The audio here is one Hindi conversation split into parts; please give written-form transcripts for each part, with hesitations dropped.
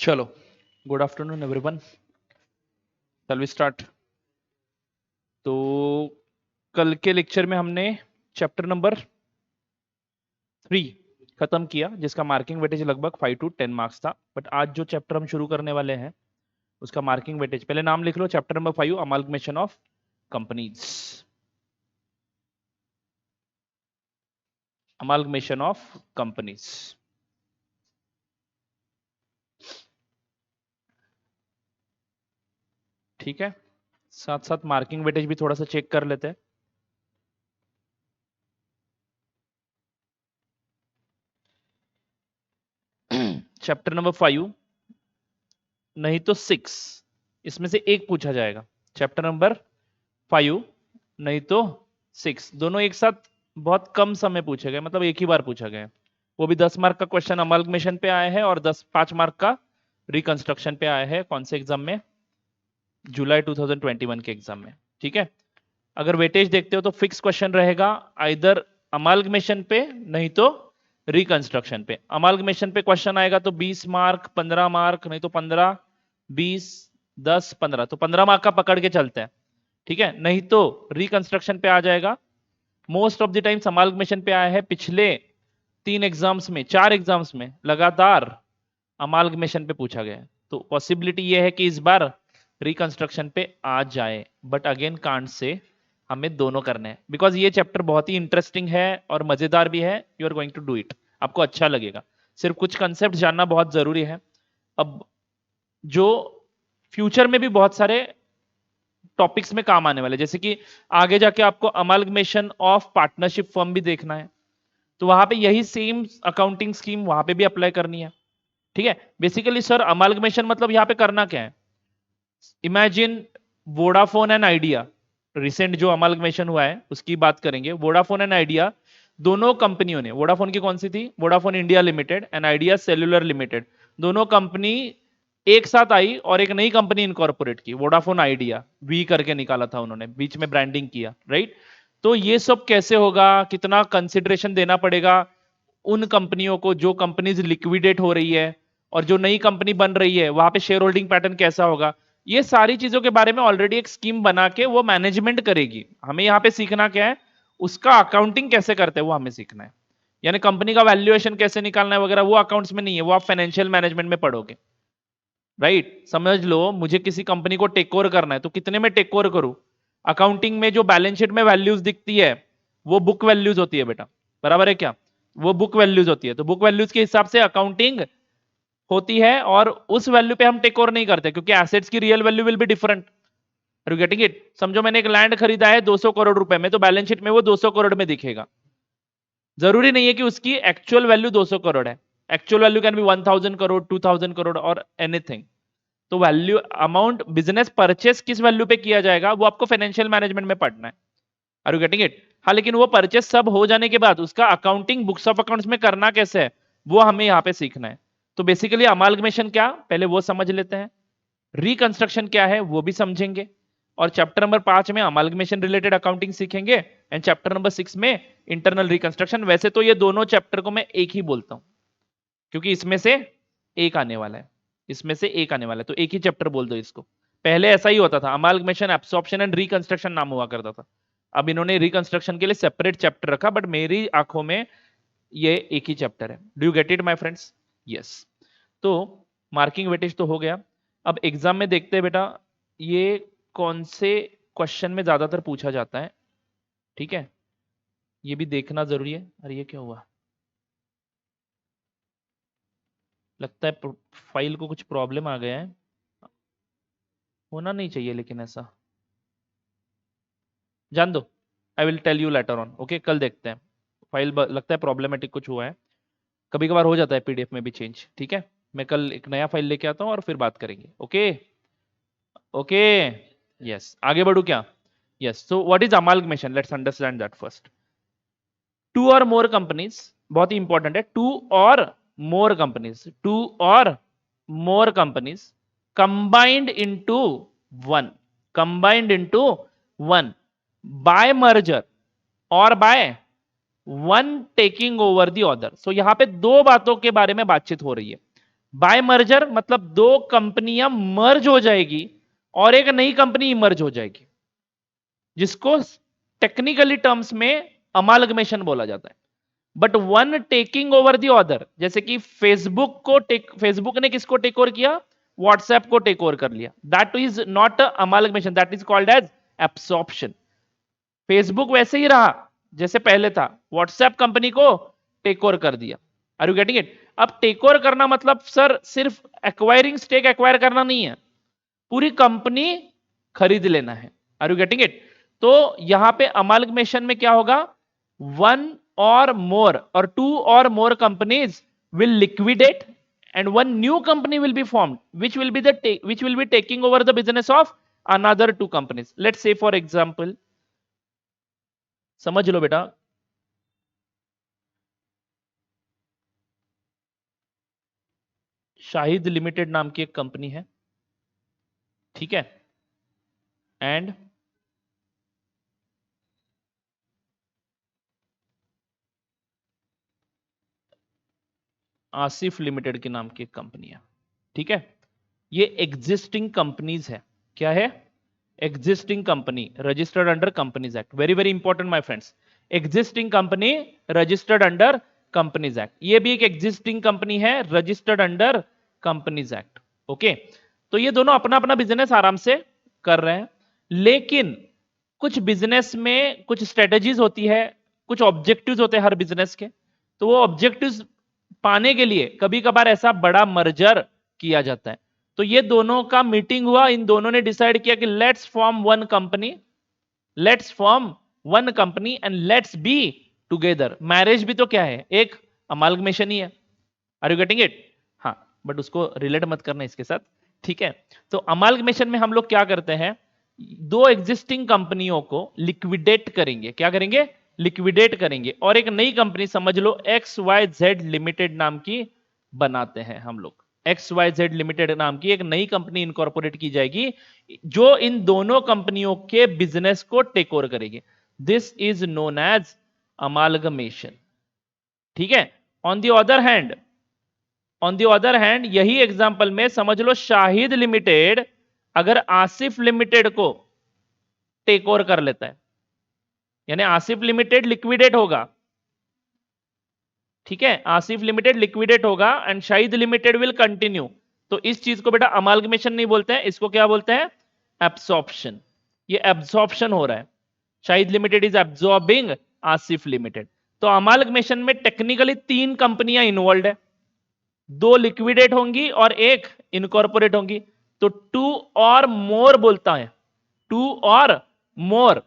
चलो, good afternoon everyone. Shall we start. तो कल के लेक्चर में हमने चैप्टर नंबर 3 खत्म किया, जिसका मार्किंग वेटेज लगभग 5 to 10 मार्क्स था। बट आज जो चैप्टर हम शुरू करने वाले हैं उसका मार्किंग वेटेज, पहले नाम लिख लो, chapter number 5, amalgamation of companies. Amalgamation of companies. ठीक है, साथ साथ मार्किंग वेटेज भी थोड़ा सा चेक कर लेते हैं। चैप्टर नंबर 5 नहीं तो 6, इसमें से एक पूछा जाएगा। चैप्टर नंबर 5 नहीं तो 6, दोनों एक साथ बहुत कम समय पूछे गए, मतलब एक ही बार पूछा गया। वो भी 10 मार्क का क्वेश्चन अमालगमेशन पे आया है और 5 मार्क का रिकंस्ट्रक्शन पे आया है। कौन से एग्जाम में? जुलाई 2021 के एग्जाम में। ठीक है, अगर वेटेज देखते हो तो फिक्स क्वेश्चन रहेगा आइदर अमालगमेशन पे नहीं तो रिकंस्ट्रक्शन पे। अमालगमेशन पे क्वेश्चन आएगा तो 20 मार्क, 15 मार्क, नहीं तो 15, 20, 10, 15, तो 15 मार्क का पकड़ के चलते हैं। ठीक है, नहीं तो रिकंस्ट्रक्शन पे आ जाएगा। Most of the times amalgamation पे आया है पिछले 3 एग्जाम्स में, 4 एग्जाम्स में लगातार अमालगमेशन पे पूछा गया है। तो पॉसिबिलिटी ये है कि इस बार रिकंस्ट्रक्शन पे आ जाए, बट अगेन कांट से हमें दोनों करने हैं, बिकॉज ये चैप्टर बहुत ही इंटरेस्टिंग है और मजेदार भी है। You are going to do it, आपको अच्छा लगेगा। सिर्फ कुछ कंसेप्ट जानना बहुत जरूरी है। अब जो फ्यूचर में भी बहुत सारे टॉपिक्स में काम आने वाले, जैसे कि आगे जाके आपको अमालगमेशन ऑफ पार्टनरशिप फर्म भी देखना है, तो वहां पे यही सेम अकाउंटिंग स्कीम वहां पे भी अप्लाई करनी है। ठीक है, बेसिकली सर अमालगमेशन मतलब यहां पे करना क्या है? Imagine Vodafone and idea, recent जो अमालगमेशन हुआ है उसकी बात करेंगे। वोडाफोन एंड आइडिया दोनों कंपनियों ने, वोडाफोन की कौन सी थी? Vodafone India limited and idea cellular limited, दोनों कंपनी एक साथ आई और एक नई कंपनी इनकॉर्पोरेट की, वोडाफोन आइडिया, वी करके निकाला था उन्होंने, बीच में ब्रांडिंग किया, राइट। तो ये सब कैसे होगा, कितना कंसिडरेशन देना पड़ेगा उन कंपनियों को जो कंपनीज लिक्विडेट हो रही है, और जो नई कंपनी बन रही है वहां पे शेयर होल्डिंग पैटर्न कैसा होगा, ये सारी चीजों के बारे में ऑलरेडी एक स्कीम बना के वो मैनेजमेंट करेगी। हमें यहाँ पे सीखना क्या है? उसका अकाउंटिंग कैसे करते हैं वो हमें सीखना है। यानी कंपनी का वैल्यूएशन कैसे निकालना है वगैरह, वो अकाउंट्स में नहीं है, वो आप फाइनेंशियल मैनेजमेंट में पढ़ोगे, राइट। समझ लो, मुझे किसी कंपनी को टेक ओवर करना है तो कितने में टेक ओवर करूं? अकाउंटिंग में जो बैलेंस शीट में वैल्यूज दिखती है वो बुक वैल्यूज होती है बेटा, बराबर है क्या? वो बुक वैल्यूज होती है, तो बुक वैल्यूज के हिसाब से अकाउंटिंग होती है, और उस वैल्यू पे हम टेक ओवर नहीं करते क्योंकि एसेट्स की real value will be different. Are you getting it? समझो मैंने एक लैंड खरीदा है 200 करोड़ रुपए में, तो बैलेंस शीट में वो 200 करोड़ में दिखेगा। जरूरी नहीं है कि उसकी एक्चुअल वैल्यू 200 करोड़ है। Actual value can be 1000 crore, 2000 crore और एनीथिंग। तो वैल्यू अमाउंट बिजनेस परचेस किस वैल्यू पे किया जाएगा वो आपको फाइनेंशियल मैनेजमेंट में पढ़ना है। Are you getting it? हाँ, लेकिन वो परचेस सब हो जाने के बाद उसका अकाउंटिंग बुक्स ऑफ अकाउंट्स में करना कैसे है वो हमें यहाँ पे सीखना है। तो बेसिकली अमालगमेशन क्या, पहले वो समझ लेते हैं। रिकंस्ट्रक्शन क्या है वो भी समझेंगे। और चैप्टर नंबर 5 में अमालगमेशन रिलेटेड अकाउंटिंग सीखेंगे, एंड चैप्टर नंबर 6 में इंटरनल रिकंस्ट्रक्शन। वैसे तो ये दोनों चैप्टर को मैं एक ही बोलता हूं क्योंकि इसमें से एक आने वाला है, इसमें से एक आने वाला है, तो एक ही चैप्टर बोल दो इसको। पहले ऐसा ही होता था, अमालगमेशन, एब्सॉर्प्शन एंड रिकंस्ट्रक्शन नाम हुआ करता था। अब इन्होंने रिकंस्ट्रक्शन के लिए सेपरेट चैप्टर रखा, बट मेरी आंखों में ये एक ही चैप्टर है। Do you get it my friends? Yes. तो मार्किंग वेटेज तो हो गया। अब एग्जाम में देखते हैं बेटा ये कौन से क्वेश्चन में ज्यादातर पूछा जाता है। ठीक है, ये भी देखना जरूरी है। अरे ये क्या हुआ? लगता है फाइल को कुछ प्रॉब्लम आ गया है। होना नहीं चाहिए लेकिन ऐसा, जान दो। I will tell you later on, okay. कल देखते हैं। फाइल लगता है प्रॉब्लमेटिक कुछ हुआ है, कभी कभार हो जाता है पीडीएफ में भी चेंज। ठीक है, मैं कल एक नया फाइल लेके आता हूँ और फिर बात करेंगे। Okay okay, yes. आगे बढ़ू क्या? Yes. So what is amalgamation? Let's understand that first. Two और मोर कंपनीज, बहुत ही इंपॉर्टेंट है, टू और मोर कंपनीज, टू और more companies combined into one, combined into one by merger और by one taking over the other. So यहां पे दो बातों के बारे में बातचीत हो रही है। बाय मर्जर मतलब दो कंपनियां मर्ज हो जाएगी और एक नई कंपनी इमर्ज हो जाएगी, जिसको टेक्निकली टर्म्स में अमालगमेशन बोला जाता है। But one taking over the other, जैसे कि फेसबुक ने किसको टेक ओवर किया, व्हाट्सएप को टेक ओवर कर लिया, that is not amalgamation, that is called as absorption. Facebook वैसे ही रहा जैसे पहले था, व्हाट्सएप कंपनी को टेक ओवर कर दिया। Are you getting it? अब टेक ओवर करना मतलब सर सिर्फ एक्वायरिंग स्टेक एक्वायर करना नहीं है, पूरी कंपनी खरीद लेना है। Are you getting it? तो यहां पे अमालगमेशन में क्या होगा, वन और टू और more companies will liquidate and one new company will be formed which will be taking over the business of another two companies. Let's say for example, समझ लो बेटा, शाहिद लिमिटेड नाम की एक कंपनी है, ठीक है, एंड आसिफ लिमिटेड के नाम की एक कंपनी है, ठीक है। ये एग्जिस्टिंग कंपनीज है, क्या है, existing company registered under companies act, very very important my friends, existing company registered under companies act, ये भी एक एग्जिस्टिंग कंपनी है registered under companies act, okay. तो ये दोनों अपना अपना बिजनेस आराम से कर रहे हैं, लेकिन कुछ बिजनेस में कुछ स्ट्रेटेजीज होती है, कुछ ऑब्जेक्टिव्स होते हैं हर बिजनेस के, तो वो ऑब्जेक्टिव्स पाने के लिए कभी कभार ऐसा बड़ा मर्जर किया जाता है। तो ये दोनों का मीटिंग हुआ, इन दोनों ने डिसाइड किया कि let's form one company, let's form one company and let's be together. Marriage भी तो क्या है, एक अमालगमेशन ही है। Are you getting it? हाँ, बट उसको रिलेट मत करना इसके साथ, ठीक है। तो अमालगमेशन में हम लोग क्या करते हैं, दो एग्जिस्टिंग कंपनियों को लिक्विडेट करेंगे, क्या करेंगे, लिक्विडेट करेंगे, और एक नई कंपनी समझ लो XYZ लिमिटेड नाम की बनाते हैं हम लोग। XYZ लिमिटेड नाम की एक नई कंपनी इनकॉर्पोरेट की जाएगी जो इन दोनों कंपनियों के बिजनेस को टेक ओवर करेगी। This is known as amalgamation, ठीक है। ऑन द अदर हैंड यही एग्जांपल में समझ लो शाहिद लिमिटेड अगर आसिफ लिमिटेड को टेक ओवर कर लेता है, यानी आसिफ लिमिटेड लिक्विडेट होगा, ठीक है, आसिफ लिमिटेड लिक्विडेट होगा and Shahid limited will continue. तो इस चीज को बेटा अमालगमेशन नहीं बोलते हैं, इसको क्या बोलते हैं, एब्सॉर्प्शन। ये एब्सॉर्प्शन हो रहा है, Shahid limited is absorbing Asif limited. तो अमालगमेशन में टेक्निकली तीन कंपनियां इन्वॉल्व है, दो लिक्विडेट होंगी और एक इनकॉर्पोरेट होंगी। तो टू और मोर बोलता है, टू और मोर,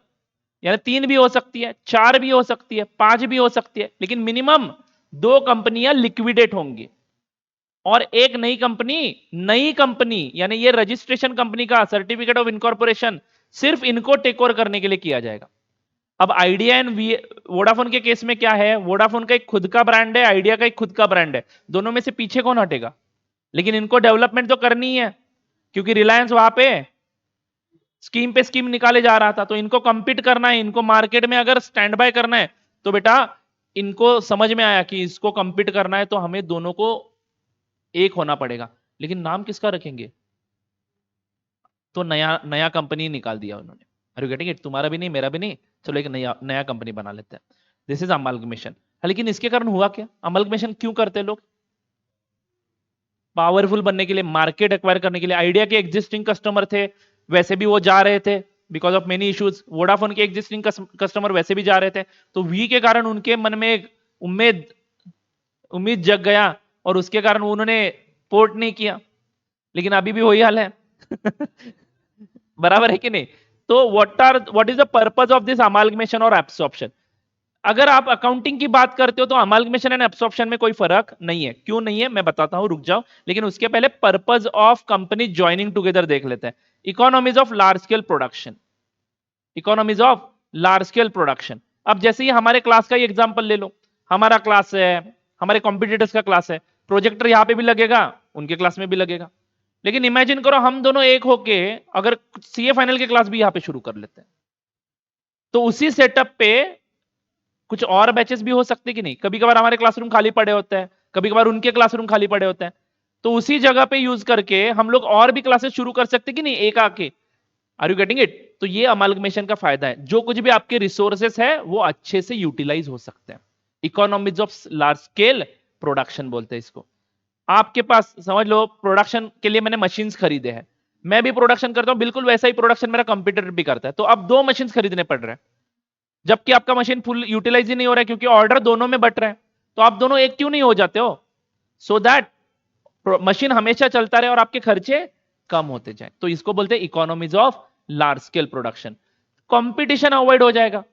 यानी तीन भी हो सकती है, चार भी हो सकती है, पांच भी हो सकती है, लेकिन मिनिमम दो कंपनियां लिक्विडेट होंगी और एक नई कंपनी यानी ये रजिस्ट्रेशन कंपनी का सर्टिफिकेट ऑफ इनकॉर्पोरेशन सिर्फ इनको टेक ओवर करने के लिए किया जाएगा। अब आइडिया एंड वोडाफोन के केस में क्या है, वोडाफोन का एक खुद का ब्रांड है, आइडिया का एक खुद का ब्रांड है, दोनों में से पीछे कौन हटेगा, लेकिन इनको डेवलपमेंट तो करनी ही है, क्योंकि रिलायंस वहां पे स्कीम पे स्कीम निकाले जा रहा था, तो इनको कंपीट करना है, इनको मार्केट में अगर स्टैंड बाय करना है, तो बेटा इनको समझ में आया कि इसको कंपीट करना है तो हमें दोनों को एक होना पड़ेगा, लेकिन नाम किसका रखेंगे, तो नया नया कंपनी निकाल दिया उन्होंने। Are you getting it? तुम्हारा भी नहीं, मेरा भी नहीं, चलो एक नया नया कंपनी बना लेते हैं। This is amalgamation. लेकिन इसके कारण हुआ क्या, अमलगमेशन क्यों करते हैं लोग, पावरफुल बनने के लिए, मार्केट एक्वायर करने के लिए। आइडिया के एग्जिस्टिंग कस्टमर थे, वैसे भी वो जा रहे थे because of many issues, Vodafone के एग्जिस्टिंग कस्टमर वैसे भी जा रहे थे, तो वी के कारण उनके मन में एक उम्मीद उम्मीद जग गया और उसके कारण उन्होंने पोर्ट नहीं किया, लेकिन अभी भी वही हाल है बराबर है कि नहीं? तो what is the purpose of this amalgamation और एब्सॉर्प्शन? अगर आप अकाउंटिंग की बात करते हो तो अमालगमेशन एंड एब्सॉर्प्शन में कोई फर्क नहीं है। क्यों नहीं है मैं बताता हूं, रुक जाओ, लेकिन उसके पहले purpose of company joining together देख लेते हैं। Economies of large scale production, economies of large scale production. अब जैसे ही हमारे क्लास का ही एग्जांपल ले लो, हमारा क्लास है, हमारे कॉम्पिटिटर्स का क्लास है, प्रोजेक्टर यहां पे भी लगेगा, उनके क्लास में भी लगेगा, लेकिन इमेजिन करो हम दोनों एक होके अगर सीए फाइनल की क्लास भी यहां पे शुरू कर लेते हैं, तो उसी सेटअप पे कुछ और बैचेस भी हो सकते कि नहीं? कभी कभार हमारे क्लासरूम खाली पड़े होते हैं, कभी कभार उनके क्लासरूम खाली पड़े होते हैं, तो उसी जगह पे यूज करके हम लोग और भी क्लासेस शुरू कर सकते कि नहीं एक आके। Are you getting it? तो ये अमालगमेशन का फायदा है, जो कुछ भी आपके रिसोर्सेस है वो अच्छे से यूटिलाइज हो सकते हैं। Economics of large scale production बोलते हैं इसको। आपके पास समझ लो प्रोडक्शन के लिए मैंने मशीन्स खरीदे हैं, मैं भी प्रोडक्शन करता हूं, बिल्कुल वैसा ही प्रोडक्शन मेरा कंप्यूटर भी करता है, तो अब दो मशीन्स खरीदने पड़ रहे हैं, जबकि आपका मशीन फुल यूटिलाइज ही नहीं हो रहा है क्योंकि ऑर्डर दोनों में बट रहे हैं। तो आप दोनों एक क्यों नहीं हो जाते हो? सो दैट मशीन हमेशा चलता रहे और आपके खर्चे कम होते जाए। तो इसको बोलते हैं economies of large scale production. Competition avoid हो जाएगा,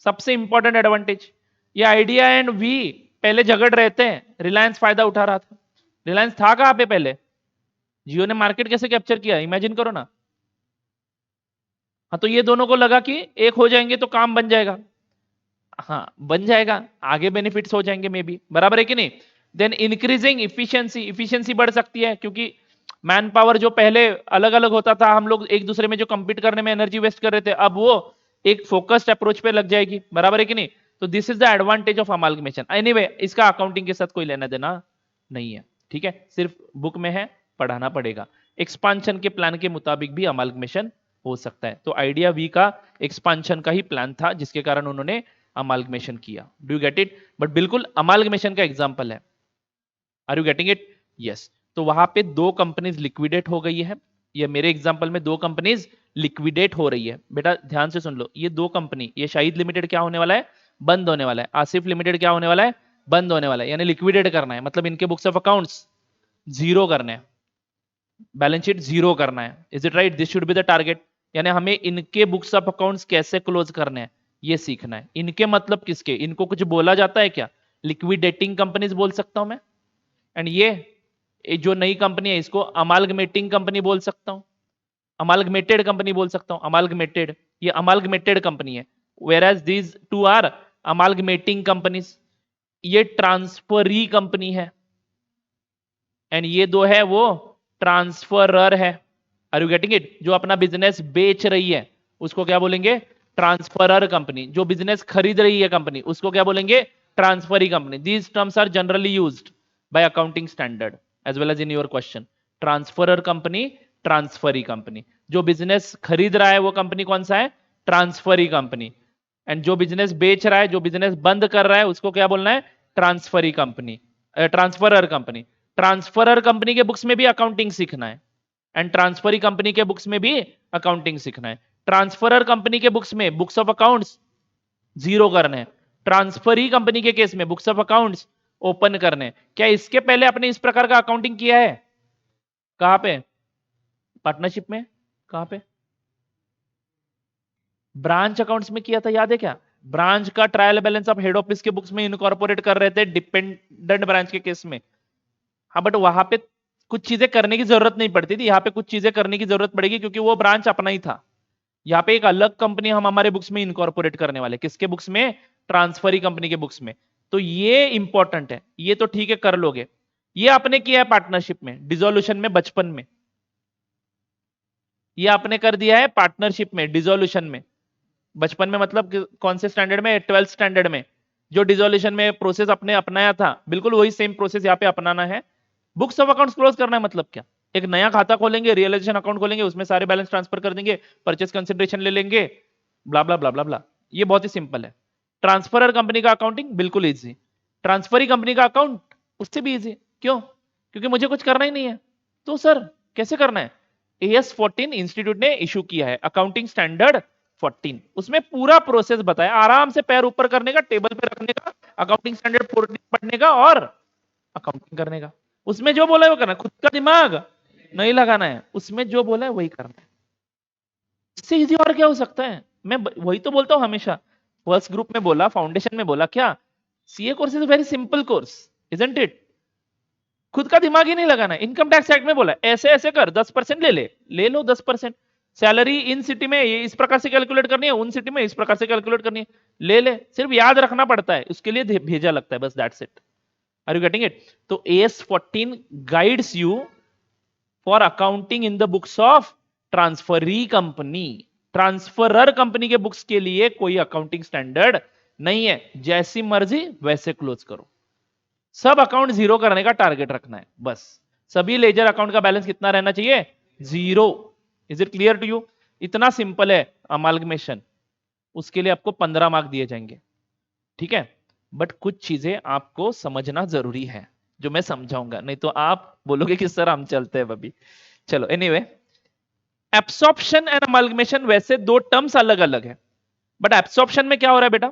सबसे इंपॉर्टेंट एडवांटेज। ये आइडिया एंड वी पहले झगड़ रहे थे, रिलायंस फायदा उठा रहा था। रिलायंस था कहां पे पहले? जियो ने मार्केट कैसे कैप्चर किया, इमेजिन करो ना। हाँ, तो ये दोनों को लगा कि एक हो जाएंगे तो काम बन जाएगा। हाँ बन जाएगा, आगे बेनिफिट्स हो जाएंगे मे बी, बराबर है कि नहीं? देन इंक्रीजिंग इफिशियंसी, इफिशियंसी बढ़ सकती है क्योंकि मैन पावर जो पहले अलग अलग होता था, हम लोग एक दूसरे में जो कंपीट करने में एनर्जी वेस्ट कर रहे थे, अब वो एक फोकस्ड अप्रोच पे लग जाएगी, बराबर है कि नहीं? तो this is the advantage of amalgamation. Anyway इसका अकाउंटिंग के साथ कोई लेना देना नहीं है, ठीक है, सिर्फ बुक में है, पढ़ाना पड़ेगा। एक्सपांशन के प्लान के मुताबिक भी अमालगमेशन हो सकता है। तो आइडिया वी का एक्सपांशन का ही प्लान था जिसके कारण उन्होंने अमालगमेशन किया। Do you get it? But बिल्कुल अमालगमेशन का एग्जांपल है। Are you getting it? Yes. तो वहां पे दो कंपनीज लिक्विडेट हो गई है, ये मेरे एग्जांपल में दो कंपनीज लिक्विडेट हो रही है। बेटा ध्यान से सुन लो, ये दो कंपनी, ये शाहिद लिमिटेड क्या होने वाला है? बंद होने वाला है। आसिफ लिमिटेड क्या होने वाला है? बंद होने वाला है, यानी लिक्विडेट करना है, मतलब इनके बुक्स ऑफ अकाउंट्स जीरो करने हैं, बैलेंस शीट जीरो करना है। Is it right? This should be the target. यानी हमें इनके बुक्स ऑफ अकाउंट्स कैसे क्लोज करने हैं ये सीखना है। इनके मतलब किसके? इनको कुछ बोला जाता है क्या? लिक्विडेटिंग कंपनीज बोल सकता हूं मैं। एंड ये जो नई कंपनी है इसको अमालगमेटिंग कंपनी बोल सकता हूं, अमालगमेटेड कंपनी बोल सकता हूं, अमालगमेटेड, ये अमालगमेटेड कंपनी है। Whereas these two are amalgamating companies. ये ट्रांसफरी कंपनी है एंड ये दो है वो ट्रांसफरर है। Are you getting it? जो अपना बिजनेस बेच रही है उसको क्या बोलेंगे? Transferor company. जो बिजनेस खरीद रही है कंपनी उसको क्या बोलेंगे? Transferee company. These terms are generally used by accounting standard as well as in your question. Transferor company, transferee company. जो बिजनेस खरीद रहा है वो कंपनी कौन सा है? Transferee company. एंड जो बिजनेस बेच रहा है, जो बिजनेस बंद कर रहा है उसको क्या बोलना है? Transferee company, transferor company. Transferor company के बुक्स में भी अकाउंटिंग सीखना है एंड ट्रांसफरी कंपनी के बुक्स में भी अकाउंटिंग सीखना है। ट्रांसफरर कंपनी के बुक्स में बुक्स ऑफ अकाउंट्स जीरो करने हैं, ट्रांसफरी कंपनी के केस में बुक्स ऑफ अकाउंट्स ओपन करने। क्या इसके पहले आपने इस प्रकार का अकाउंटिंग किया है? कहां पे? पार्टनरशिप में? कहां पे? ब्रांच अकाउंट्स में किया था, याद है क्या? ब्रांच का ट्रायल बैलेंस आप हेड ऑफिस के बुक्स में इनकॉर्पोरेट कर रहे थे डिपेंडेंट ब्रांच के केस में। हाँ बट वहां पे कुछ चीजें करने की जरूरत नहीं पड़ती थी, यहाँ पे कुछ चीजें करने की जरूरत पड़ेगी क्योंकि वो ब्रांच अपना ही था। यहाँ पे एक अलग कंपनी हम हमारे बुक्स में इनकॉर्पोरेट करने वाले। किसके बुक्स में? ट्रांसफरी कंपनी के बुक्स में। तो ये इंपॉर्टेंट है, ये तो ठीक है कर लोगे। ये आपने किया है पार्टनरशिप में, डिसोल्यूशन में, बचपन में। ये आपने कर दिया है पार्टनरशिप में, डिसोल्यूशन में। बचपन में मतलब कौन से स्टैंडर्ड में? 12th स्टैंडर्ड में। जो डिसोल्यूशन में प्रोसेस अपने अपनाया था, बिल्कुल वही सेम प्रोसेस यहाँ पे अपनाना है। बुक्स ऑफ अकाउंट्स क्लोज करना है मतलब क्या? एक नया खाता खोलेंगे, रियलाइजेशन अकाउंट खोलेंगे, उसमें सारे बैलेंस ट्रांसफर कर देंगे, परचेस कंसिडरेशन ले लेंगे, ब्ला ब्ला ब्ला ब्ला ब्ला। ये बहुत ही सिंपल है। ट्रांसफरर कंपनी का अकाउंटिंग बिल्कुल इजी, ट्रांसफरी कंपनी का अकाउंट उससे भी इजी। क्यों? क्योंकि मुझे कुछ करना ही नहीं है। तो सर कैसे करना है? AS14 इंस्टीट्यूट ने इशू किया है, अकाउंटिंग स्टैंडर्ड 14, उसमें पूरा प्रोसेस बताया, आराम से पैर ऊपर करने का, टेबल पे रखने का, अकाउंटिंग स्टैंडर्ड 14 पढ़ने का और अकाउंटिंग करने का। उसमें जो बोला है वो करना है, खुद का दिमाग नहीं लगाना है, उसमें जो बोला है वही करना है। इससे इजी और क्या हो सकता है? मैं वही तो बोलता हूं हमेशा, फर्स्ट ग्रुप में बोला, फाउंडेशन में बोला, क्या CA course is very simple course, isn't it? खुद का दिमाग ही नहीं लगाना है। इनकम टैक्स एक्ट में बोला ऐसे ऐसे कर, 10% ले लो 10%। सैलरी इन सिटी में ये इस प्रकार से कैलकुलेट करनी है, उन सिटी में इस प्रकार से कैलकुलेट करनी है, ले सिर्फ याद रखना पड़ता है, उसके लिए भेजा लगता है, बस that's it. Are you getting it? तो AS14 guides you for accounting in the books of transferee company. Transferor company के बुक्स के लिए कोई अकाउंटिंग स्टैंडर्ड नहीं है, जैसी मर्जी वैसे क्लोज करो, सब अकाउंट जीरो करने का टारगेट रखना है बस। सभी लेजर अकाउंट का बैलेंस कितना रहना चाहिए? 0। Is it clear to you? इतना सिंपल है अमालगमेशन। उसके लिए आपको 15 मार्क दिए जाएंगे, ठीक है। बट कुछ चीजें आपको समझना जरूरी है जो मैं समझाऊंगा, नहीं तो आप बोलोगे कि सर हम चलते हैं अभी। चलो एनीवे, एब्सॉर्प्शन एंड अमालगमेशन वैसे दो टर्म्स अलग अलग है, बट एब्सॉर्प्शन में क्या हो रहा है बेटा?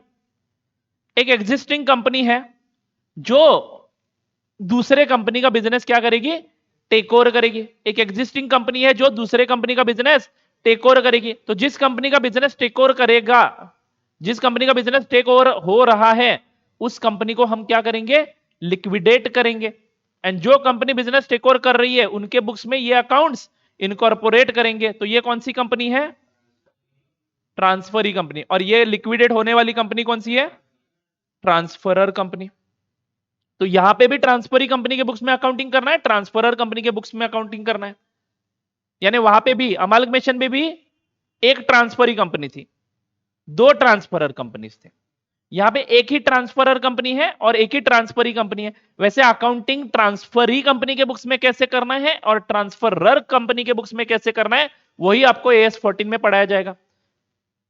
एक एग्जिस्टिंग कंपनी है जो दूसरे कंपनी का बिजनेस क्या करेगी? टेक ओवर करेगी। एक एग्जिस्टिंग कंपनी है जो दूसरे कंपनी का बिजनेस टेक ओवर करेगी। तो जिस कंपनी का बिजनेस टेक ओवर करेगा, जिस कंपनी का बिजनेस टेक ओवर हो रहा है, उस कंपनी को हम क्या करेंगे? लिक्विडेट करेंगे। एंड जो कंपनी बिजनेस टेक ओवर कर रही है उनके बुक्स में ये अकाउंट्स इनकॉर्पोरेट करेंगे। तो ये कौन सी कंपनी है? Transferee company. और ये लिक्विडेट होने वाली कंपनी कौन सी है? Transferor company. तो यहां पे भी ट्रांसफरी कंपनी के बुक्स में अकाउंटिंग करना है, ट्रांसफरर कंपनी के बुक्स में अकाउंटिंग करना है। यानी वहां पे भी अमालगमेशन में भी एक ट्रांसफरी कंपनी थी, दो ट्रांसफरर कंपनीज थे। यहां पे एक ही ट्रांसफरर कंपनी है और एक ही ट्रांसफरी कंपनी है। वैसे अकाउंटिंग ट्रांसफरी कंपनी के बुक्स में कैसे करना है और ट्रांसफरर कंपनी के बुक्स में कैसे करना है, वही आपको एएस 14 में पढ़ाया जाएगा।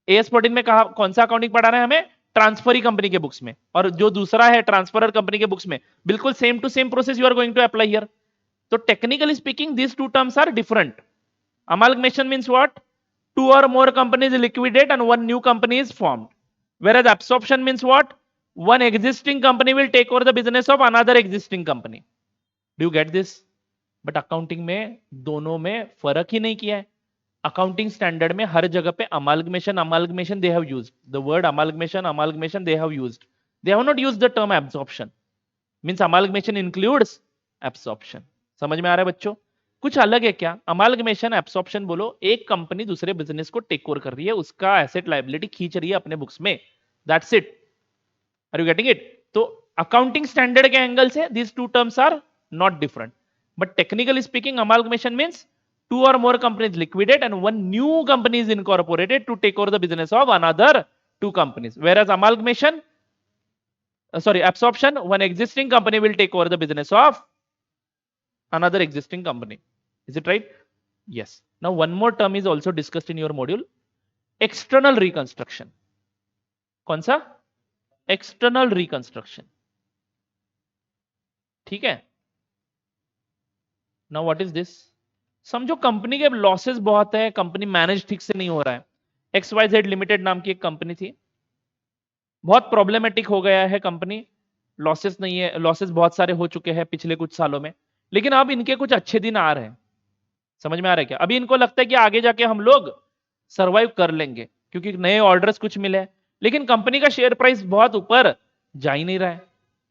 एएस 14 में कहा कौन सा अकाउंटिंग पढ़ाना है हमें? ट्रांसफरी कंपनी के बुक्स में। और जो दूसरा है ट्रांसफरर कंपनी के बुक्स में, बिल्कुल same to same process you are going to apply here. तो technically speaking these two terms are different. Amalgamation means what? Two or more companies liquidate and one new company is formed. Whereas absorption means what? One existing company will take over the business of another existing company. Do you get this? But accounting में दोनों में फर्क ही नहीं किया है। अकाउंटिंग स्टैंडर्ड में हर जगह पे amalgamation amalgamation they have used the word amalgamation amalgamation they have used, they have not used the term absorption. Means amalgamation includes absorption. समझ में आ रहा है बच्चों? कुछ अलग है क्या? अमालगमेशन एब्जॉर्प्शन बोलो, एक कंपनी दूसरे बिजनेस को टेक ओवर कर रही है, उसका एसेट लायबिलिटी खींच रही है अपने बुक्स में, that's it. Are you getting it? तो अकाउंटिंग स्टैंडर्ड के एंगल से these two terms are not different, but technically speaking amalgamation means two or more companies liquidate and one new company is incorporated to take over the business of another two companies. Whereas amalgamation absorption, one existing company will take over the business of another existing company. Is it right? Yes. Now one more term is also discussed in your module, external reconstruction. कौन सा? एक्सटर्नल रिकंस्ट्रक्शन, ठीक है। Now what is this? समझो कंपनी के लॉसेस बहुत है, कंपनी मैनेज ठीक से नहीं हो रहा है। XYZ लिमिटेड नाम की एक कंपनी थी, बहुत प्रॉब्लमेटिक हो गया है कंपनी, लॉसेस नहीं है, लॉसेस बहुत सारे हो चुके हैं पिछले कुछ सालों में, लेकिन अब इनके कुछ अच्छे दिन आ रहे हैं। समझ में आ रहा है क्या? अभी इनको लगता है कि आगे जाके हम लोग सर्वाइव कर लेंगे क्योंकि नए ऑर्डर्स कुछ मिले हैं, लेकिन कंपनी का शेयर प्राइस बहुत ऊपर जा ही नहीं रहा है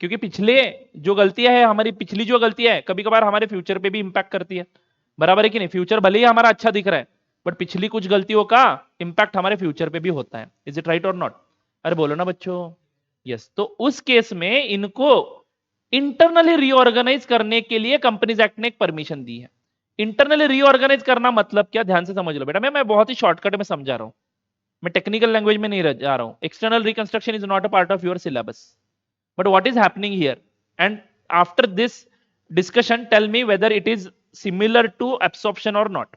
क्योंकि पिछले जो गलतियां है हमारी, पिछली जो गलतियां है कभी कभार हमारे फ्यूचर पे भी इंपैक्ट करती है। बराबर है कि नहीं? फ्यूचर भले ही हमारा अच्छा दिख रहा है बट पिछली कुछ गलतियों का इंपैक्ट हमारे फ्यूचर पे भी होता है। इज इट राइट और नॉट? अरे बोलो ना बच्चों। यस। तो उस केस में इनको इंटरनली रीऑर्गेनाइज करने के लिए कंपनीज एक्ट ने एक परमिशन दी है। इंटरनली रीऑर्गेनाइज करना मतलब क्या? ध्यान से समझ लो बेटा, मैं बहुत ही शॉर्टकट में समझा रहा हूं, मैं टेक्निकल लैंग्वेज में नहीं जा रहा हूं। External reconstruction is not a part of your syllabus, but what is happening here and after this discussion tell me whether it is similar to absorption or not.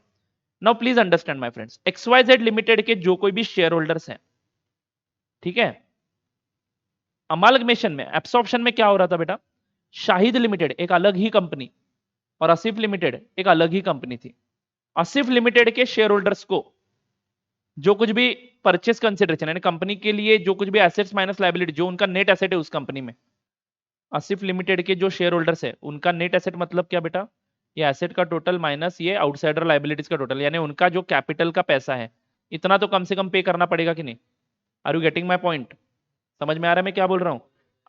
Now please understand my friends, XYZ limited के जो कोई भी शेयर होल्डर्स हैं, ठीक है, अमालगमेशन में एब्सॉर्प्शन में क्या हो रहा था बेटा? शाहिद लिमिटेड एक अलग ही कंपनी और आसिफ लिमिटेड एक अलग ही कंपनी थी। आसिफ लिमिटेड के शेयर होल्डर्स को जो कुछ भी परचेस कंसिडरेशन यानी कंपनी के लिए जो कुछ भी एसेट्स माइनस लायबिलिटी, जो उनका नेट एसेट है उस कंपनी में, आसिफ लिमिटेड के जो शेयर होल्डर्स है उनका नेट एसेट मतलब क्या बेटा? ये एसेट का टोटल माइनस ये आउटसाइडर लायबिलिटीज का टोटल, यानी उनका जो कैपिटल का पैसा है इतना तो कम से कम पे करना पड़ेगा कि नहीं? Are you getting my point? समझ में आ रहा है मैं क्या बोल रहा हूं?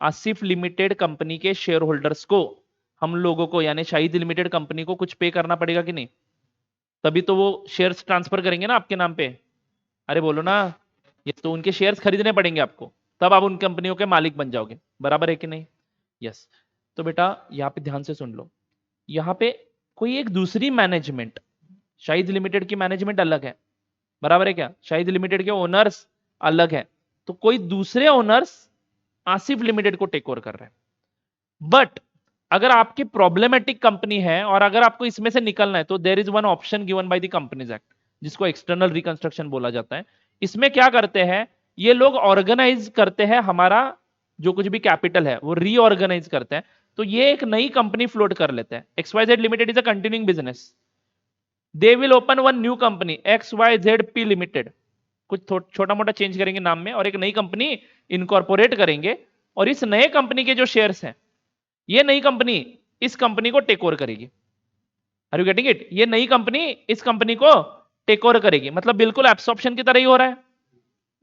आसिफ लिमिटेड कंपनी के शेयर होल्डर्स को, हम लोगों को यानी शाहिद लिमिटेड कंपनी को कुछ पे करना पड़ेगा कि नहीं? तभी तो वो शेयर्स ट्रांसफर करेंगे ना आपके नाम पे। अरे बोलो ना। ये तो उनके शेयर्स खरीदने पड़ेंगे आपको, तब आप उन कंपनियों के मालिक बन जाओगे। बराबर है कि नहीं? यस। तो बेटा यहाँ पे ध्यान से सुन लो, यहाँ पे कोई एक दूसरी मैनेजमेंट, शाहिद लिमिटेड की मैनेजमेंट अलग है, बराबर है क्या? शाहिद लिमिटेड के ओनर्स अलग है, तो कोई दूसरे ओनर्स आसिफ लिमिटेड को टेक ओवर कर रहे हैं। बट अगर आपकी प्रॉब्लमेटिक कंपनी है और अगर आपको इसमें से निकलना है तो there is one option given by the companies act, जिसको एक्सटर्नल रिकंस्ट्रक्शन बोला जाता है। इसमें क्या करते हैं ये लोग, ऑर्गेनाइज करते हैं हमारा जो कुछ भी कैपिटल है वो रीऑर्गेनाइज करते हैं। तो ये एक नई कंपनी फ्लोट कर लेते हैं। XYZ limited is a continuing business, they will open one new company XYZP limited, कुछ छोटा मोटा चेंज करेंगे नाम में और एक नई कंपनी इनकॉर्पोरेट करेंगे। और इस नए कंपनी के जो शेयर्स हैं ये नई कंपनी इस कंपनी को टेक ओवर करेगी। Are you getting it? ये नई कंपनी इस कंपनी को टेक ओवर करेगी, मतलब बिल्कुल एब्सॉर्प्शन की तरह ही हो रहा है।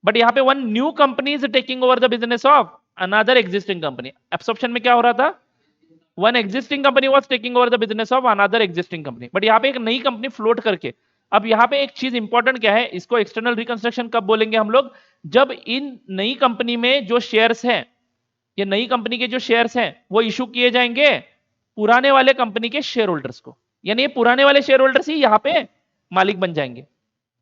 बट यहां पे one new company is taking over the business of another existing company. Absorption में क्या हो रहा था? One existing company was taking over the business of another existing company, but यहां पे एक नई कंपनी फ्लोट करके। अब यहां पे एक चीज इंपॉर्टेंट क्या है, इसको एक्सटर्नल रिकंस्ट्रक्शन कब बोलेंगे हम लोग? जब इन नई कंपनी में जो शेयर्स हैं, ये नई कंपनी के जो शेयर्स हैं वो इशू किए जाएंगे पुराने वाले कंपनी के शेयर होल्डर्स को, यानी ये पुराने वाले शेयर होल्डर्स ही यहां पे मालिक बन जाएंगे।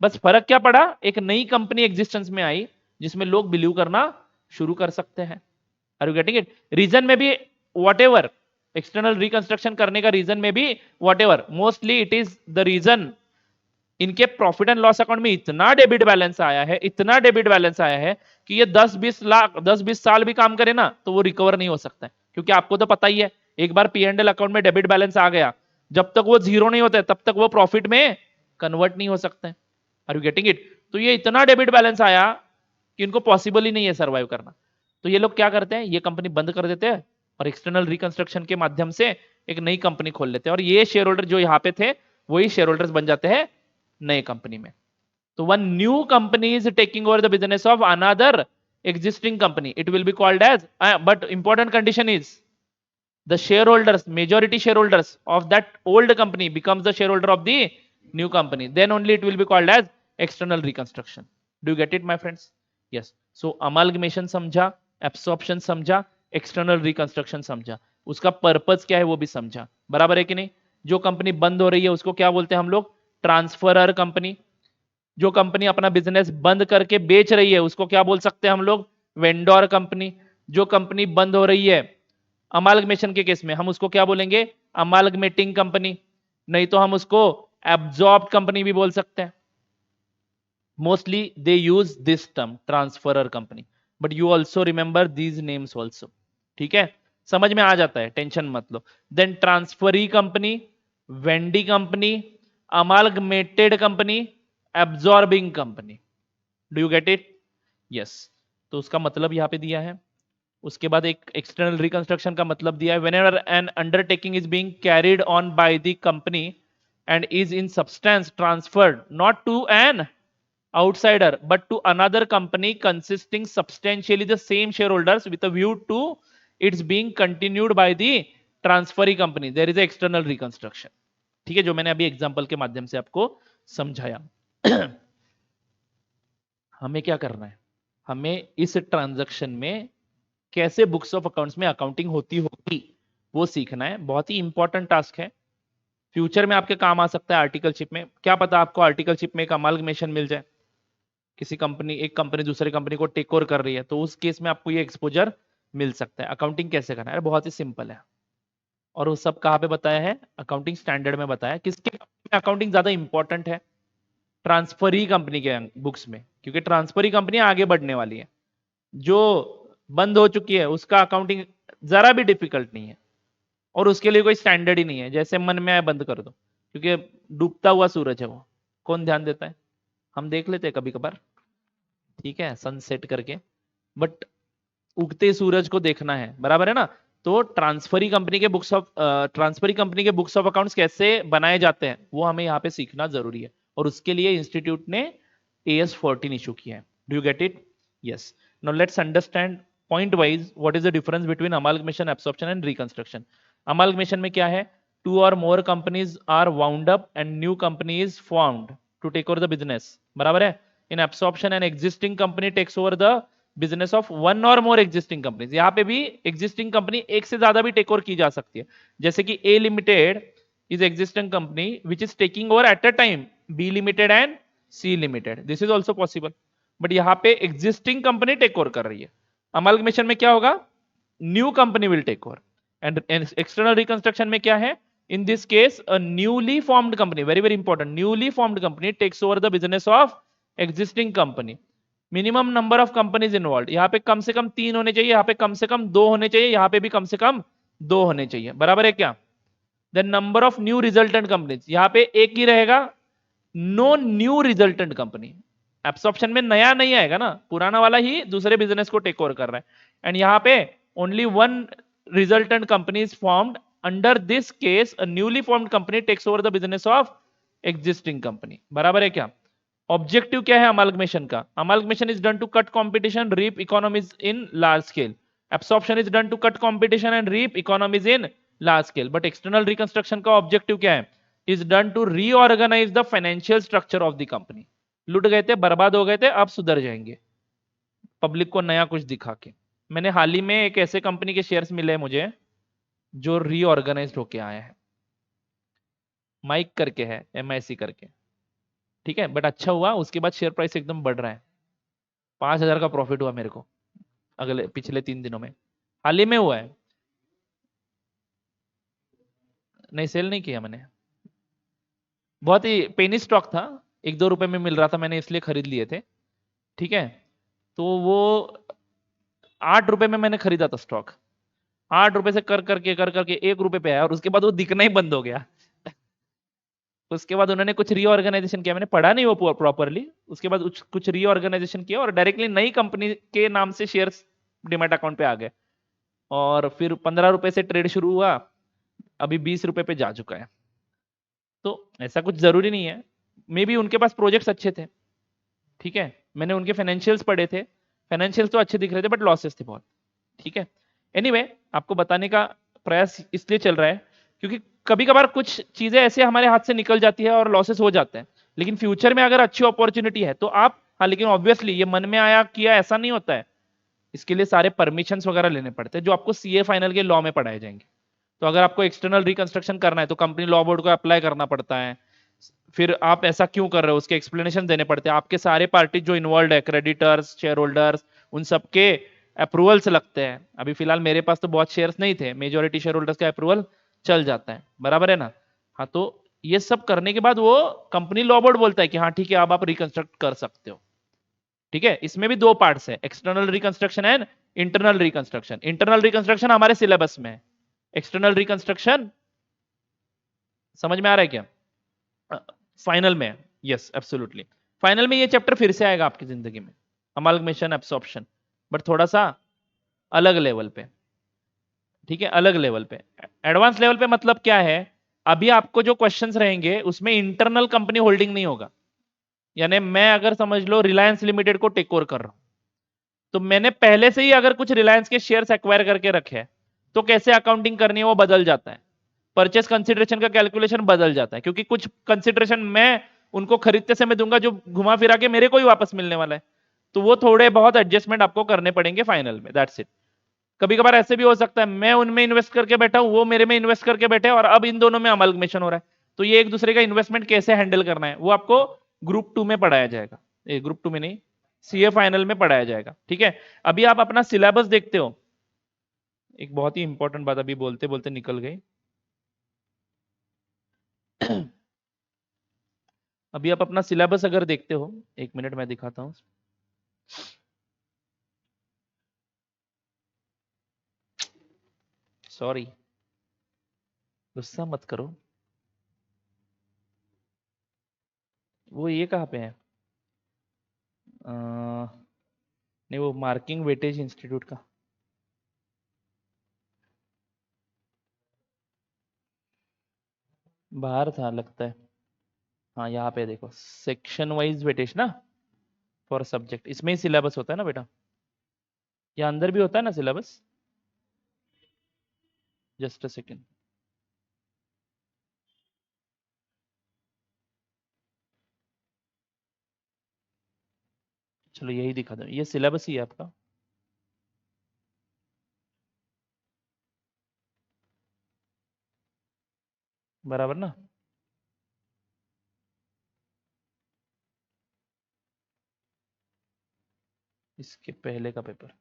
बस फर्क क्या पड़ा, एक नई कंपनी एग्जिस्टेंस में आई जिसमें लोग बिलीव करना शुरू कर सकते हैं। Are you getting it? Reason में भी व्हाटएवर, एक्सटर्नल रिकंस्ट्रक्शन करने का रीजन में भी whatever, mostly it is the reason इनके प्रॉफिट एंड लॉस अकाउंट में इतना डेबिट बैलेंस आया है, इतना डेबिट बैलेंस आया है कि ये 10-20 लाख 10-20 साल भी काम करे ना तो वो रिकवर नहीं हो सकता है। क्योंकि आपको तो पता ही है, एक बार P&L अकाउंट में डेबिट बैलेंस आ गया, जब तक वो जीरो नहीं होता है तब तक वो प्रॉफिट में कन्वर्ट नहीं हो सकते हैं। Are you getting it? तो ये इतना डेबिट बैलेंस आया कि इनको पॉसिबल ही नहीं है सर्वाइव करना। तो ये लोग क्या करते हैं, ये कंपनी बंद कर देते हैं और एक्सटर्नल रिकंस्ट्रक्शन के माध्यम से एक नई कंपनी खोल लेते हैं, और ये शेयर होल्डर जो यहाँ पे थे वही शेयर होल्डर्स बन जाते हैं नए कंपनी में। तो one new company is taking over the business of another existing company, it will be called as but important condition is the shareholders, majority shareholders of that old company becomes the shareholder of the new company, then only it will be called as external reconstruction. Do you get it my friends? Yes. So amalgamation समझा, absorption समझा, external reconstruction समझा, उसका पर्पस क्या है वो भी समझा, बराबर है कि नहीं? जो कंपनी बंद हो रही है उसको क्या बोलते हैं हम लोग? Transferor company. जो कंपनी अपना बिजनेस बंद करके बेच रही है उसको क्या बोल सकते हैं हम लोग? Vendor company. जो कंपनी बंद हो रही है अमालगमेशन के केस में हम उसको क्या बोलेंगे? अमालगमेटिंग कंपनी, नहीं तो हम उसको एब्जॉर्ब कंपनी भी बोल सकते हैं। Mostly they use this term transferor company, but you also remember these names also. ठीक है, समझ में आ जाता है, टेंशन मत लो। Then transferee company, vendee company, amalgamated company, absorbing company. Do you get it? Yes. तो उसका मतलब यहां पे दिया है। उसके बाद एक एक्सटर्नल रिकंस्ट्रक्शन का मतलब दिया है, whenever an undertaking is being carried on by the company and is in substance transferred not to an outsider but to another company consisting substantially the same shareholders with a view to its being continued by the transferee company, there is a external reconstruction। ठीक है, जो मैंने अभी एग्जांपल के माध्यम से आपको समझाया। हमें क्या करना है, हमें इस ट्रांजैक्शन में कैसे बुक्स ऑफ अकाउंट्स में अकाउंटिंग होती होगी वो सीखना है। बहुत ही इंपॉर्टेंट टास्क है, फ्यूचर में आपके काम आ सकता है आर्टिकलशिप में। क्या पता आपको आर्टिकलशिप में एक अमालगमेशन मिल जाए, किसी कंपनी, एक कंपनी दूसरे कंपनी को टेक ओवर कर रही है, तो उस केस में आपको ये एक्सपोजर मिल सकता है। अकाउंटिंग कैसे करना है, बहुत ही सिंपल है, और वो सब कहाँ पे बताया है? अकाउंटिंग स्टैंडर्ड में बताया। किसके अकाउंटिंग ज्यादा इंपॉर्टेंट है? ट्रांसफरी कंपनी के बुक्स में, क्योंकि ट्रांसफरी कंपनी आगे बढ़ने वाली है। जो बंद हो चुकी है उसका अकाउंटिंग जरा भी डिफिकल्ट नहीं है, और उसके लिए कोई स्टैंडर्ड ही नहीं है, जैसे मन में आए बंद कर दो, क्योंकि डूबता हुआ सूरज है वो, कौन ध्यान देता है? हम देख लेते हैं कभी कभार, ठीक है, सनसेट करके, बट उगते सूरज को देखना है, बराबर है ना? तो ट्रांसफरी कंपनी के बुक्स ऑफ अकाउंट्स कैसे बनाए जाते हैं वो हमें यहाँ पे सीखना जरूरी है, और उसके लिए इंस्टीट्यूट ने AS 14 इशू किया है। Do you get it? Yes. Now let's understand point wise what is the difference between amalgamation, absorption and reconstruction. Amalgamation में क्या है? 2 or more companies are wound up and new company is formed to take over the business, बराबर है? In absorption an existing company takes over the business of one और मोर एग्जिस्टिंग कंपनीज। यहाँ पे भी एग्जिस्टिंग कंपनी एक से ज्यादा भी टेक ओवर की जा सकती है, जैसे कि A limited is existing company which is taking over at a time B limited and C limited, this is also possible. But यहाँ पे एग्जिस्टिंग कंपनी टेक ओवर कर रही है। अमालगमेशन में क्या होगा? New company will take over. And external reconstruction में क्या है? In this case a newly formed company, very very important, newly formed company takes over the business of existing company. Minimum number of companies involve, यहाँ पे कम से कम 3 होने चाहिए, यहाँ पे कम से कम 2 होने चाहिए, यहाँ पे भी कम से कम 2 होने चाहिए, बराबर है क्या? The number of new resultant companies, यहाँ पे एक ही रहेगा, no new resultant company. Absorption में नया नहीं आएगा ना, पुराना वाला ही दूसरे बिजनेस को टेक ओवर कर रहा है। एंड यहाँ पे only one resultant company is formed, under this case a newly formed company takes over the business of existing company, बराबर है क्या? ऑब्जेक्टिव क्या है अमाल्गमेशन का? Amalgamation is done to cut competition, reap economies in large scale. Absorption is done to cut competition and reap economies in large scale. But external reconstruction का ऑब्जेक्टिव क्या है? Is done to reorganise the financial structure of the company. लुट गए थे, बर्बाद हो गए थे, अब सुधर जाएंगे पब्लिक को नया कुछ दिखा के। मैंने हाल ही में एक ऐसे कंपनी के शेयर्स मिले मुझे जो रीऑर्गेनाइज होके आए हैं, माइक करके है, MIC करके, ठीक है, बट अच्छा हुआ, उसके बाद शेयर प्राइस एकदम बढ़ रहा है। 5,000 का प्रॉफिट हुआ मेरे को अगले पिछले 3 दिनों में, हाल ही में हुआ है। नहीं, सेल नहीं किया मैंने, बहुत ही पेनी स्टॉक था, 1-2 रुपए में मिल रहा था, मैंने इसलिए खरीद लिए थे, ठीक है। तो वो 8 रुपए में मैंने खरीदा था स्टॉक, 8 रुपए से कर करके 1 रुपए पे आया, और उसके बाद वो दिखना ही बंद हो गया। उसके बाद उन्होंने कुछ रीऑर्गेनाइजेशन किया, मैंने पढ़ा नहीं वो प्रॉपरली, उसके बाद कुछ रीऑर्गेनाइजेशन किया और डायरेक्टली नई कंपनी के नाम से शेयर्स डिमैट अकाउंट पे आ गए, और फिर 15 रुपए से ट्रेड शुरू हुआ, अभी 20 रुपए पे जा चुका है। तो ऐसा कुछ जरूरी नहीं है, मे बी उनके पास प्रोजेक्ट्स अच्छे थे, ठीक है, मैंने उनके फाइनेंशियल्स पढ़े थे, फाइनेंशियल्स तो अच्छे दिख रहे थे बट लॉसेस थे बहुत, ठीक है। एनीवे आपको बताने का प्रयास इसलिए चल रहा है क्योंकि कभी कभार कुछ चीजें ऐसे हमारे हाथ से निकल जाती है और लॉसेस हो जाते हैं, लेकिन फ्यूचर में अगर अच्छी अपॉर्चुनिटी है तो आप, हाँ, लेकिन ऑब्वियसली ये मन में आया किया ऐसा नहीं होता है, इसके लिए सारे परमिशंस वगैरह लेने पड़ते हैं जो आपको CA फाइनल के लॉ में पढ़ाए जाएंगे। तो अगर आपको एक्सटर्नल रिकंस्ट्रक्शन करना है तो कंपनी लॉ बोर्ड को अप्लाई करना पड़ता है, फिर आप ऐसा क्यों कर रहे हो उसके एक्सप्लेनेशन देने पड़ते हैं, आपके सारे पार्टी जो इन्वॉल्व है, क्रेडिटर्स, शेयर होल्डर्स, उन सबके अप्रूवल्स लगते हैं। अभी फिलहाल मेरे पास तो बहुत शेयर्स नहीं थे, मेजोरिटी शेयर होल्डर्स का अप्रूवल चल जाता है, बराबर है ना? हाँ, तो ये सब करने के बाद वो कंपनी लॉ बोर्ड बोलता है कि हाँ ठीक है, अब आप रिकंस्ट्रक्ट कर सकते हो, ठीक है। इसमें भी 2 पार्ट्स है, external reconstruction and internal reconstruction. Internal reconstruction हमारे सिलेबस में है, एक्सटर्नल रिकंस्ट्रक्शन समझ में आ रहा है क्या? फाइनल में, यस एब्सोल्युटली, फाइनल में ये चैप्टर फिर से आएगा आपकी जिंदगी में, अमाल्गमेशन एब्सॉर्प्शन, बट थोड़ा सा अलग लेवल पे, ठीक है, अलग लेवल पे। एडवांस लेवल पे मतलब क्या है? अभी आपको जो क्वेश्चंस रहेंगे उसमें इंटरनल कंपनी होल्डिंग नहीं होगा, यानी मैं अगर समझ लो रिलायंस लिमिटेड को टेक ओवर कर रहा हूं, तो मैंने पहले से ही अगर कुछ रिलायंस के शेयर्स एक्वायर करके रखे हैं, तो कैसे अकाउंटिंग करनी है वो बदल जाता है, परचेस कंसिडरेशन का कैलकुलेशन बदल जाता है, क्योंकि कुछ कंसिडरेशन मैं उनको खरीदते समय दूंगा जो घुमा फिरा के मेरे को ही वापस मिलने वाला है, तो वो थोड़े बहुत एडजस्टमेंट आपको करने पड़ेंगे फाइनल में, दैट्स इट। कभी कभार ऐसे भी हो सकता है मैं उनमें इन्वेस्ट करके बैठा हूं, वो मेरे में इन्वेस्ट करके बैठे और अब इन दोनों में अमलगमेशन हो रहा है, तो ये एक दूसरे का इन्वेस्टमेंट कैसे हैंडल करना है वो आपको ग्रुप 2 में पढ़ाया जाएगा, ग्रुप 2 में नहीं, CA फाइनल में पढ़ाया जाएगा, ठीक है। अभी आप अपना सिलेबस देखते हो, एक बहुत ही इंपॉर्टेंट बात अभी बोलते बोलते निकल गई। अभी आप अपना सिलेबस अगर देखते हो, 1 मिनट मैं दिखाता हूं, सॉरी, गुस्सा मत करो, वो ये कहाँ पे है? नहीं, वो मार्किंग वेटेज इंस्टीट्यूट का, बाहर था लगता है। हाँ, यहाँ पे देखो, सेक्शन वाइज वेटेज ना, फॉर सब्जेक्ट, इसमें ही सिलेबस होता है ना बेटा, या अंदर भी होता है ना सिलेबस? जस्ट अ सेकेंड, चलो यही दिखा दो, ये सिलेबस ही है आपका, बराबर ना? इसके पहले का पेपर,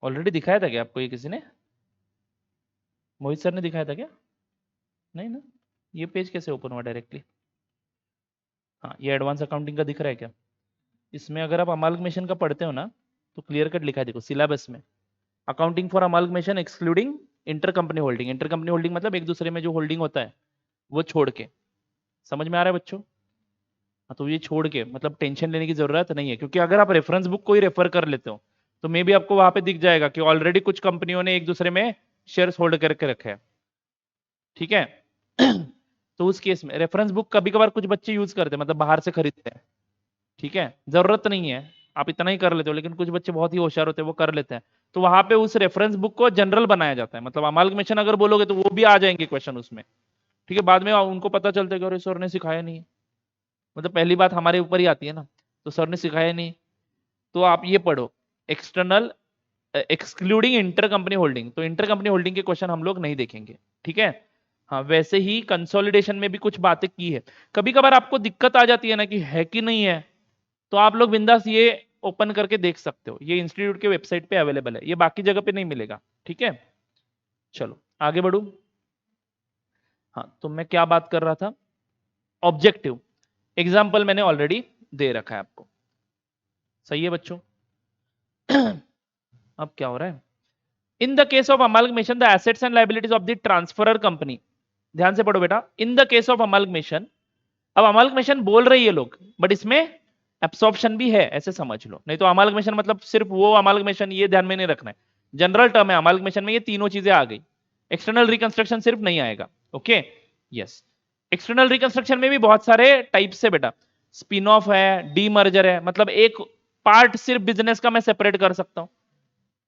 ऑलरेडी दिखाया था क्या आपको ये किसी ने? मोहित सर ने दिखाया था क्या? नहीं ना, ये पेज कैसे ओपन हुआ डायरेक्टली? हाँ, ये एडवांस अकाउंटिंग का दिख रहा है क्या? इसमें अगर आप अमाल्गमेशन का पढ़ते हो ना, तो क्लियर कट लिखा है, देखो सिलेबस में, accounting for amalgamation excluding inter company holding. Inter company holding मतलब एक दूसरे में जो होल्डिंग होता है वो छोड़ के। समझ में आ रहा है बच्चों? हाँ, तो ये छोड़ के मतलब टेंशन लेने की जरूरत नहीं है, क्योंकि अगर आप रेफरेंस बुक को ही रेफर कर लेते हो तो मे भी आपको वहां पे दिख जाएगा कि ऑलरेडी कुछ कंपनियों ने एक दूसरे में शेयर्स होल्ड करके रखे हैं। ठीक है? तो उस केस में रेफरेंस बुक कभी कभार कुछ बच्चे यूज करते हैं, मतलब बाहर से खरीदते हैं। ठीक है, जरूरत नहीं है, आप इतना ही कर लेते हो, लेकिन कुछ बच्चे बहुत ही होशियार होते हैं, वो कर लेते हैं। तो वहां पे उस रेफरेंस बुक को जनरल बनाया जाता है, मतलब अमाल्गमेशन अगर बोलोगे तो वो भी आ जाएंगे क्वेश्चन उसमें। ठीक है, बाद में उनको पता चलता है कि अरे सर ने सिखाया नहीं, मतलब पहली बात हमारे ऊपर ही आती है ना, तो सर ने सिखाया नहीं। तो आप ये पढ़ो, external excluding inter company holding, तो इंटर कंपनी होल्डिंग के क्वेश्चन हम लोग नहीं देखेंगे। ठीक है? हाँ, वैसे ही कंसोलिडेशन में भी कुछ बातें की है। कभी कभार आपको दिक्कत आ जाती है ना कि है कि नहीं है, तो आप लोग बिंदास ये ओपन करके देख सकते हो, ये इंस्टीट्यूट के वेबसाइट पे अवेलेबल है, ये बाकी जगह पे नहीं मिलेगा। ठीक है, चलो आगे बढ़ू। हाँ, तो मैं क्या बात कर रहा था? ऑब्जेक्टिव एग्जाम्पल मैंने ऑलरेडी दे रखा है आपको। सही है बच्चों? अब क्या हो रहा है? In the case of amalgamation the assets and liabilities of the transferor company, ध्यान से पढ़ो बेटा, in the case of amalgamation. अब अमाल्गमेशन बोल रही है लोग, बट इसमें एब्सॉर्प्शन भी है, ऐसे समझ लो, नहीं तो अमाल्गमेशन मतलब सिर्फ वो अमाल्गमेशन, ये ध्यान में नहीं रखना है। जनरल टर्म है अमाल्गमेशन में, ये तीनों चीजें आ गई। एक्सटर्नल रिकंस्ट्रक्शन सिर्फ नहीं आएगा। Okay, yes. एक्सटर्नल रिकंस्ट्रक्शन में भी बहुत सारे टाइप्स है बेटा, स्पिन ऑफ है, डीमर्जर है, मतलब एक पार्ट सिर्फ बिजनेस का मैं सेपरेट कर सकता हूं।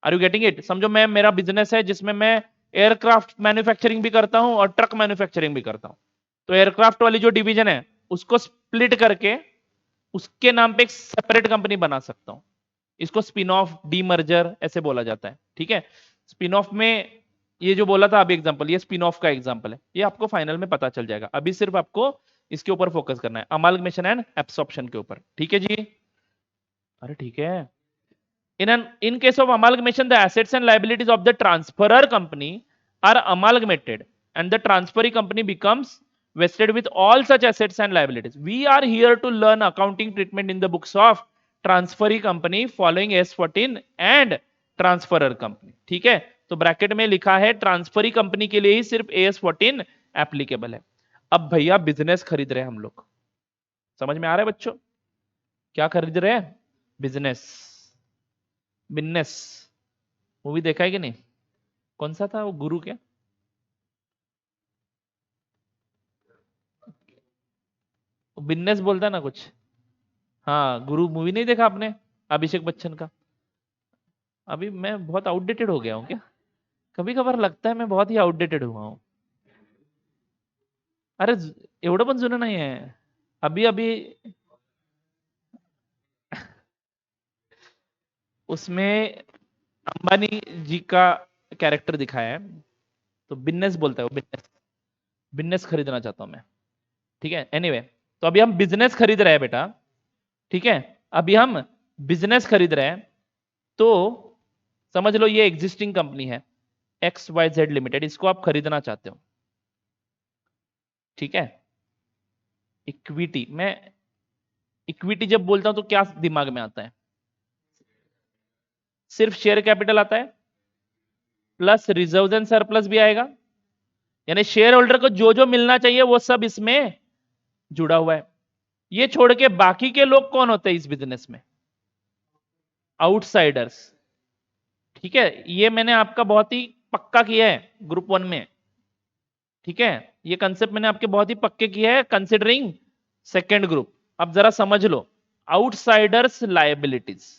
Are you getting it? समझो मैं, मेरा बिजनेस है जिसमें मैं एयरक्राफ्ट मैन्युफैक्चरिंग भी करता हूं और ट्रक मैन्युफैक्चरिंग भी करता हूं। तो एयरक्राफ्ट वाली जो डिवीजन है उसको स्प्लिट करके उसके नाम पे एक सेपरेट कंपनी बना सकता हूं। इसको स्पिन ऑफ, डीमर्जर ऐसे बोला जाता है। ठीक है? स्पिन ऑफ में ये जो बोला था अभी एग्जांपल, ये स्पिन ऑफ का एग्जांपल है, ये आपको फाइनल में पता चल जाएगा, अभी सिर्फ आपको इसके ऊपर फोकस करना है, अमाल्गमेशन एंड एब्सॉर्प्शन के ऊपर। ठीक है जी? अरे ठीक है। In case of amalgamation, the assets and liabilities of the transferor company are amalgamated, and the transferee company becomes vested with all such assets and liabilities. We are here to learn accounting treatment in the books of transferee company following S14 and transferor company. ठीक है? तो ब्रैकेट में लिखा है ट्रांसफरी कंपनी के लिए ही सिर्फ AS14 एप्लीकेबल है। अब भैया बिजनेस खरीद रहे हैं हम लोग, समझ में आ रहा है बच्चों? क्या खरीद रहे हैं? बिजनेस। बिजनेस मूवी देखा है कि नहीं? कौन सा था वो, गुरु क्या? बिजनेस बोलता है ना कुछ। हाँ, गुरु मूवी नहीं देखा आपने, अभिषेक बच्चन का? अभी मैं बहुत आउटडेटेड हो गया हूँ क्या? कभी कभार लगता है मैं बहुत ही आउटडेटेड हुआ हूँ। अरे एवढं पण जुनं नाही है, अभी अभी उसमें अंबानी जी का कैरेक्टर दिखाया है, तो बिजनेस बोलता है वो, बिजनेस। बिजनेस खरीदना चाहता हूं मैं। ठीक है, एनीवे तो अभी हम बिजनेस खरीद रहे हैं बेटा। ठीक है, अभी हम बिजनेस खरीद रहे हैं, तो समझ लो ये एग्जिस्टिंग कंपनी है XYZ लिमिटेड, इसको आप खरीदना चाहते हो। ठीक है, इक्विटी में, इक्विटी जब बोलता हूं तो क्या दिमाग में आता है? सिर्फ शेयर कैपिटल आता है, प्लस रिजर्व एंड सरप्लस भी आएगा, यानी शेयर होल्डर को जो जो मिलना चाहिए वो सब इसमें जुड़ा हुआ है। ये छोड़ के बाकी के लोग कौन होते हैं इस बिजनेस में? आउटसाइडर्स। ठीक है, ये मैंने आपका बहुत ही पक्का किया है ग्रुप 1 में। ठीक है, ये कंसेप्ट मैंने आपके बहुत ही पक्के किए हैं कंसिडरिंग सेकेंड ग्रुप। अब जरा समझ लो, आउटसाइडर्स लायबिलिटीज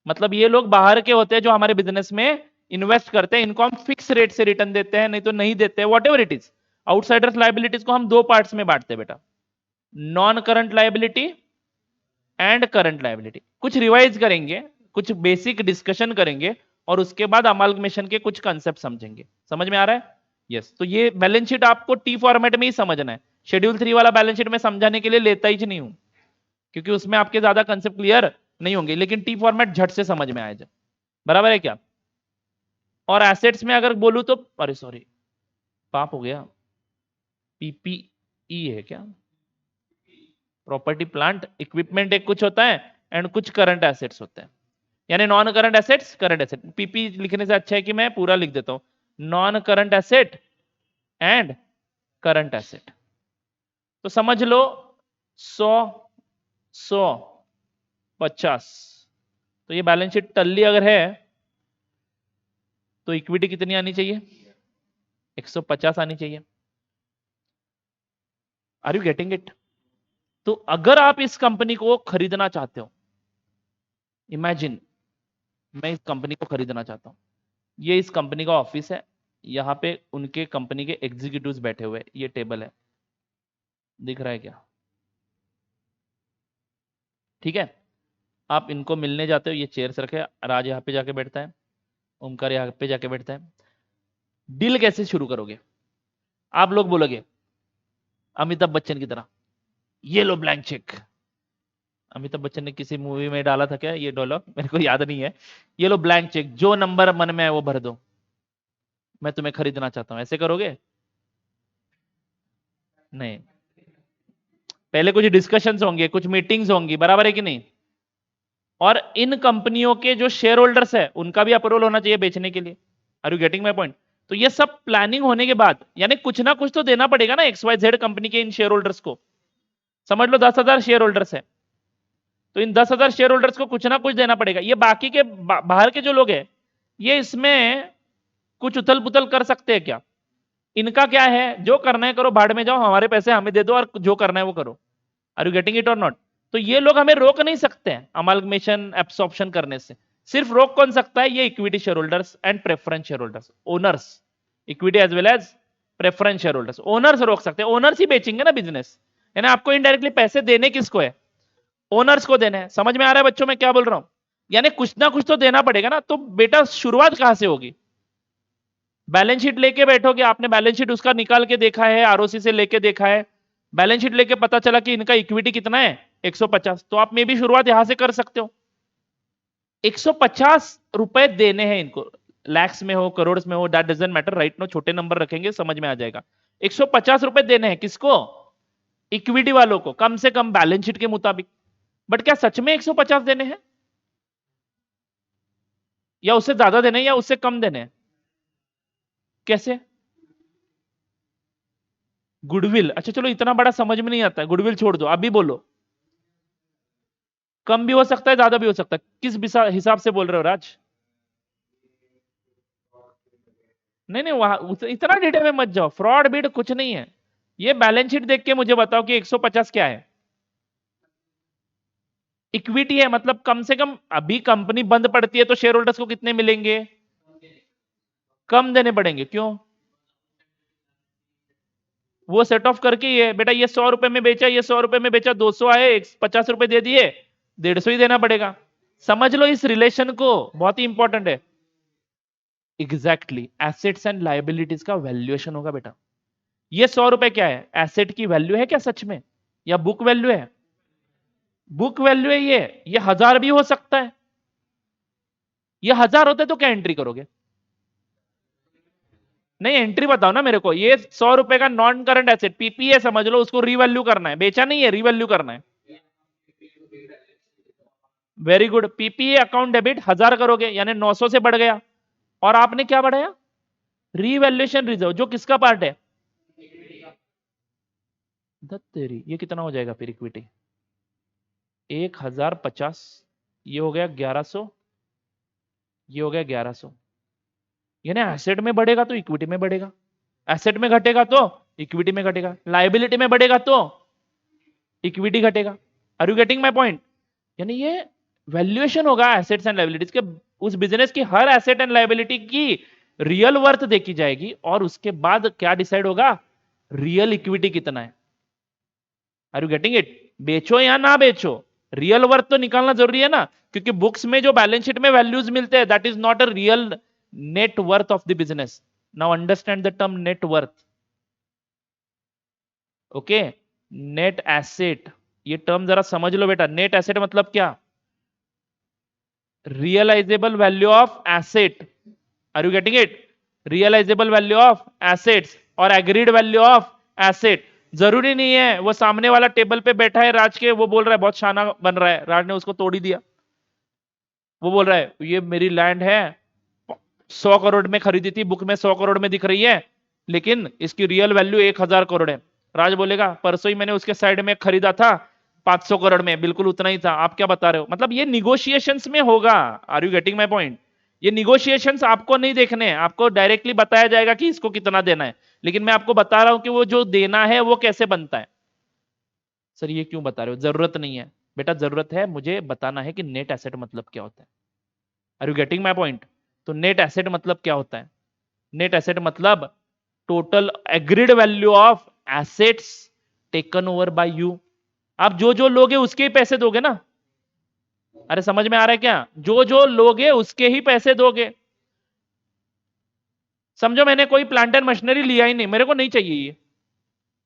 मतलब ये लोग बाहर के होते हैं जो हमारे बिजनेस में इन्वेस्ट करते हैं, इनको हम फिक्स रेट से रिटर्न देते हैं, नहीं तो नहीं देते हैं, what ever it is. Outsiders liabilities को हम दो पार्ट्स में बांटते हैं बेटा, non current liability and current liability. कुछ रिवाइज करेंगे, कुछ बेसिक डिस्कशन करेंगे, और उसके बाद अमाल्गमेशन के कुछ कंसेप्ट समझेंगे। समझ में आ रहा है? यस। तो ये बैलेंस शीट आपको टी फॉर्मेट में ही समझना है, शेड्यूल 3 वाला बैलेंस शीट में समझाने के लिए लेता ही नहीं हूं, क्योंकि उसमें आपके ज्यादा कंसेप्ट क्लियर नहीं होंगे, लेकिन टी फॉर्मेट झट से समझ में आ जाए। बराबर है क्या? और एसेट्स में अगर बोलूं तो, अरे सॉरी पाप हो गया, पीपीई है क्या? प्रॉपर्टी प्लांट इक्विपमेंट एक कुछ होता है एंड कुछ करंट एसेट्स होते हैं, यानी non current assets current asset. PP लिखने से अच्छा है कि मैं पूरा लिख देता हूं, non current asset and current asset. तो समझ लो 100 100 50, तो ये बैलेंस शीट टल्ली अगर है तो इक्विटी कितनी आनी चाहिए? 150 आनी चाहिए। Are you getting it? तो अगर आप इस कंपनी को खरीदना चाहते हो, इमेजिन मैं इस कंपनी को खरीदना चाहता हूं, ये इस कंपनी का ऑफिस है, यहां पे उनके कंपनी के एग्जीक्यूटिव्स बैठे हुए, ये टेबल है, दिख रहा है क्या? ठीक है, आप इनको मिलने जाते हो, ये चेयर्स रखे, राज यहाँ पे जाके बैठता है, ओमकार यहाँ पे जाके बैठता है। डील कैसे शुरू करोगे? आप लोग बोलोगे अमिताभ बच्चन की तरह, ये लो ब्लैंक चेक। अमिताभ बच्चन ने किसी मूवी में डाला था क्या ये डायलॉग, मेरे को याद नहीं है। ये लो ब्लैंक चेक, जो नंबर मन में है वो भर दो, मैं तुम्हें खरीदना चाहता हूं, ऐसे करोगे? नहीं, पहले कुछ डिस्कशंस होंगे, कुछ मीटिंग्स होंगी, बराबर है कि नहीं? और इन कंपनियों के जो शेयर होल्डर्स है उनका भी अप्रूवल होना चाहिए बेचने के लिए। Are you getting my point? तो ये सब प्लानिंग होने के बाद, यानी कुछ ना कुछ तो देना पड़ेगा ना XYZ कंपनी के इन शेयर होल्डर्स को। समझ लो 10,000 शेयर होल्डर्स है, तो इन 10,000 शेयर होल्डर्स को कुछ ना कुछ देना पड़ेगा। ये बाकी के बाहर के जो लोग हैं, ये इसमें कुछ उथल पुथल कर सकते हैं क्या? इनका क्या है, जो करना है करो, भाड़ में जाओ, हमारे पैसे हमें दे दो और जो करना है वो करो। आर यू गेटिंग इट और नॉट? तो ये लोग हमें रोक नहीं सकते हैं अमालगमेशन एब्सॉर्प्शन करने से। सिर्फ रोक कौन सकता है? ये equity share holders and preference share holders, owners, equity as well as preference share holders, owners रोक सकते हैं। ओनर्स ही बेचेंगे ना बिजनेस, यानी आपको इनडायरेक्टली पैसे देने किसको है? ओनर्स को देने हैं। समझ में आ रहा है बच्चों मैं क्या बोल रहा हूं? यानी कुछ ना कुछ तो देना पड़ेगा ना। तो बेटा शुरुआत कहां से होगी? बैलेंस शीट लेके बैठोगे, आपने बैलेंस शीट उसका निकाल के देखा है, आरओसी से लेके देखा है, बैलेंस शीट लेके पता चला कि इनका इक्विटी कितना है 150, तो आप मे भी शुरुआत यहां से कर सकते हो। 150 रुपए देने हैं इनको, लैक्स में हो करोड़ में हो, that doesn't matter, right no, छोटे नंबर रखेंगे समझ में आ जाएगा। 150 रुपए देने हैं किसको? इक्विटी वालों को, कम से कम बैलेंस शीट के मुताबिक। बट क्या सच में 150 देने हैं, या उससे ज्यादा देने हैं, या उससे कम देने हैं? कैसे? गुडविल, अच्छा चलो इतना बड़ा समझ में नहीं आता है, गुडविल छोड़ दो, अभी बोलो। कम भी हो सकता है, ज्यादा भी हो सकता है, किस हिसाब से बोल रहे हो राज? नहीं नहीं, वहां इतना डिटेल में मत जाओ, फ्रॉड बीड कुछ नहीं है। ये बैलेंस शीट देख के मुझे बताओ कि 150 क्या है। इक्विटी है, मतलब कम से कम अभी कंपनी बंद पड़ती है तो शेयर होल्डर्स को कितने मिलेंगे? कम देने पड़ेंगे, क्यों? वो सेट ऑफ करके ही है बेटा, ये 100 रुपए में बेचा, ये 100 रुपए में बेचा, 200 आए, 50 रुपए दे दिए, 150 ही देना पड़ेगा। समझ लो इस रिलेशन को, बहुत ही इंपॉर्टेंट है। एग्जैक्टली, एसेट्स एंड लाइबिलिटीज का वैल्यूएशन होगा बेटा। ये 100 रुपए क्या है, एसेट की वैल्यू है क्या सच में, या बुक वैल्यू है? बुक वैल्यू है ये 1000 भी हो सकता है। ये 1000 होते तो क्या एंट्री करोगे? नहीं, एंट्री बताओ ना मेरे को। ये 100 रुपए का नॉन करंट एसेट पीपीए समझ लो, उसको रीवैल्यू करना है, बेचा नहीं है, रीवैल्यू करना है। Very good, PPA account debit 1000 करोगे, यानी 900 से बढ़ गया। और आपने क्या बढ़ाया? रीवैल्यूएशन रिजर्व, जो किसका पार्ट है? तेरी, ये कितना हो जाएगा फिर इक्विटी? 1050, ये हो गया 1100, ये हो गया 1100। यानी एसेट में बढ़ेगा तो इक्विटी में बढ़ेगा, एसेट में घटेगा तो इक्विटी में घटेगा, लाइबिलिटी में बढ़ेगा तो इक्विटी घटेगा। Are you getting my point? यानी ये वैल्यूएशन होगा एसेट्स एंड लाइबिलिटीज के। उस बिजनेस की हर एसेट एंड लाइबिलिटी की रियल वर्थ देखी जाएगी, और उसके बाद क्या डिसाइड होगा? रियल इक्विटी कितना है। Are you getting it? बेचो या ना बेचो, रियल वर्थ तो निकालना जरूरी है ना, क्योंकि बुक्स में जो बैलेंस शीट में वैल्यूज मिलते हैं, that is not a real net worth of the business. Now understand the term net worth. Okay, net asset, ये टर्म जरा समझ लो बेटा। नेट एसेट मतलब क्या? Realisable value of asset, are you getting it? Realisable value of assets और एग्रीड वैल्यू ऑफ एसेट। जरूरी नहीं है वो सामने वाला टेबल पे बैठा है राज के, वो बोल रहा है बहुत शाना बन रहा है, राज ने उसको तोड़ ही दिया। वो बोल रहा है ये मेरी लैंड है, 100 करोड़ में खरीदी थी, बुक में 100 करोड़ में दिख रही है, लेकिन इसकी रियल वैल्यू 1000 करोड़ है। राज बोलेगा परसों ही मैंने उसके साइड में खरीदा था 500 करोड़ में, बिल्कुल उतना ही था, आप क्या बता रहे हो? मतलब ये निगोशिएशंस में होगा। Are you getting my point? ये निगोशिएशंस आपको नहीं देखने हैं, आपको डायरेक्टली बताया जाएगा कि इसको कितना देना है, लेकिन मैं आपको बता रहा हूं कि वो जो देना है वो कैसे बनता है। सर ये क्यों बता रहे हो? जरूरत नहीं है बेटा, जरूरत है, मुझे बताना है कि नेट एसेट मतलब क्या होता है। Are you getting my point? तो नेट एसेट मतलब क्या होता है? नेट एसेट मतलब total agreed value of assets taken over by you. आप जो जो लोगे उसके ही पैसे दोगे ना। अरे समझ में आ रहा है क्या? जो जो लोगे उसके ही पैसे दोगे। समझो मैंने कोई प्लांट एंड मशीनरी लिया ही नहीं, मेरे को नहीं चाहिए ये,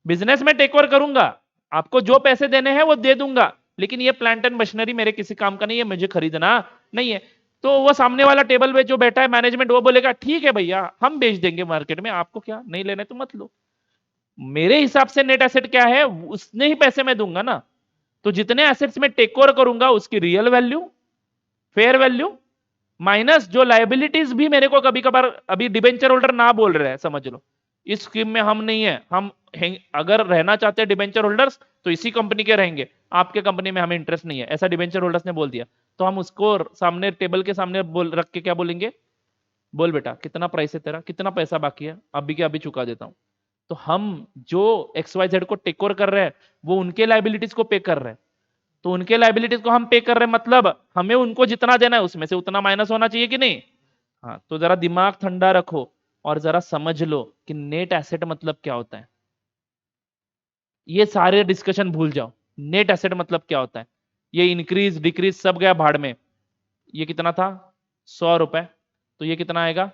बिजनेस में टेक ओवर करूंगा, आपको जो पैसे देने हैं वो दे दूंगा, लेकिन ये प्लांट एंड मशीनरी मेरे किसी काम का नहीं है, मुझे खरीदना नहीं है। तो वो सामने वाला टेबल पे जो बैठा है मैनेजमेंट, वो बोलेगा ठीक है भैया हम बेच देंगे मार्केट में, आपको क्या नहीं लेने तो मत लो। मेरे हिसाब से नेट एसेट क्या है, उसने ही पैसे मैं दूंगा ना। तो जितने एसेट्स में टेक ओवर करूंगा उसकी real value, fair value, minus जो लाइबिलिटीज भी मेरे को कभी कभार, अभी डिबेंचर होल्डर ना बोल रहे हैं समझ लो, इस स्कीम में हम नहीं है, हम अगर रहना चाहते हैं डिबेंचर होल्डर्स तो इसी कंपनी के रहेंगे, आपके कंपनी में हमें इंटरेस्ट नहीं है, ऐसा डिबेंचर होल्डर्स ने बोल दिया, तो हम उसको सामने टेबल के सामने बोल रख के क्या बोलेंगे? बोल बेटा कितना प्राइस है तेरा, कितना पैसा बाकी है, अभी के अभी चुका देता हूं। तो हम जो एक्स वाई जेड को टेक ओवर कर रहे हैं वो उनके लाइबिलिटीज को पे कर रहे हैं, तो उनके लाइबिलिटीज को हम पे कर रहे हैं, मतलब हमें उनको जितना देना है उसमें से उतना माइनस होना चाहिए कि नहीं? हाँ, तो जरा दिमाग ठंडा रखो और जरा समझ लो कि नेट एसेट मतलब क्या होता है। ये सारे डिस्कशन भूल जाओ। नेट एसेट मतलब क्या होता है? ये इंक्रीज डिक्रीज सब गया भाड़ में। ये कितना था? 100 रुपए, तो ये कितना आएगा?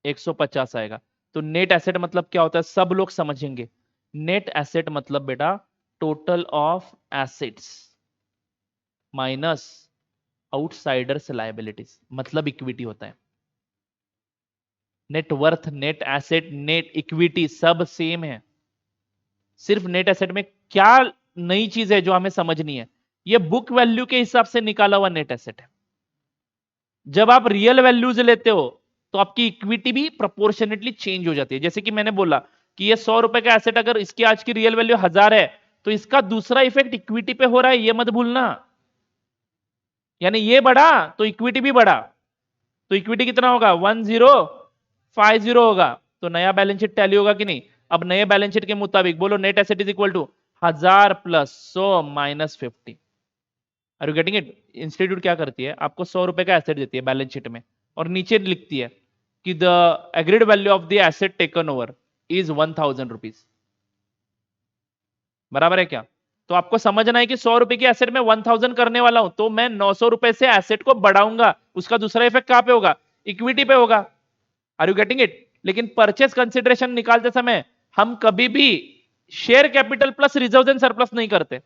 150 आएगा। तो नेट एसेट मतलब क्या होता है सब लोग समझेंगे। नेट एसेट मतलब बेटा total of assets minus outsiders liabilities, मतलब इक्विटी होता है। Net worth, net asset, net equity सब सेम है। सिर्फ नेट एसेट में क्या नई चीज है जो हमें समझनी है, ये बुक वैल्यू के हिसाब से निकाला हुआ नेट एसेट है। जब आप रियल वैल्यूज लेते हो तो आपकी इक्विटी भी प्रोपोर्शनेटली चेंज हो जाती है। जैसे कि मैंने बोला कि ये 100 रुपए का एसेट अगर इसकी आज की रियल वैल्यू 1000 है, तो इसका दूसरा इफेक्ट इक्विटी पे हो रहा है, ये मत भूलना। यानी ये बढ़ा तो इक्विटी भी बढ़ा, तो इक्विटी कितना होगा? 1050 होगा। तो नया बैलेंस शीट टैली होगा कि नहीं? अब नए बैलेंस शीट के मुताबिक बोलो net asset is equal to 1000 plus 100 minus 50। Are you getting it? Institute क्या करती है, आपको 100 रुपए का एसेट देती है बैलेंस शीट में, और नीचे लिखती है कि the agreed value of the asset taken over is 1000 rupees. बराबर है क्या? तो आपको समझना है कि 100 रुपए की एसेट में 1000 करने वाला हूं, तो मैं 900 रुपए से एसेट को बढ़ाऊंगा, उसका दूसरा इफेक्ट कहां पे होगा? इक्विटी पे होगा। Are you getting it? लेकिन परचेस कंसिडरेशन निकालते समय हम कभी भी share capital plus reserve and surplus नहीं करते,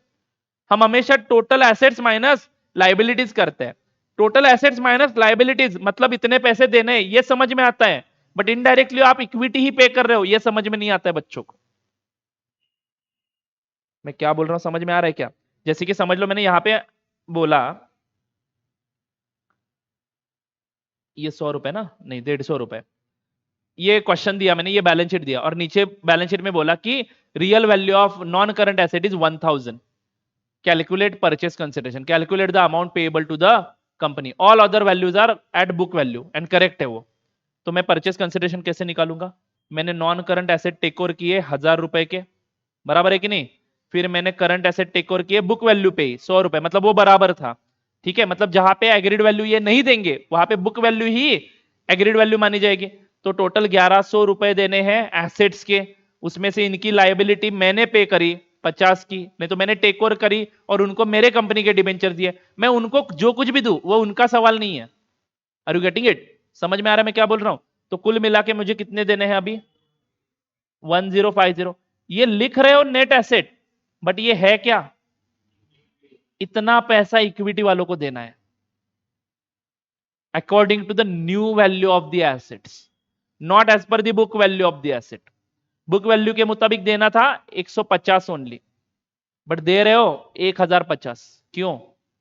हम हमेशा टोटल एसेट्स माइनस लाइबिलिटीज करते हैं। टोटल एसेट्स माइनस लाइबिलिटीज मतलब इतने पैसे देने, ये समझ में आता है, बट इनडायरेक्टली आप इक्विटी ही पे कर रहे हो, ये समझ में नहीं आता है बच्चों को। मैं क्या बोल रहा हूं समझ में आ रहा है क्या? जैसे कि समझ लो मैंने यहां पे बोला ये 100 रुपए ना, नहीं 150 रुपए, ये क्वेश्चन दिया मैंने, ये बैलेंस शीट दिया, और नीचे बैलेंस शीट में बोला कि real value of non current asset is 1000, calculate purchase consideration, calculate the amount payable to the company, all other values are at book value and correct है वो। तो मैं परचेस कंसिडरेशन कैसे निकालूंगा? मैंने non current asset take over किए 1000 रुपए के, बराबर है कि नहीं? फिर मैंने करंट एसेट टेक ओवर किए बुक वैल्यू पे ही 100 रुपए, मतलब वो बराबर था। ठीक है, मतलब जहां पे एग्रीड वैल्यू ये नहीं देंगे वहां पे बुक वैल्यू ही एग्रीड वैल्यू मानी जाएगी। तो टोटल 1100 रुपए देने हैं एसेट्स के, उसमें से इनकी लाइबिलिटी मैंने पे करी 50 की, नहीं तो मैंने टेक ओवर करी और उनको मेरे कंपनी के डिबेंचर दिए, मैं उनको जो कुछ भी दूं वो उनका सवाल नहीं है। Are you getting it? समझ में आ रहा है मैं क्या बोल रहा हूं? तो कुल मिला के मुझे कितने देने हैं अभी? 1050। ये लिख रहे हो नेट एसेट, बट ये है क्या? इतना पैसा इक्विटी वालों को देना है। according to the new value of the assets, not as per the book value of the asset. Book value के मुताबिक देना था 150 ओनली, बट दे रहे हो 1050। क्यों?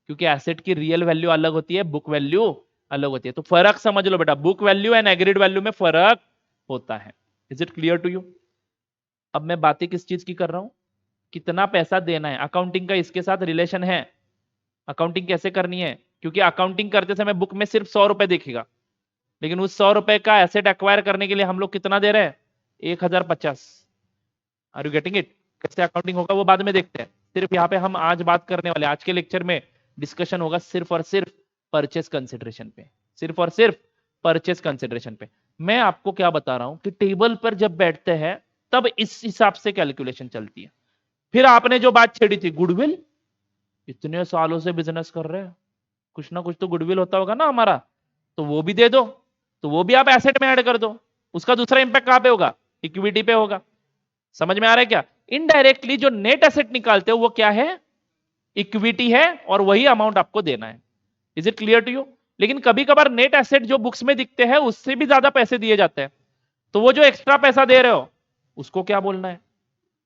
क्योंकि एसेट की रियल वैल्यू अलग होती है, बुक वैल्यू अलग होती है। तो फर्क समझ लो बेटा, book value and agreed value में फर्क होता है। Is it clear to you? अब मैं बातें किस चीज की कर रहा हूं? कितना पैसा देना है, अकाउंटिंग का इसके साथ रिलेशन है। अकाउंटिंग कैसे करनी है? क्योंकि अकाउंटिंग करते समय बुक में सिर्फ 100 रुपए दिखेगा, लेकिन उस 100 रुपए का एसेट एक्वायर करने के लिए हम लोग कितना दे रहे हैं? 1050। Are you getting it? कैसे अकाउंटिंग होगा वो बाद में देखते हैं। सिर्फ यहाँ पे हम आज बात करने वाले, आज के लेक्चर में डिस्कशन होगा सिर्फ और सिर्फ परचेस कंसिडरेशन पे, सिर्फ और सिर्फ परचेस कंसिडरेशन पे। मैं आपको क्या बता रहा हूं कि टेबल पर जब बैठते हैं तब इस हिसाब से कैलकुलेशन चलती है। फिर आपने जो बात छेड़ी थी गुडविल, इतने सालों से बिजनेस कर रहे हैं, कुछ ना कुछ तो गुडविल होता होगा ना हमारा, तो वो भी दे दो, तो वो भी आप एसेट में ऐड कर दो। उसका दूसरा इंपैक्ट कहां पे होगा? इक्विटी पे होगा। समझ में आ रहा है क्या? इनडायरेक्टली जो नेट एसेट निकालते हो वो क्या है? इक्विटी है, और वही अमाउंट आपको देना है। Is it clear to you? लेकिन कभी कभार नेट एसेट जो बुक्स में दिखते हैं उससे भी ज्यादा पैसे दिए जाते हैं, तो वो जो एक्स्ट्रा पैसा दे रहे हो उसको क्या बोलना है?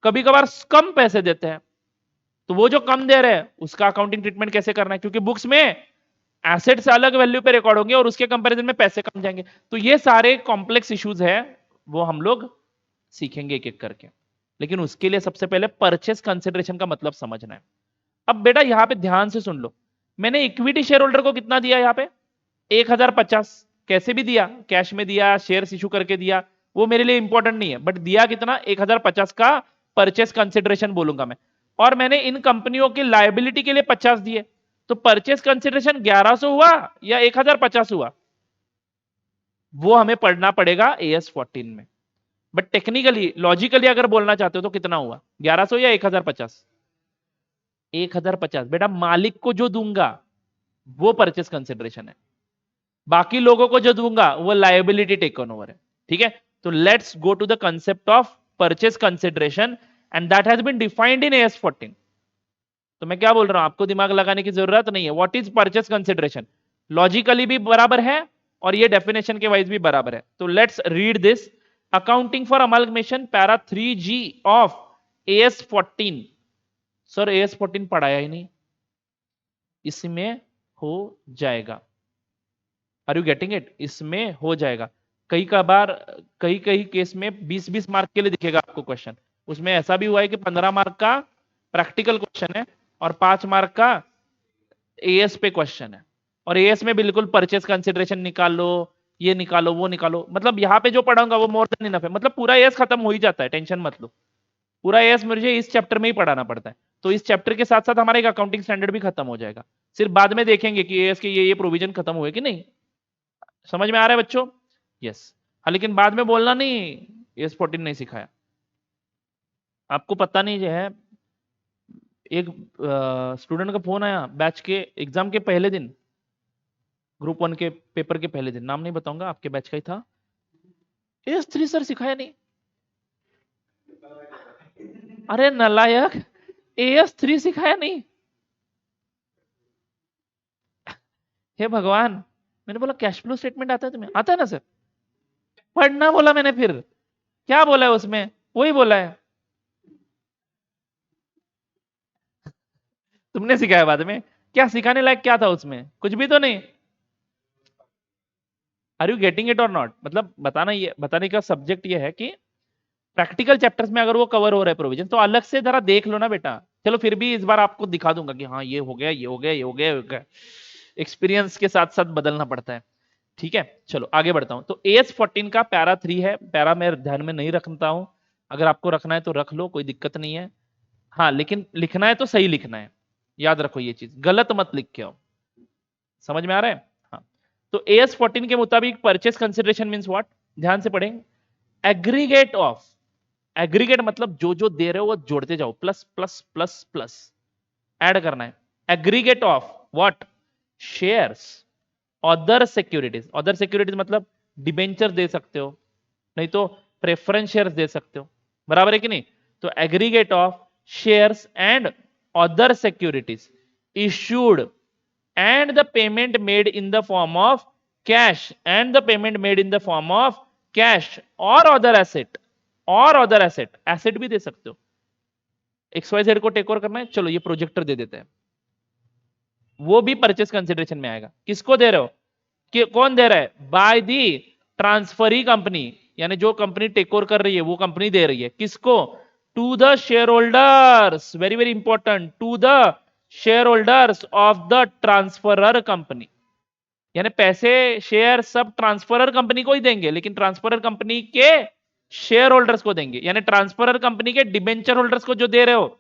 कभी कभार कम पैसे देते हैं, तो वो जो कम दे रहे हैं उसका अकाउंटिंग ट्रीटमेंट कैसे करना है? क्योंकि बुक्स में एसेट से अलग वैल्यू पे रिकॉर्ड होंगे और उसके कंपैरिजन में पैसे कम जाएंगे। तो ये सारे कॉम्प्लेक्स इश्यूज है, वो हम लोग सीखेंगे एक एक करके। लेकिन उसके लिए सबसे पहले परचेस कंसिडरेशन का मतलब समझना है। अब बेटा यहां पे ध्यान से सुन लो, मैंने इक्विटी शेयर होल्डर को कितना दिया यहां पे? 1050। कैसे भी दिया, कैश में दिया, शेयर्स इशू करके दिया, वो मेरे लिए इंपॉर्टेंट नहीं है, बट दिया कितना? 1050 का परचेस कंसिडरेशन बोलूंगा मैं। और मैंने इन कंपनियों की लायबिलिटी के लिए 50 दिए, तो परचेस कंसिडरेशन 1100 हुआ या 1050 हुआ? वो हमें पढ़ना पड़ेगा AS 14 में। बट टेक्निकली लॉजिकली अगर बोलना चाहते हो तो कितना हुआ? 1100 या 1050? 1050 बेटा, मालिक को जो दूंगा वो परचेस कंसिडरेशन है, बाकी लोगों को जो दूंगा वो लायबिलिटी टेक ऑन ओवर है। ठीक है, तो let's go to the concept of purchase consideration, and that has been defined in AS 14। तो मैं क्या बोल रहा हूं, आपको दिमाग लगाने की जरूरत नहीं है। What is purchase consideration? Logically भी बराबर है और ये डेफिनेशन के वाइज भी बराबर है। तो let's read this. Accounting for amalgamation para 3G of AS 14। Sir AS 14 पढ़ाया ही नहीं, इसमें हो जाएगा। Are you getting it? इसमें हो जाएगा। कई का बार कई कई केस में 20-20 मार्क के लिए दिखेगा आपको क्वेश्चन। उसमें ऐसा भी हुआ है कि 15 मार्क का प्रैक्टिकल क्वेश्चन है और 5 मार्क का AS पे क्वेश्चन है। और AS में बिल्कुल परचेस कंसिडरेशन निकाल लो, ये निकालो, वो निकालो। मतलब यहाँ पे जो पढ़ाऊंगा वो मोर देन इनफ है। मतलब पूरा AS खत्म हो ही जाता है, टेंशन मत लो। पूरा AS मुझे इस चैप्टर में ही पढ़ाना पड़ता है, तो इस चैप्टर के साथ साथ हमारा एक अकाउंटिंग स्टैंडर्ड भी खत्म हो जाएगा। सिर्फ बाद में देखेंगे कि AS के ये प्रोविजन खत्म हुए कि नहीं। समझ में आ रहा है बच्चों? यस। हाँ, लेकिन बाद में बोलना नहीं AS 14 नहीं सिखाया। आपको पता नहीं जो है, एक स्टूडेंट का फोन आया बैच के एग्जाम के पहले दिन, ग्रुप 1 के पेपर के पहले दिन, नाम नहीं बताऊंगा, आपके बैच का ही था। AS 3 सर सिखाया नहीं। अरे नालायक, AS 3 सिखाया नहीं? हे भगवान। मैंने बोला कैश फ्लो स्टेटमेंट आता है तुम्हें? आता है ना सर। पढ़ना बोला मैंने, फिर क्या बोला है उसमें? वही बोला है, तुमने सिखाया बाद में। क्या सिखाने लायक क्या था उसमें? कुछ भी तो नहीं। आर यू गेटिंग इट और नॉट? मतलब बताना, ये बताने का सब्जेक्ट ये है कि प्रैक्टिकल चैप्टर्स में अगर वो कवर हो रहा है प्रोविजन, तो अलग से जरा देख लो ना बेटा। चलो फिर भी इस बार आपको दिखा दूंगा कि हाँ ये हो गया, ये हो गया, ये हो गया, ये हो गया। एक्सपीरियंस के साथ साथ बदलना पड़ता है। ठीक है, चलो आगे बढ़ता हूं। तो AS 14 का पैरा 3 है। पैरा मैं ध्यान में नहीं रखता हूं, अगर आपको रखना है तो रख लो, कोई दिक्कत नहीं है। हाँ, लेकिन लिखना है तो सही लिखना है, याद रखो ये चीज, गलत मत लिख के आओ। समझ में आ रहा है? हाँ। तो AS 14 के मुताबिक परचेस कंसिडरेशन मींस व्हाट? ध्यान से पढ़ेंगे। एग्रीगेट ऑफ, एग्रीगेट मतलब जो जो दे रहे हो वो जोड़ते जाओ, plus plus plus plus add करना है। Aggregate of what? Shares, other securities. Other securities मतलब डिबेंचर दे सकते हो, नहीं तो प्रेफरेंस शेयर्स दे सकते हो, बराबर है कि नहीं? तो aggregate of shares and other securities issued and the payment made in the form of cash and the payment made in the form of cash और अदर एसेट, और अदर एसेट, एसेट भी दे सकते हो। XYZ को टेक ओवर करना है, चलो ये प्रोजेक्टर दे देते हैं, वो भी परचेस कंसिडरेशन में आएगा। किसको दे रहे हो, कि कौन दे रहा है, बाय दी ट्रांसफरी कंपनी, यानी जो कंपनी टेक ओवर कर रही है वो कंपनी दे रही है। किसको, to the share holders, very very important, to the share holders of the transferor company, यानी पैसे शेयर सब ट्रांसफरर कंपनी को ही देंगे, लेकिन ट्रांसफरर कंपनी के शेयर होल्डर्स को देंगे, यानी ट्रांसफरर कंपनी के डिबेंचर होल्डर्स को जो दे रहे हो,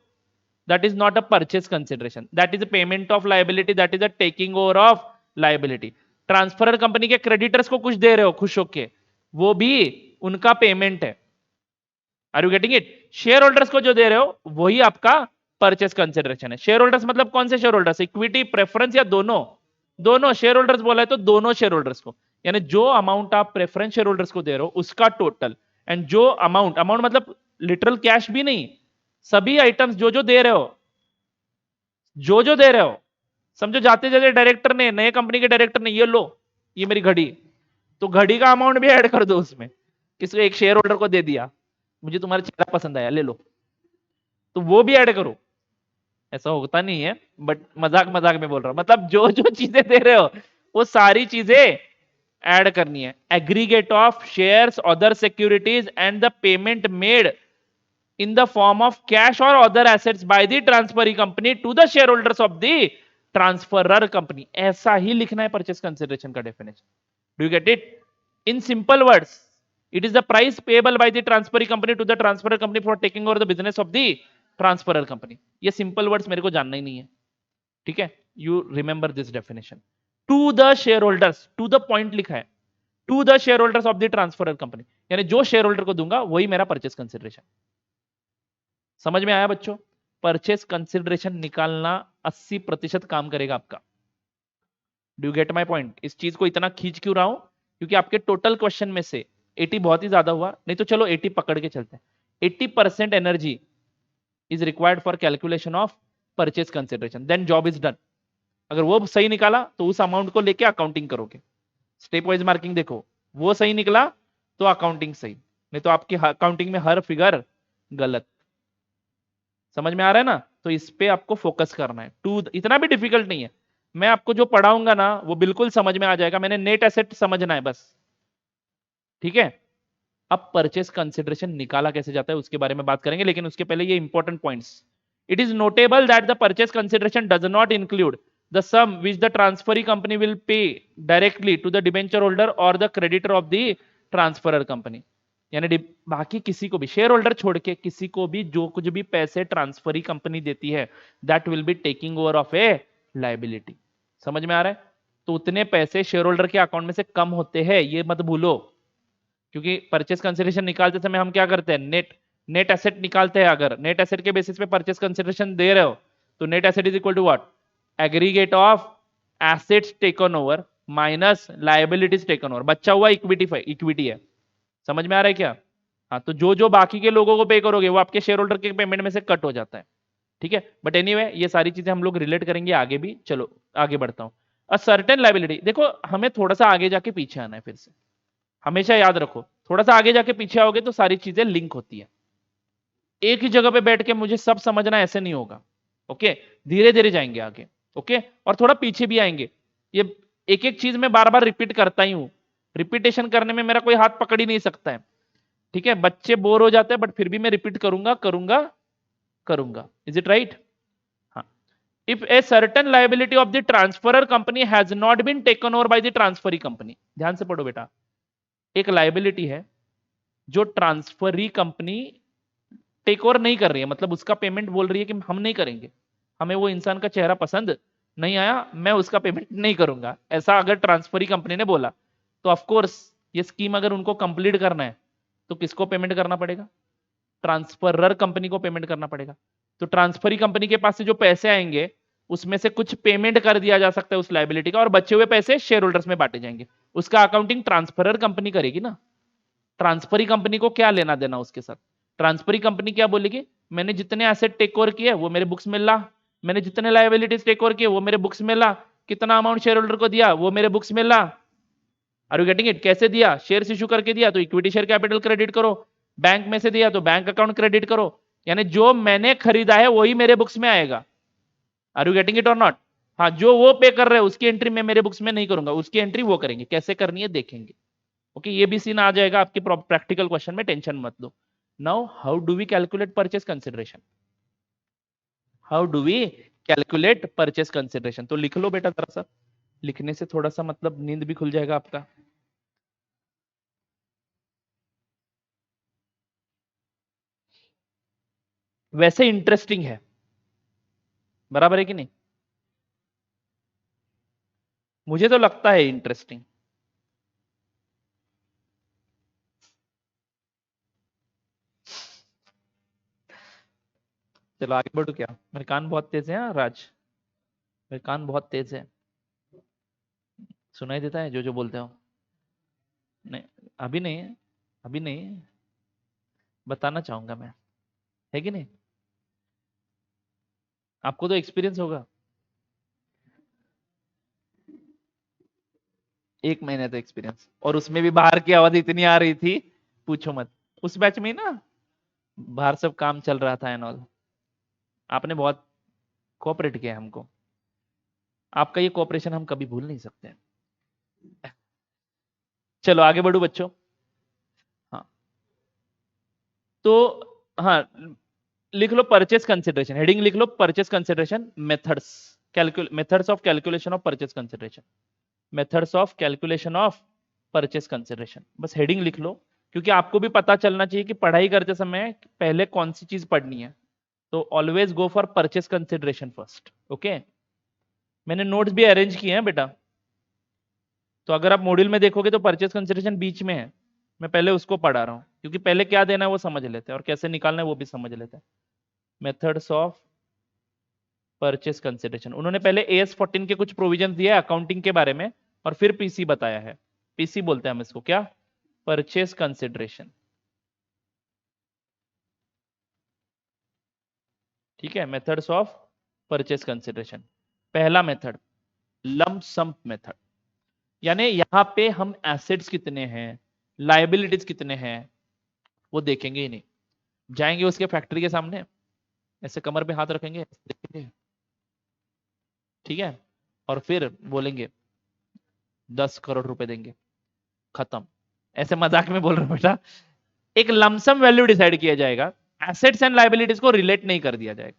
that is not a purchase consideration, that is a payment of liability, that is a taking over of liability। Transferor company के क्रेडिटर्स को कुछ दे रहे हो खुश होके, वो भी उनका पेमेंट है। Are you getting it, share holders को जो दे रहे हो वही आपका परचेस कंसिडरेशन है। शेयर होल्डर्स मतलब कौन से शेयर होल्डर्स, इक्विटी, प्रेफरेंस या दोनों, दोनों शेयर होल्डर्स बोला है तो दोनों शेयर होल्डर्स को, यानी जो अमाउंट आप प्रेफरेंस शेयर होल्डर्स को दे रहे हो उसका टोटल, एंड जो अमाउंट, अमाउंट मतलब लिटरल कैश भी नहीं, सभी आइटम्स जो जो दे रहे हो, जो जो दे रहे हो, समझो जाते जाते डायरेक्टर ने, नए कंपनी के डायरेक्टर ने, ये लो ये मेरी घड़ी, तो घड़ी का अमाउंट भी ऐड कर दो उसमें, किसी एक शेयर होल्डर को दे दिया, मुझे तुम्हारा चेहरा पसंद आया ले लो, तो वो भी ऐड करो। ऐसा होता नहीं है, बट मजाक मजाक में बोल रहा हूं, मतलब जो जो चीजें दे रहे हो वो सारी चीजें ऐड करनी है। Aggregate of shares, other securities and the payment made in the form of cash or other assets by the transferee company to the shareholders of the transferor company, ऐसा ही लिखना है परचेस कंसिडरेशन का definition. Do you get it, in simple words, it is the price payable by the transferee company to the transferor company for taking over the business of the transferor company। ये सिंपल वर्ड्स मेरे को जानना ही नहीं है, ठीक है, you remember this definition. To the share holders, to the point लिखा है, to the share holders of the transferor company, यानी जो शेयर होल्डर को दूंगा वही मेरा परचेस कंसिडरेशन। समझ में आया बच्चों, परचेस कंसिडरेशन निकालना 80% काम करेगा आपका। डू गेट माय पॉइंट, इस चीज को इतना खींच क्यों रहा हूं, क्योंकि आपके टोटल क्वेश्चन में से 80 बहुत ही ज्यादा हुआ, नहीं तो चलो 80 पकड़ के चलते हैं। 80% energy is required for calculation of purchase consideration, then job is done. अगर वो सही निकाला तो उस अमाउंट को लेके अकाउंटिंग करोगे, स्टेप वाइज मार्किंग देखो, वो सही निकला तो अकाउंटिंग सही, नहीं तो आपकी अकाउंटिंग में हर फिगर गलत। समझ में आ रहा है ना, तो इस पे आपको फोकस करना है। टू, इतना भी डिफिकल्ट नहीं है, मैं आपको जो पढ़ाऊंगा ना वो बिल्कुल समझ में आ जाएगा, मैंने नेट एसेट समझना है बस, ठीक है। अब परचेस कंसिडरेशन निकाला कैसे जाता है उसके बारे में बात करेंगे, लेकिन उसके पहले ये important points. It is notable that the purchase consideration does not include the sum which the transferee company will pay directly to the debenture holder और the creditor of the transferor company, यानी बाकी किसी को भी, शेयर होल्डर छोड़ के किसी को भी जो कुछ भी पैसे ट्रांसफरी कंपनी देती है, that will be taking over of a liability. समझ में आ रहा है, तो उतने पैसे शेयर होल्डर के अकाउंट में से कम होते हैं, ये मत भूलो, क्योंकि परचेस कंसिडरेशन निकालते समय हम क्या करते हैं, नेट नेट एसेट निकालते हैं। अगर नेट एसेट के बेसिस पे परचेस कंसिडरेशन दे रहे हो तो net asset is equal to what, aggregate of assets taken over minus liabilities taken over, बच्चा हुआ इक्विटी, इक्विटी है। समझ में आ रहा है क्या, हाँ, तो जो जो बाकी के लोगों को पे करोगे वो आपके शेयर होल्डर के पेमेंट में से कट हो जाता है, ठीक है। बट एनीवे ये सारी चीजें हम लोग रिलेट करेंगे आगे भी, चलो आगे बढ़ता हूं। अ सर्टेन लायबिलिटी, देखो हमें थोड़ा सा आगे जाके पीछे आना है, फिर से हमेशा याद रखो, थोड़ा सा आगे जाके पीछे आओगे तो सारी चीजें लिंक होती है। एक ही जगह पे बैठ के मुझे सब समझना ऐसे नहीं होगा, ओके, धीरे धीरे जाएंगे आगे, ओके, और थोड़ा पीछे भी आएंगे। ये एक एक चीज मैं बार बार रिपीट करता ही हूं, रिपीटेशन करने में मेरा कोई हाथ पकड़ ही नहीं सकता है, ठीक है। बच्चे बोर हो जाते हैं बट फिर भी मैं रिपीट करूंगा करूंगा करूंगा, इज इट राइट, हाँ। If a certain liability of the transferor company has not been taken over by the transferee company, ध्यान से पढ़ो बेटा, एक लायबिलिटी है जो ट्रांसफरी कंपनी टेक ओवर नहीं कर रही है, मतलब उसका पेमेंट बोल रही है कि हम नहीं करेंगे, हमें वो इंसान का चेहरा पसंद नहीं आया, मैं उसका पेमेंट नहीं करूंगा, ऐसा अगर ट्रांसफरी कंपनी ने बोला तो ऑफ कोर्स ये स्कीम अगर उनको कंप्लीट करना है तो किसको पेमेंट करना पड़ेगा, ट्रांसफरर कंपनी को पेमेंट करना पड़ेगा। तो ट्रांसफरी कंपनी के पास से जो पैसे आएंगे उसमें से कुछ पेमेंट कर दिया जा सकता है उस लायबिलिटी का, और बचे हुए पैसे शेयर होल्डर्स में बांटे जाएंगे, उसका अकाउंटिंग ट्रांसफरर कंपनी करेगी ना। ट्रांसफरी कंपनी को क्या लेना देना उसके साथ, ट्रांसफरी कंपनी क्या बोलेगी, मैंने जितने एसेट टेक ओवर किए वो मेरे बुक्स में ला, मैंने जितने लायबिलिटीज टेक ओवर किए वो मेरे बुक्स में ला, कितना अमाउंट शेयर होल्डर को दिया वो मेरे बुक्स में ला, आर यू गेटिंग इट? कैसे दिया? शेयर इशू करके दिया तो इक्विटी शेयर कैपिटल क्रेडिट करो, बैंक में से दिया तो बैंक अकाउंट क्रेडिट करो, यानी जो मैंने खरीदा है वही मेरे बुक्स में आएगा। आर यू गेटिंग इट और नॉट? हाँ, जो वो पे कर रहे हैं उसकी एंट्री मैं मेरे बुक्स में नहीं करूंगा, उसकी एंट्री वो करेंगे। कैसे करनी है देखेंगे। ओके, ये भी सीन आ जाएगा आपके प्रैक्टिकल क्वेश्चन में, टेंशन मत लो। Now how do we calculate purchase consideration? How do we calculate purchase consideration? तो लिख लो बेटा जरा सा, लिखने से थोड़ा सा मतलब नींद भी खुल जाएगा आपका। वैसे इंटरेस्टिंग है, बराबर है कि नहीं? मुझे तो लगता है इंटरेस्टिंग। चलो आगे बढ़ो। क्या मेरे कान बहुत तेज है? हाँ राज, मेरे कान बहुत तेज है, सुनाई देता है जो जो बोलते हो? नहीं, अभी नहीं, अभी नहीं, बताना चाहूंगा मैं, है कि नहीं? आपको तो एक्सपीरियंस होगा, 1 महीने तो एक्सपीरियंस, और उसमें भी बाहर की आवाज इतनी आ रही थी, पूछो मत। उस बैच में ही ना बाहर सब काम चल रहा था एंड ऑल। आपने बहुत कोऑपरेट किया हमको, आपका ये कोऑपरेशन हम कभी भूल नहीं सकते। चलो आगे बढ़ो बच्चों। हाँ, तो हाँ, लिख लो परचेस कंसिडरेशन, हेडिंग लिख लो purchase consideration methods, methods of calculation of purchase consideration, methods of calculation of purchase consideration, बस हेडिंग लिख लो। क्योंकि आपको भी पता चलना चाहिए कि पढ़ाई करते समय पहले कौन सी चीज पढ़नी है। तो always go for purchase consideration first. Okay, मैंने नोट्स भी अरेंज किए हैं बेटा, तो अगर आप मॉड्यूल में देखोगे तो परचेस कंसिडरेशन बीच में है, मैं पहले उसको पढ़ा रहा हूँ, क्योंकि पहले क्या देना है वो समझ लेते हैं और कैसे निकालना है वो भी समझ लेते हैं। मेथड्स ऑफ परचेस कंसिडरेशन, उन्होंने पहले AS14 के कुछ प्रोविजन दिया है अकाउंटिंग के बारे में, और फिर पीसी बताया है। पीसी बोलते हैं हम इसको, क्या? Purchase consideration. ठीक है, मेथड्स ऑफ परचेस कंसिडरेशन। पहला मेथड लंप सम मेथड, यानी यहां पे हम एसेट्स कितने हैं, लायबिलिटीज कितने हैं वो देखेंगे ही नहीं। जाएंगे उसके फैक्ट्री के सामने, ऐसे कमर पे हाथ रखेंगे, देखेंगे, ठीक है, और फिर बोलेंगे 10 करोड़ रुपए देंगे, खत्म। ऐसे मजाक में बोल रहा हूं बेटा, एक लमसम वैल्यू डिसाइड किया जाएगा, एसेट्स एंड लायबिलिटीज को रिलेट नहीं कर दिया जाएगा।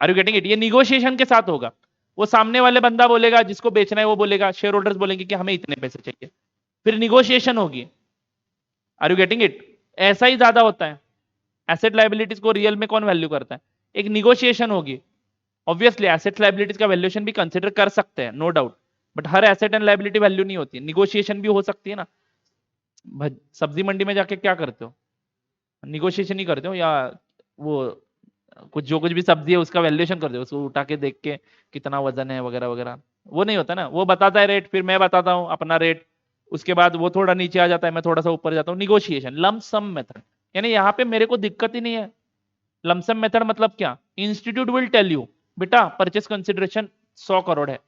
Are you getting it? ये निगोशिएशन के साथ होगा। वो सामने वाले बंदा बोलेगा, जिसको बेचना है वो बोलेगा, शेयर होल्डर्स बोलेंगे कि हमें इतने पैसे चाहिए, फिर निगोशिएशन होगी। Are you getting it? ऐसा ही ज्यादा होता है। एसेट लायबिलिटीज को रियल में कौन वैल्यू करता है? एक निगोशिएशन होगी। ऑब्वियसली एसेट लायबिलिटीज का वैल्यूएशन भी कंसिडर कर सकते हैं, नो डाउट, बट हर एसेट एंड लायबिलिटी वैल्यू नहीं होती, निगोशिएशन भी हो सकती है ना। सब्जी मंडी में जाके क्या करते हो? निगोशिएशन ही करते हो, या वो कुछ जो कुछ भी सब्जी है उसका वैल्यूएशन करते हो, उसको उठा के देख के कितना वजन है वगैरह वगैरह, वो नहीं होता ना। वो बताता है रेट, फिर मैं बताता हूँ अपना रेट, उसके बाद वो थोड़ा नीचे आ जाता है, मैं थोड़ा सा ऊपर जाता हूँ। निगोशिएशन, लम सम मेथड, यानी यहाँ पे मेरे को दिक्कत ही नहीं है। लमसम मेथड मतलब क्या? इंस्टीट्यूट विल टेल यू बेटा परचेस कंसिडरेशन 100 करोड़ है,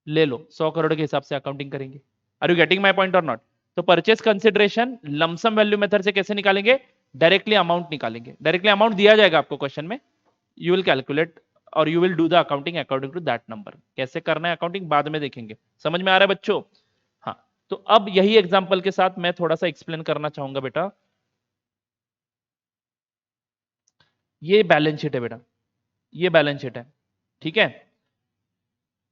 ले लो, 100 करोड़ के हिसाब से अकाउंटिंग करेंगे। Are you getting my point और नॉट? तो purchase consideration lump sum value method से कैसे निकालेंगे? डायरेक्टली अमाउंट निकालेंगे, डायरेक्टली अमाउंट दिया जाएगा आपको क्वेश्चन में, यू विल कैलकुलेट और you will do the accounting according to that number. कैसे करना है अकाउंटिंग बाद में देखेंगे। समझ में आ रहा है बच्चों? हाँ, तो अब यही एग्जांपल के साथ मैं थोड़ा सा एक्सप्लेन करना चाहूंगा बेटा। ये बैलेंस शीट है बेटा, ये बैलेंस शीट है, ठीक है।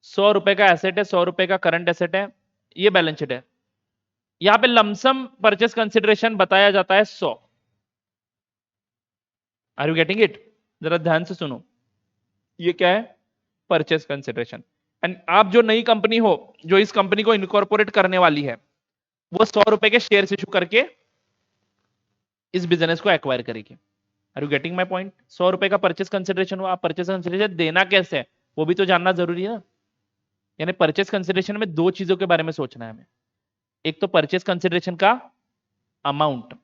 100 रुपए का एसेट है, 100 रुपए का करंट एसेट है, ये बैलेंस शीट है। यहां पे लमसम परचेस कंसिडरेशन बताया जाता है 100। Are you getting it? जरा ध्यान से सुनो, ये क्या है? Purchase consideration. एंड आप जो नई कंपनी हो, जो इस कंपनी को इनकॉर्पोरेट करने वाली है, वो 100 रुपए के शेयर इशू करके इस बिजनेस को एक्वायर करेगी। Are you getting my point? 100 रुपए का परचेस कंसिडरेशन हुआ, आप परचेस कंसिडरेशन देना कैसे है वो भी तो जानना जरूरी है ना। यानी परचेस कंसिडरेशन में दो चीजों के बारे में सोचना है हमें। एक तो परचेस कंसिडरेशन का अमाउंट,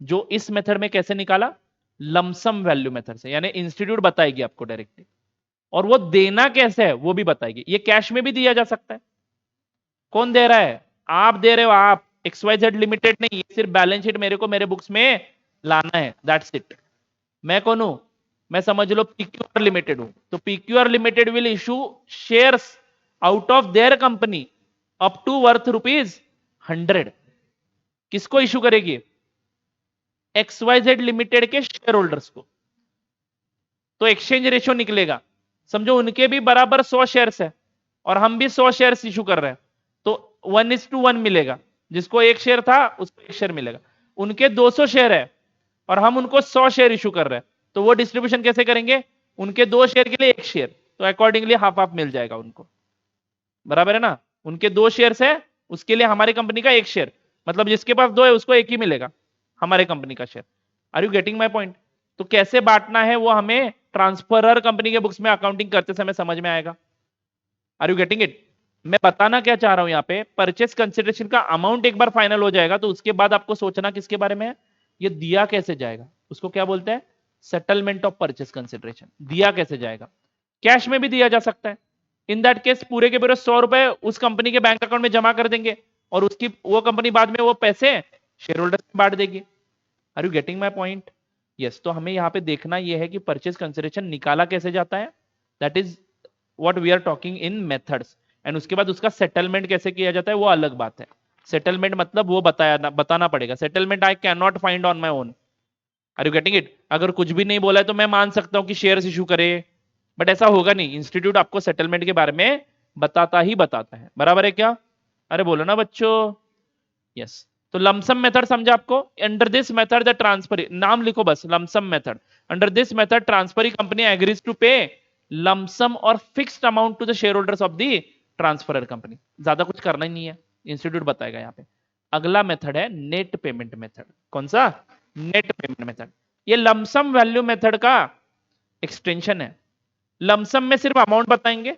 जो इस मेथड में कैसे निकाला? लमसम वैल्यू मेथड से, यानी इंस्टीट्यूट बताएगी आपको डायरेक्टली, और वो देना कैसे है वो भी बताएगी। ये कैश में भी दिया जा सकता है। कौन दे रहा है? आप दे रहे हो, आप XYZ लिमिटेड नहीं, ये सिर्फ बैलेंस शीट मेरे को मेरे बुक्स में लाना है, दैट्स इट। मैं कौन हूं? मैं समझ लो PQR लिमिटेड हूं, तो PQR limited will issue shares out of their company up to worth ₹100। किसको इशू करेगी? XYZ लिमिटेड के शेयर होल्डर्स को। तो एक्सचेंज रेशियो निकलेगा, समझो उनके भी बराबर 100 शेयर्स है और हम भी 100 शेयर्स इशू कर रहे हैं, तो 1:1 मिलेगा। जिसको एक शेयर था उसको एक शेयर मिलेगा। उनके 200 शेयर है और हम उनको 100 शेयर इशू कर रहे हैं, तो वो डिस्ट्रीब्यूशन कैसे करेंगे? उनके 2 शेयर के लिए एक शेयर, तो अकॉर्डिंगली हाफ हाफ मिल जाएगा उनको। बराबर है ना? उनके 2 शेयर्स है, उसके लिए हमारी कंपनी का एक शेयर, मतलब जिसके पास 2 है उसको एक ही मिलेगा, हमारे कंपनी का share. Are you getting my point? तो कैसे बांटना है वो हमें ट्रांसफरर कंपनी के बुक्स में अकाउंटिंग करते समय समझ में आएगा। Are you getting it? मैं बताना क्या चाह रहा हूं यहाँ पे, परचेस कंसिडरेशन का अमाउंट एक बार फाइनल हो जाएगा तो उसके बाद आपको सोचना किसके बारे में है, ये दिया कैसे जाएगा, उसको क्या बोलते हैं? Settlement of purchase consideration. दिया कैसे जाएगा? कैश में भी दिया जा सकता है। इन दैट केस पूरे के पूरे 100 रुपए उस कंपनी के बैंक अकाउंट में जमा कर देंगे और उसकी वो कंपनी बाद में वो पैसे शेयर होल्डर में बांट देगी। Are you getting my point? Yes. तो हमें यहाँ पे देखना यह है कि परचेज कंसिडरेशन निकाला कैसे जाता है, that is what we are talking in methods. And उसके बाद उसका सेटलमेंट कैसे किया जाता है वो अलग बात है। सेटलमेंट मतलब वो बताना पड़ेगा। Settlement I can not find on my own. Are you getting it? अगर कुछ भी नहीं बोला है तो मैं मान सकता हूं कि शेयर्स इशू करे, बट ऐसा होगा नहीं। इंस्टीट्यूट आपको सेटलमेंट के बारे में बताता ही बताता है। बराबर है क्या? अरे बोलो ना बच्चों। यस। तो लमसम मेथड समझा आपको? Under this method the transfer, नाम लिखो बस, lump sum method. Under this method transferee company agrees to pay lump sum और fixed amount to the share holders of the transferor company. ज्यादा कुछ करना ही नहीं है, इंस्टीट्यूट बताएगा यहाँ पे। अगला मेथड है नेट पेमेंट मेथड। कौन सा? Net payment method. ये लमसम वैल्यू मेथड का एक्सटेंशन है। लमसम में सिर्फ अमाउंट बताएंगे,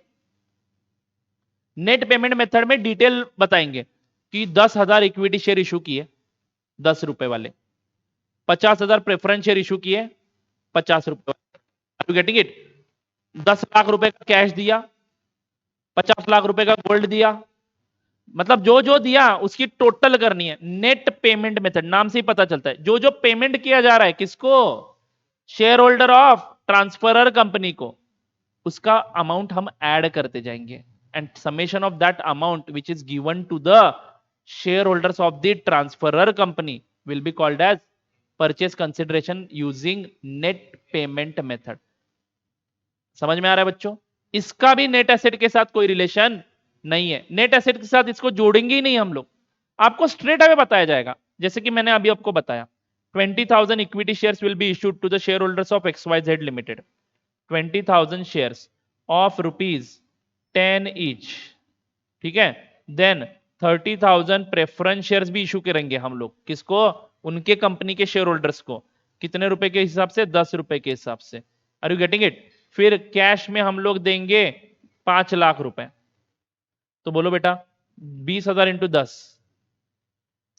नेट पेमेंट मेथड में डिटेल बताएंगे कि 10,000 इक्विटी शेयर इशू किए, 10 रुपए वाले, 50,000 प्रेफरेंस शेयर इशू किए, 50 रुपए वाले। Getting it? 10 लाख रुपए का कैश दिया, 50 लाख रुपए का गोल्ड दिया, मतलब जो जो दिया उसकी टोटल करनी है। नेट पेमेंट मेथड नाम से ही पता चलता है जो जो पेमेंट किया जा रहा है किसको? Shareholder of transferor company को, उसका अमाउंट हम ऐड करते जाएंगे। And summation of that amount which is given to the share holders of the transferor company will be called as purchase consideration using net payment method. समझ में आ रहा है बच्चों? इसका भी नेट एसेट के साथ कोई रिलेशन नहीं है। नेट एसेट के साथ इसको जोड़ेंगे ही नहीं हम लोग, आपको स्ट्रेट अवे बताया जाएगा। जैसे कि मैंने अभी आपको बताया 20,000 equity shares will be issued to the share holders of XYZ limited. 20,000 shares of ₹10 each, ठीक है। देन 30,000 प्रेफरेंस शेयर्स भी इशू करेंगे हम लोग। किसको? उनके कंपनी के शेयर होल्डर्स को। कितने रुपए के हिसाब से? 10 रुपए के हिसाब से। Are you getting it? फिर कैश में हम लोग देंगे 5 लाख रुपए। तो बोलो बेटा 20,000 इंटू 10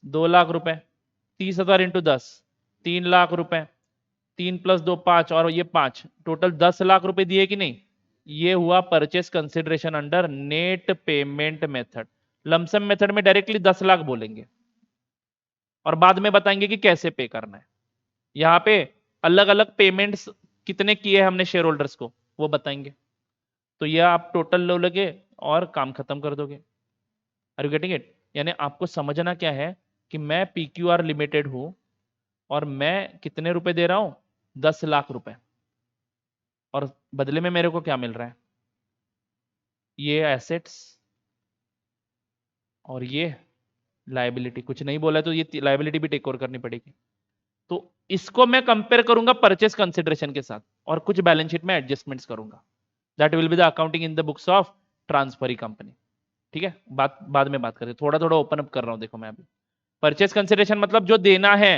2 लाख रुपए, 30,000 इंटू 10 3 लाख रुपए, 3 + 2 5 और ये 5, टोटल 10 लाख रुपए दिए कि नहीं? ये हुआ purchase consideration under net payment method. Lump sum method में डायरेक्टली 10 लाख बोलेंगे और बाद में बताएंगे कि कैसे पे करना है। यहां पे अलग अलग पेमेंट्स कितने किए हमने शेयर होल्डर्स को वो बताएंगे। तो ये आप टोटल लो लगे और काम खत्म कर दोगे। Are you getting it? यानी आपको समझना क्या है कि मैं PQR लिमिटेड हूं और मैं कितने रुपए दे रहा हूं? 10 लाख रुपए, और बदले में मेरे को क्या मिल रहा है? ये एसेट्स और ये लायबिलिटी। कुछ नहीं बोला तो ये लायबिलिटी भी टेक ओवर करनी पड़ेगी। तो इसको मैं कंपेयर करूंगा परचेस कंसिडरेशन के साथ और कुछ बैलेंस शीट में एडजस्टमेंट्स करूंगा। That will be the accounting in the books of transferee company. ठीक है, बात बाद में बात करें। थोड़ा थोड़ा ओपन अप कर रहा हूं। देखो मैं अभी परचेस कंसिडरेशन मतलब जो देना है,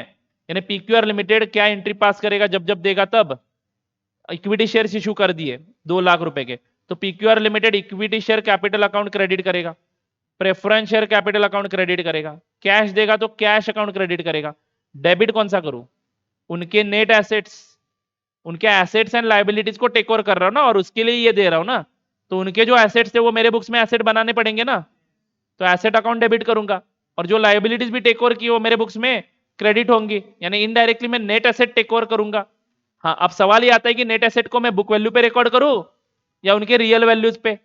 यानी PQR लिमिटेड क्या एंट्री पास करेगा? जब जब देगा तब। इक्विटी शेयर इशू कर दिए 2 लाख रुपए के, तो PQR limited equity share capital account credit करेगा, preference share capital account credit करेगा, कैश देगा तो कैश अकाउंट क्रेडिट करेगा। डेबिट कौन सा करूं? उनके नेट एसेट्स, उनके एसेट्स एंड लाइबिलिटीज को टेक ओवर कर रहा हूं ना, और उसके लिए ये दे रहा हूं ना, तो उनके जो एसेट्स थे वो मेरे बुक्स में एसेट बनाने पड़ेंगे ना। तो एसेट अकाउंट डेबिट करूंगा, और जो लाइबिलिटीज भी टेक ओवर की वो मेरे बुक्स में क्रेडिट होंगी, यानी इनडायरेक्टली मैं नेट एसेट टेक ओवर करूंगा। हाँ, अब सवाल ये आता है कि नेट एसेट को मैं बुक वैल्यू पे रिकॉर्ड करूं या उनके रियल वैल्यूज पे।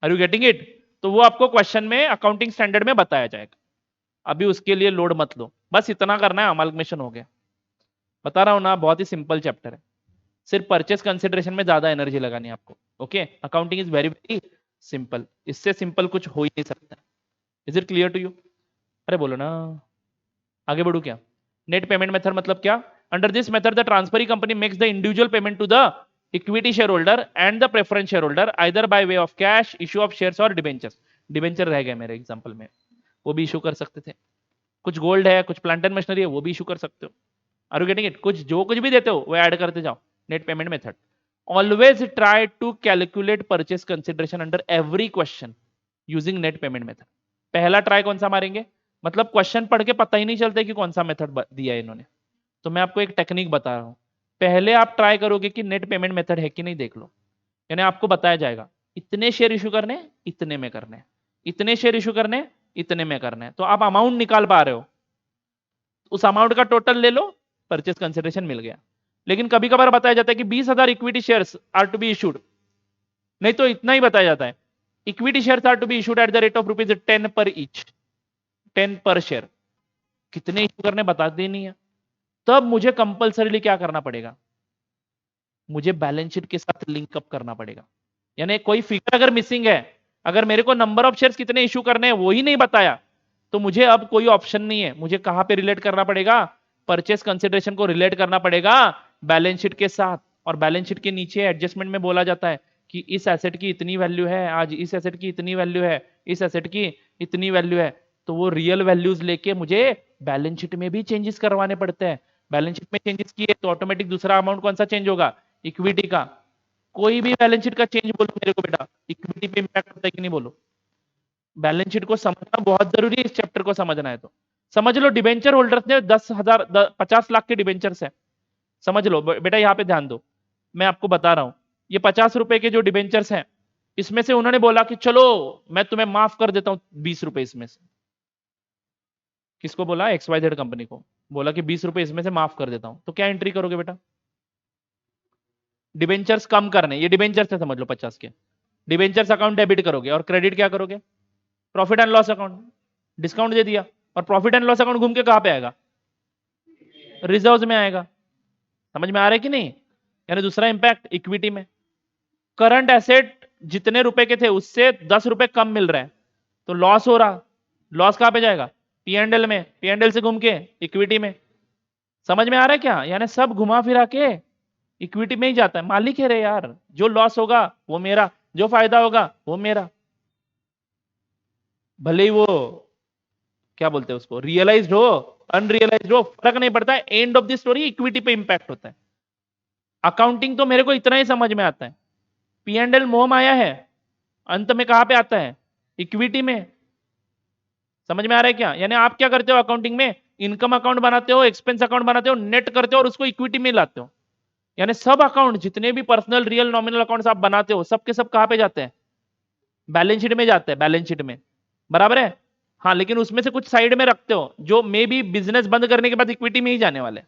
Are you getting it? तो वो आपको क्वेश्चन में अकाउंटिंग स्टैंडर्ड में बताया जाएगा। अभी उसके लिए लोड मत लो, बस इतना करना है, अमाल्गमेशन हो गया। बता रहा हूं ना, बहुत ही सिंपल चैप्टर है, सिर्फ परचेस कंसिडरेशन में ज्यादा एनर्जी लगानी है आपको। Okay, accounting is very very simple, इससे सिंपल कुछ हो ही नहीं सकता। Is it clear to you? अरे बोलो ना, आगे बढ़ू क्या? नेट पेमेंट मेथड मतलब क्या? Under this method the transferee company makes the individual payment to the equity shareholder and the preference shareholder either by way of cash, issue of shares और डिबेंचर्स। डिबेंचर रह गए मेरे एग्जांपल में, वो भी इशू कर सकते थे। कुछ गोल्ड है, कुछ प्लांट एंड मशीनरी है, वो भी इशू कर सकते हो। Are you getting it? कुछ जो कुछ भी देते हो वो ऐड करते जाओ। Net payment method, always try to calculate purchase consideration under every question using net payment method. पहला ट्राई कौन सा मारेंगे? मतलब क्वेश्चन पढ़ के पता ही नहीं चलता कि कौन सा मेथड दिया है इन्होंने, तो मैं आपको एक टेक्निक बता रहा हूं। पहले आप ट्राई करोगे कि नेट पेमेंट मेथड है कि नहीं, देख लो। यानी आपको बताया जाएगा इतने शेयर इशू करने, इतने में करने, इतने शेयर इशू करने, इतने में करने, तो आप अमाउंट निकाल पा रहे हो, उस अमाउंट का टोटल ले लो, परचेस कंसिडरेशन मिल गया। लेकिन कभी कभार बताया जाता है कि 20,000 equity shares are to be issued, नहीं तो इतना ही बताया जाता है, equity shares are to be issued at the rate of ₹10 पर ईच, 10 पर शेयर। कितने इशू करने बताते नहीं है। तब मुझे कंपल्सरीली क्या करना पड़ेगा? मुझे बैलेंस शीट के साथ लिंक अप करना पड़ेगा। यानी कोई फिगर अगर मिसिंग है, अगर मेरे को नंबर ऑफ शेयर्स कितने इशू करने हैं वो ही नहीं बताया, तो मुझे अब कोई ऑप्शन नहीं है, मुझे कहां पे रिलेट करना पड़ेगा? परचेस कंसिडरेशन को रिलेट करना पड़ेगा बैलेंस शीट के साथ। और बैलेंस शीट के नीचे एडजस्टमेंट में बोला जाता है कि इस एसेट की इतनी वैल्यू है आज, इस एसेट की इतनी वैल्यू है, इस एसेट की इतनी वैल्यू है। तो वो रियल वैल्यूज लेके मुझे बैलेंस शीट में भी चेंजेस करवाने पड़ते हैं। बैलेंस शीट में चेंजेस किए तो ऑटोमेटिक दूसरा अमाउंट कौन सा चेंज होगा? इक्विटी का। कोई भी बैलेंस शीट का चेंज बोलो मेरे को बेटा, इक्विटी पे इंपैक्ट होता है कि नहीं बोलो। बैलेंस शीट को समझना बहुत जरूरी है, इस चैप्टर को समझना है तो समझ लो। डिबेंचर होल्डर्स ने 10,000 50 लाख के डिबेंचर्स है, समझ लो बेटा, यहां पे ध्यान दो, मैं आपको बता रहा हूं। ये 50 रुपए के जो डिबेंचर्स हैं, इसमें से उन्होंने बोला कि चलो मैं तुम्हें माफ कर देता हूं 20 रुपए इसमें से। किसको बोला? XYZ कंपनी को बोला कि 20 रुपए इसमें से माफ कर देता हूं। तो क्या एंट्री करोगे बेटा? डिबेंचर्स कम करने, ये डिबेंचर्स है समझ लो 50 के, डिबेंचर्स अकाउंट डेबिट करोगे और क्रेडिट क्या करोगे? Profit and loss account. Discount दे दिया, और प्रॉफिट एंड लॉस अकाउंट घूम के कहां पे आएगा? रिजर्व में आएगा। समझ में आ रहा है कि नहीं? यानी दूसरा इंपैक्ट इक्विटी में, करंट एसेट जितने रुपए के थे उससे 10 रुपए कम मिल रहा है, तो लॉस हो रहा। लॉस कहां पे जाएगा? P&L में, P&L से घूम के इक्विटी में। समझ में आ रहा है क्या? यानी सब घुमा फिरा के इक्विटी में ही जाता है। मालिक है रे यार, जो लॉस होगा वो मेरा, जो फायदा होगा वो मेरा। भले ही वो क्या बोलते हैं उसको, रियलाइज्ड हो अनरियलाइज्ड हो, फर्क नहीं पड़ता है, end of the story equity पे इंपैक्ट होता है। अकाउंटिंग तो मेरे को इतना ही समझ में आता है, P&L मोह माया है, अंत में कहां पे आता है? इक्विटी में। समझ में आ रहा है क्या? यानी आप क्या करते हो अकाउंटिंग में? इनकम अकाउंट बनाते हो, एक्सपेंस अकाउंट बनाते हो, नेट करते हो और उसको इक्विटी में लाते हो। यानी सब अकाउंट जितने भी पर्सनल रियल नॉमिनल अकाउंट्स आप बनाते हो, सब के सब कहां पे जाते हैं? बैलेंस शीट में जाते हैं, बैलेंस शीट में। बराबर है? हाँ, लेकिन उसमें से कुछ साइड में रखते हो जो मे बी बिजनेस बंद करने के बाद इक्विटी में ही जाने वाले।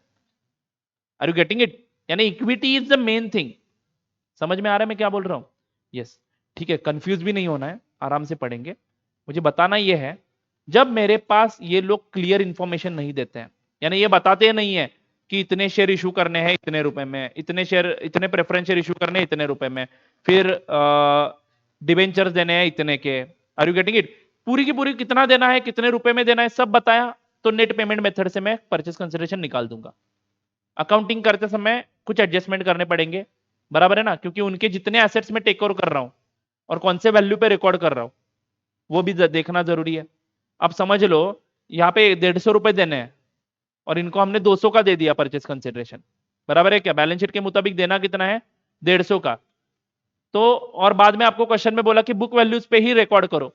Are you getting it? यानी equity is the main thing. समझ में आ रहा है मैं क्या बोल रहा हूं? यस, ठीक है, कंफ्यूज भी नहीं होना है, आराम से पढ़ेंगे। मुझे बताना यह है, जब मेरे पास ये लोग क्लियर इंफॉर्मेशन नहीं देते हैं, यानी ये बताते नहीं है कि इतने शेयर इशू करने हैं इतने रुपए में, इतने शेयर, इतने प्रेफरेंस शेयर इशू करने हैं इतने रुपए में, फिर डिबेंचर्स देने हैं इतने के। Are you getting it? पूरी की पूरी कितना देना है, कितने रुपए में देना है, सब बताया, तो नेट पेमेंट मेथड से मैं परचेस कंसिडरेशन निकाल दूंगा। अकाउंटिंग करते समय कुछ एडजस्टमेंट करने पड़ेंगे, बराबर है ना, क्योंकि उनके जितने एसेट्स में टेक ओवर कर रहा हूं और कौन से वैल्यू पे रिकॉर्ड कर रहा हूं वो भी देखना जरूरी है। अब समझ लो, यहाँ पे 150 रुपए देने हैं और इनको हमने 200 का दे दिया परचेस कंसिडरेशन, बराबर है क्या? बैलेंस शीट के मुताबिक देना कितना है? 150 का। तो और बाद में आपको क्वेश्चन में बोला कि बुक वैल्यूज पे ही रिकॉर्ड करो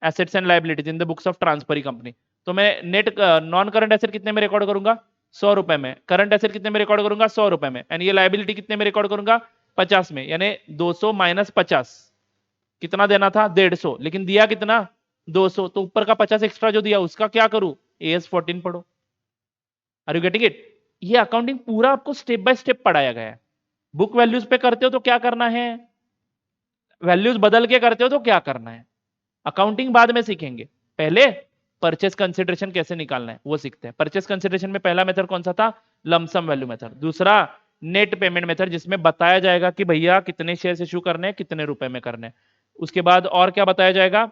assets and liabilities in the books of transferee company. तो मैं नेट नॉन करंट एसेट कितने में रिकॉर्ड करूंगा? 100 रुपए में। करंट एसेट कितने में रिकॉर्ड करूंगा? 100 रुपए में। एंड ये लाइबिलिटी कितने में रिकॉर्ड करूंगा? 50 में। यानी 200 माइनस 50, कितना देना था 150, लेकिन दिया कितना 200, तो ऊपर का 50 एक्स्ट्रा जो दिया उसका क्या करूं, AS 14 पढ़ो। Are you getting it? ये अकाउंटिंग पूरा आपको स्टेप बाय स्टेप पढ़ाया गया है। बुक वैल्यूज पे करते हो तो क्या करना है, वैल्यूज बदल के करते हो तो क्या करना है, अकाउंटिंग बाद में सीखेंगे। पहले परचेस कंसिडरेशन कैसे निकालना है वो सीखते हैं। परचेस कंसिडरेशन में पहला मेथड कौन सा था, लमसम वैल्यू मेथड। दूसरा नेट पेमेंट मेथड, जिसमें बताया जाएगा कि भैया कितने शेयर इशू करने हैं, कितने रुपए में करने हैं। उसके बाद और क्या बताया जाएगा,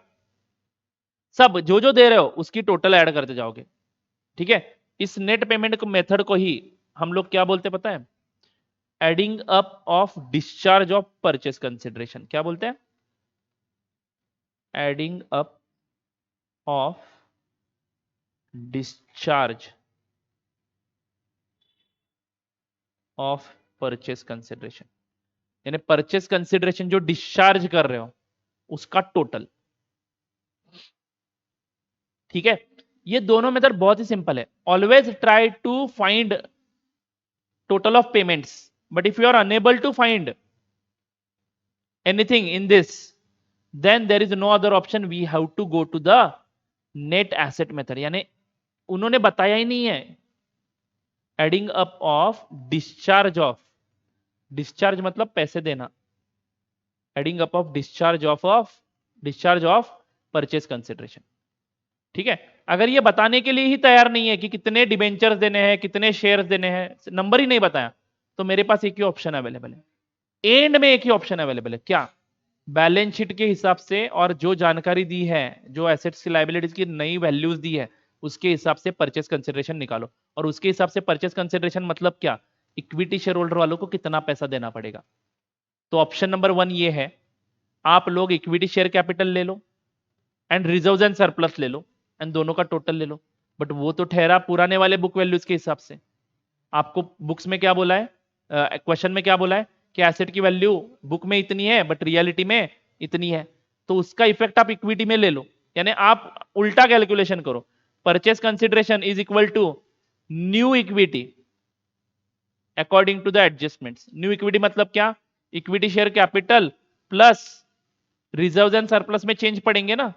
सब जो जो दे रहे हो उसकी टोटल ऐड करते जाओगे। ठीक है, इस नेट पेमेंट मेथड को ही हम लोग क्या बोलते पता है, adding up of discharge of purchase consideration. क्या बोलते हैं, adding up of discharge of purchase consideration, यानी परचेस कंसिडरेशन जो डिस्चार्ज कर रहे हो उसका टोटल। ठीक है, ये दोनों मेथड बहुत ही सिंपल है। Always try to find total of payments, but if you are unable to find anything in this, then there is no other option, we have to go to the net asset method। यानी उन्होंने बताया ही नहीं है, adding up of discharge of, discharge मतलब पैसे देना, adding up of discharge of purchase consideration. ठीक है, अगर ये बताने के लिए ही तैयार नहीं है कि कितने डिबेंचर्स देने हैं, कितने शेयर्स देने हैं, नंबर ही नहीं बताया, तो मेरे पास एक ही ऑप्शन अवेलेबल है, एंड में एक ही ऑप्शन अवेलेबल है, क्या, बैलेंस शीट के हिसाब से और जो जानकारी दी है, जो एसेट्स की लायबिलिटीज की नई वैल्यूज दी है, उसके हिसाब से परचेस कंसिडरेशन निकालो। और उसके हिसाब से परचेस कंसिडरेशन मतलब क्या, इक्विटी शेयर होल्डर वालों को कितना पैसा देना पड़ेगा। तो ऑप्शन नंबर 1 ये है, आप लोग इक्विटी शेयर कैपिटल ले लो एंड रिजर्व एंड सरप्लस ले लो एंड दोनों का टोटल ले लो। बट वो तो ठहरा पुराने वाले बुक वैल्यूज के हिसाब से। आपको बुक्स में क्या बोला है, क्वेश्चन में क्या बोला है कि एसेट की वैल्यू बुक में इतनी है बट रियलिटी में इतनी है, तो उसका इफेक्ट आप इक्विटी में ले लो। यानी आप उल्टा कैलकुलेशन करो, purchase consideration is equal to new equity according to the adjustments. New equity मतलब क्या, equity share capital plus reserve and surplus में चेंज पड़ेंगे ना,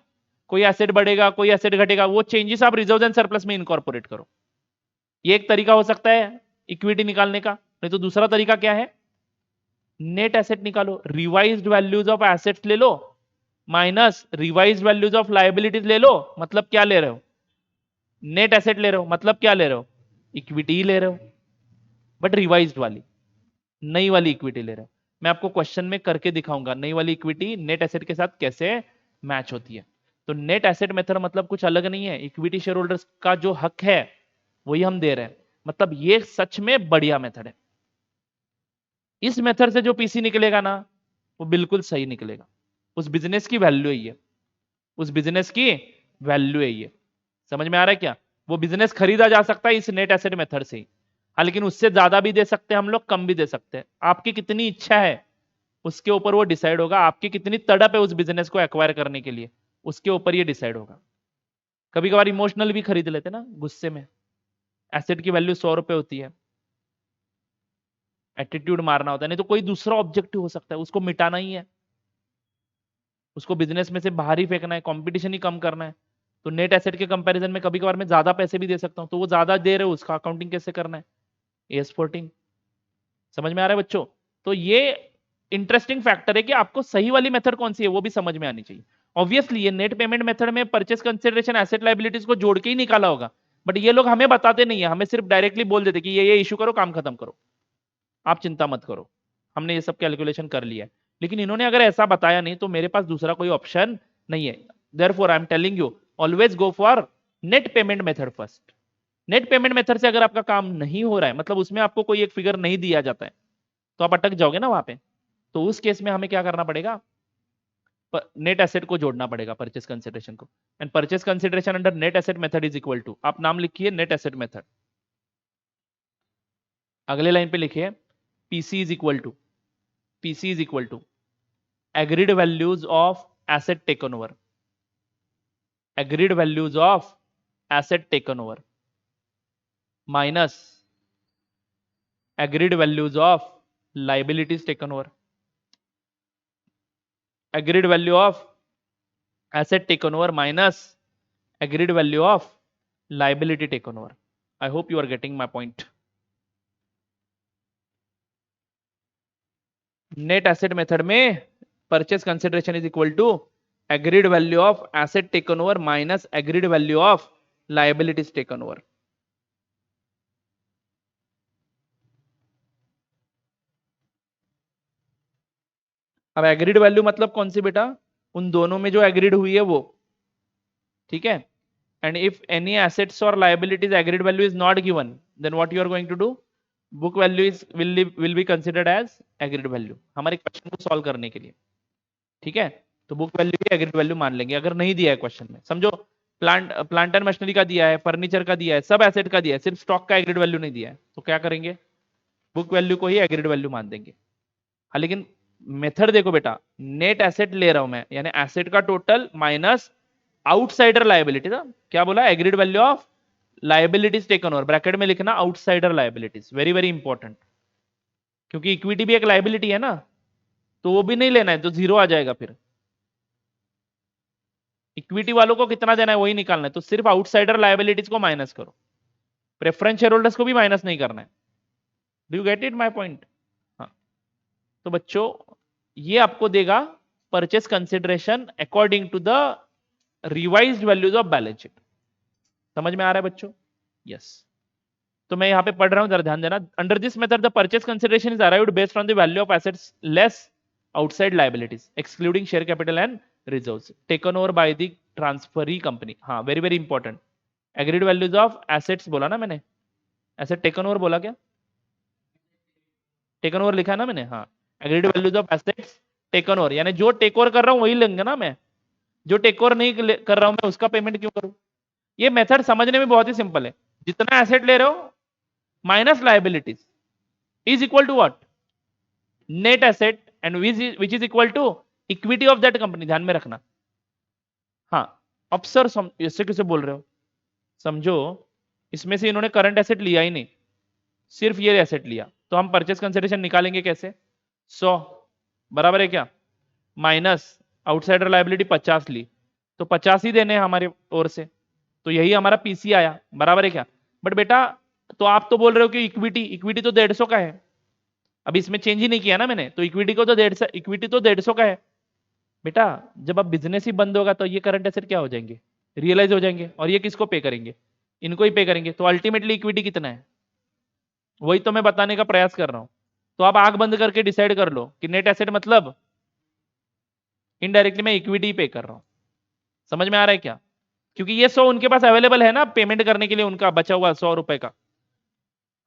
कोई एसेट बढ़ेगा कोई एसेट घटेगा, वो चेंजेस आप रिजर्व एंड सरप्लस में इनकॉर्पोरेट करो। ये एक तरीका हो सकता है इक्विटी निकालने का। नहीं तो दूसरा तरीका क्या है, नेट एसेट निकालो, रिवाइज्ड वैल्यूज ऑफ एसेट्स ले लो minus revised values of liabilities ले लो। मतलब क्या ले रहे हो, नेट एसेट ले रहे हो, मतलब क्या ले रहे हो, इक्विटी ले रहे हो, बट रिवाइज्ड वाली, नई वाली इक्विटी ले रहे हो। मैं आपको क्वेश्चन में करके दिखाऊंगा नई वाली इक्विटी नेट एसेट के साथ कैसे मैच होती है। तो नेट एसेट मेथड मतलब कुछ अलग नहीं है, इक्विटी शेयर होल्डर्स का जो हक है वही हम दे रहे हैं। मतलब ये सच में बढ़िया मेथड है। इस मेथड से जो पीसी निकलेगा ना वो बिल्कुल सही निकलेगा, उस बिजनेस की वैल्यू है ये, उस बिजनेस की वैल्यू है ये। समझ में आ रहा है क्या, वो बिजनेस खरीदा जा सकता है इस नेट एसेट मेथड से ही। हाँ, लेकिन उससे ज्यादा भी दे सकते हैं हम लोग, कम भी दे सकते हैं, आपकी कितनी इच्छा है उसके ऊपर वो डिसाइड होगा, आपकी कितनी तड़प है उस बिजनेस को एक्वायर करने के लिए उसके ऊपर ये डिसाइड होगा। कभी कभार इमोशनल भी खरीद लेते ना गुस्से में, एसेट की वैल्यू 100 रुपए होती है, एटीट्यूड मारना होता है, नहीं तो कोई दूसरा ऑब्जेक्टिव हो सकता है, उसको मिटाना ही है, उसको बिजनेस में से बाहर ही फेंकना है, कंपटीशन ही कम करना है। तो नेट एसेट के कंपैरिजन में कभी कभार मैं ज्यादा पैसे भी दे सकता हूं, तो वो ज्यादा दे रहे हो उसका अकाउंटिंग कैसे करना है, AS 14। समझ में आ रहा है बच्चों? तो ये इंटरेस्टिंग फैक्टर है कि आपको सही वाली मेथड कौन सी है वो भी समझ में आनी चाहिए। ऑब्वियसली ये नेट पेमेंट मेथड में परचेस कंसिडरेशन एसेट लायबिलिटीज को जोड़ के ही निकाला होगा, बट ये लोग हमें बताते नहीं है, हमें सिर्फ डायरेक्टली बोल देते कि ये इशू करो काम खत्म करो, आप चिंता मत करो, हमने ये सब कैलकुलेशन कर लिया है। लेकिन इन्होंने अगर ऐसा बताया नहीं तो मेरे पास दूसरा कोई ऑप्शन नहीं है। Therefore I am telling you, always go for net payment method first. Net payment method से अगर आपका काम नहीं हो रहा है, मतलब उसमें आपको कोई एक फिगर नहीं दिया जाता है, तो आप अटक जाओगे ना वहां पे। तो उस केस में हमें क्या करना पड़ेगा, नेट एसेट को जोड़ना पड़ेगा परचेस कंसिडरेशन को। And purchase consideration under net asset method is equal to, आप नाम लिखिए नेट एसेट मेथड, अगले लाइन पे लिखिए PC is equal to, PC is equal to agreed values of asset taken over, agreed values of asset taken over minus agreed values of liabilities taken over। agreed value of asset taken over minus agreed value of liability taken over. I hope you are getting my point. Net asset method में purchase consideration is equal to agreed value of asset taken over minus agreed value of liabilities taken over. अब एग्रीड वैल्यू मतलब कौन सी बेटा? उन दोनों में जो एग्रीड हुई है वो. ठीक है. एंड इफ एनी एसेट्स और liabilities agreed value is not given, then what you are going to do? Book value is will be considered as agreed value हमारे क्वेश्चन को सॉल्व करने के लिए. ठीक है. तो बुक वैल्यू भी एग्रीड वैल्यू मान लेंगे अगर नहीं दिया है क्वेश्चन में. समझो प्लांट एंड मशीनरी का दिया है, फर्नीचर का दिया है, सब एसेट का दिया है, सिर्फ स्टॉक का एग्रीड वैल्यू नहीं दिया है, तो क्या करेंगे? बुक वैल्यू को ही एग्रीड वैल्यू मान देंगे. हाँ, लेकिन मेथड देखो बेटा, नेट एसेट ले रहा हूं मैं, यानी एसेट का टोटल माइनस आउटसाइडर लायबिलिटी. क्या बोला? Agreed value of liabilities taken over, bracket में लिखना outsider liabilities. Very very important, क्योंकि इक्विटी भी एक लायबिलिटी है ना, तो वो भी नहीं लेना है, तो जीरो आ जाएगा. फिर इक्विटी वालों को कितना देना है वही निकालना है, तो सिर्फ आउटसाइडर लायबिलिटीज को माइनस करो, प्रेफरेंस शेयर होल्डर्स को भी माइनस नहीं करना है. Do you get it my point? हाँ. तो बच्चों ये आपको देगा purchase consideration according to the revised values of balance sheet. समझ में आ रहा है बच्चों? यस. तो मैं यहां पे पढ़ रहा हूं, जरा ध्यान देना. Under this method the purchase consideration is arrived based on the value of assets less outside liabilities excluding share capital and reserves taken over by the transferee company. हाँ, very very important. Agreed values of assets बोला ना मैंने, एसेट टेकन ओवर बोला क्या? टेकन ओवर लिखा है ना मैंने. हाँ, agreed values of assets taken over, यानी जो टेक ओवर कर रहा हूं वही लेंगे ना मैं. जो टेक ओवर नहीं कर रहा हूं मैं उसका पेमेंट क्यों करूं? ये मेथड समझने में बहुत ही सिंपल है. जितना एसेट ले रहे हो minus liabilities is equal to what? Net asset, and which is equal to equity of that company. ध्यान में रखना. हाँ. अब सर इससे किसे बोल रहे हो? समझो इसमें से इन्होंने करंट एसेट लिया ही नहीं, सिर्फ ये एसेट लिया, तो हम परचेस कंसिडरेशन निकालेंगे कैसे? 100 बराबर है क्या? माइनस आउटसाइडर लायबिलिटी 50 ली, तो 50 ही देने हैं हमारे ओर से, तो यही हमारा पीसी आया. बराबर है क्या? बट बेटा तो आप तो बोल रहे हो कि इक्विटी इक्विटी तो 150 का है. अब इसमें चेंज ही नहीं किया ना मैंने, तो इक्विटी को तो 150, इक्विटी तो 150 का है. बेटा जब अब बिजनेस ही बंद होगा तो ये करंट एसेट क्या हो जाएंगे? रियलाइज हो जाएंगे. और ये किसको पे करेंगे? इनको ही पे करेंगे. तो अल्टीमेटली इक्विटी कितना है? वही तो मैं बताने का प्रयास कर रहा हूं. तो आप आंख बंद करके डिसाइड कर लो कि नेट एसेट मतलब इनडायरेक्टली मैं इक्विटी पे कर रहा हूं. समझ में आ रहा है क्या? क्योंकि ये 100 उनके पास अवेलेबल है ना पेमेंट करने के लिए, उनका बचा हुआ 100 रुपए का.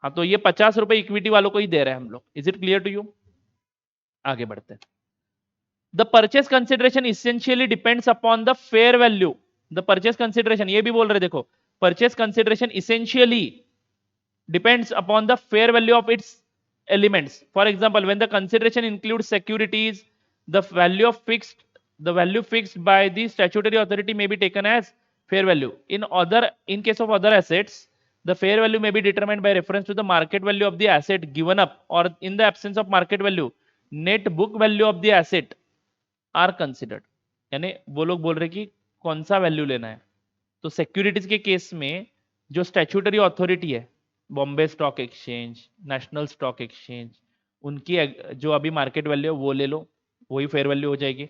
हाँ, तो ये 50 रुपए इक्विटी वालों को ही दे रहे हैं हम लोग. Is it clear to you? आगे बढ़ते हैं. The purchase consideration essentially depends upon the fair value. The purchase consideration, ये भी बोल रहे देखो, purchase consideration essentially depends upon the fair value of its elements. For example, when the consideration includes securities, the value fixed by the statutory authority may be taken as fair value. In case of other assets, the fair value may be determined by reference to the market value of the asset given up, or in the absence of market value, net book value of the asset are considered. यानी वो लोग बोल रहे कि कौन सा वैल्यू लेना है. तो सिक्योरिटीज के केस में जो स्टैट्यूटरी अथॉरिटी है, Bombay stock exchange, national stock exchange, उनकी जो अभी मार्केट वैल्यू है वो ले लो, वही फेयर वैल्यू हो जाएगी.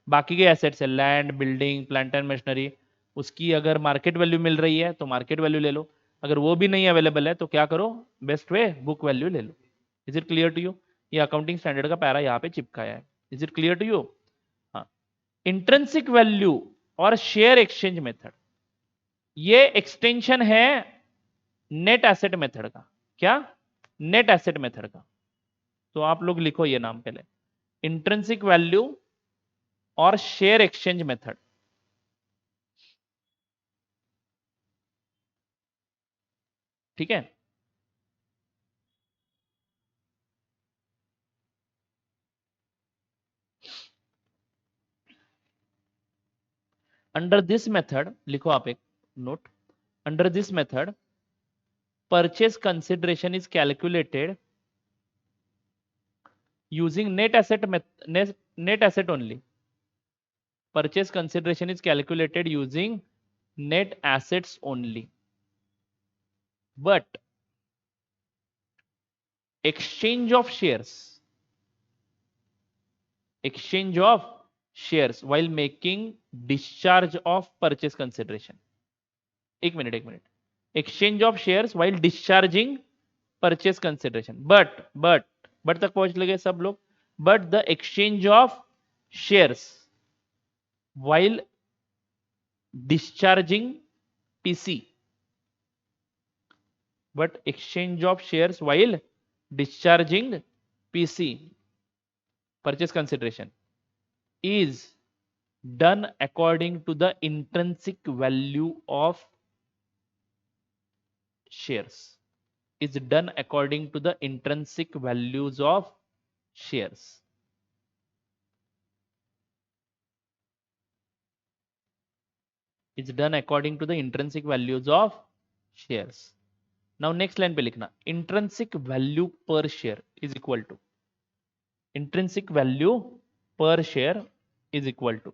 बाकी के एसेट्स है, land, building, plant and machinery, उसकी अगर मार्केट वैल्यू मिल रही है तो मार्केट वैल्यू ले लो. अगर वो भी नहीं अवेलेबल है तो क्या करो? बेस्ट वे बुक वैल्यू ले लो. Is it clear to you? ये अकाउंटिंग स्टैंडर्ड का पैरा यहाँ पे चिपकाया है. Is it clear to you? हाँ. इंट्रिंसिक वैल्यू और शेयर एक्सचेंज मेथड, ये एक्सटेंशन है नेट एसेट मेथड का. क्या? नेट एसेट मेथड का. तो आप लोग लिखो ये नाम पहले, इंट्रिंसिक वैल्यू और शेयर एक्सचेंज मेथड. ठीक है. अंडर दिस मेथड लिखो आप एक note. Under this method purchase consideration is calculated using net asset only. purchase consideration is calculated using net assets only, but exchange of shares while making discharge of purchase consideration. एक minute exchange of shares while discharging purchase consideration, but तक पहुंच लगे सब लोग. But the exchange of shares while discharging PC, but exchange of shares while discharging PC purchase consideration is done according to the intrinsic value of shares. Is done according to the intrinsic values of shares. Is done according to the intrinsic values of shares. Now next line पे लिखना intrinsic value per share is equal to intrinsic value per share is equal to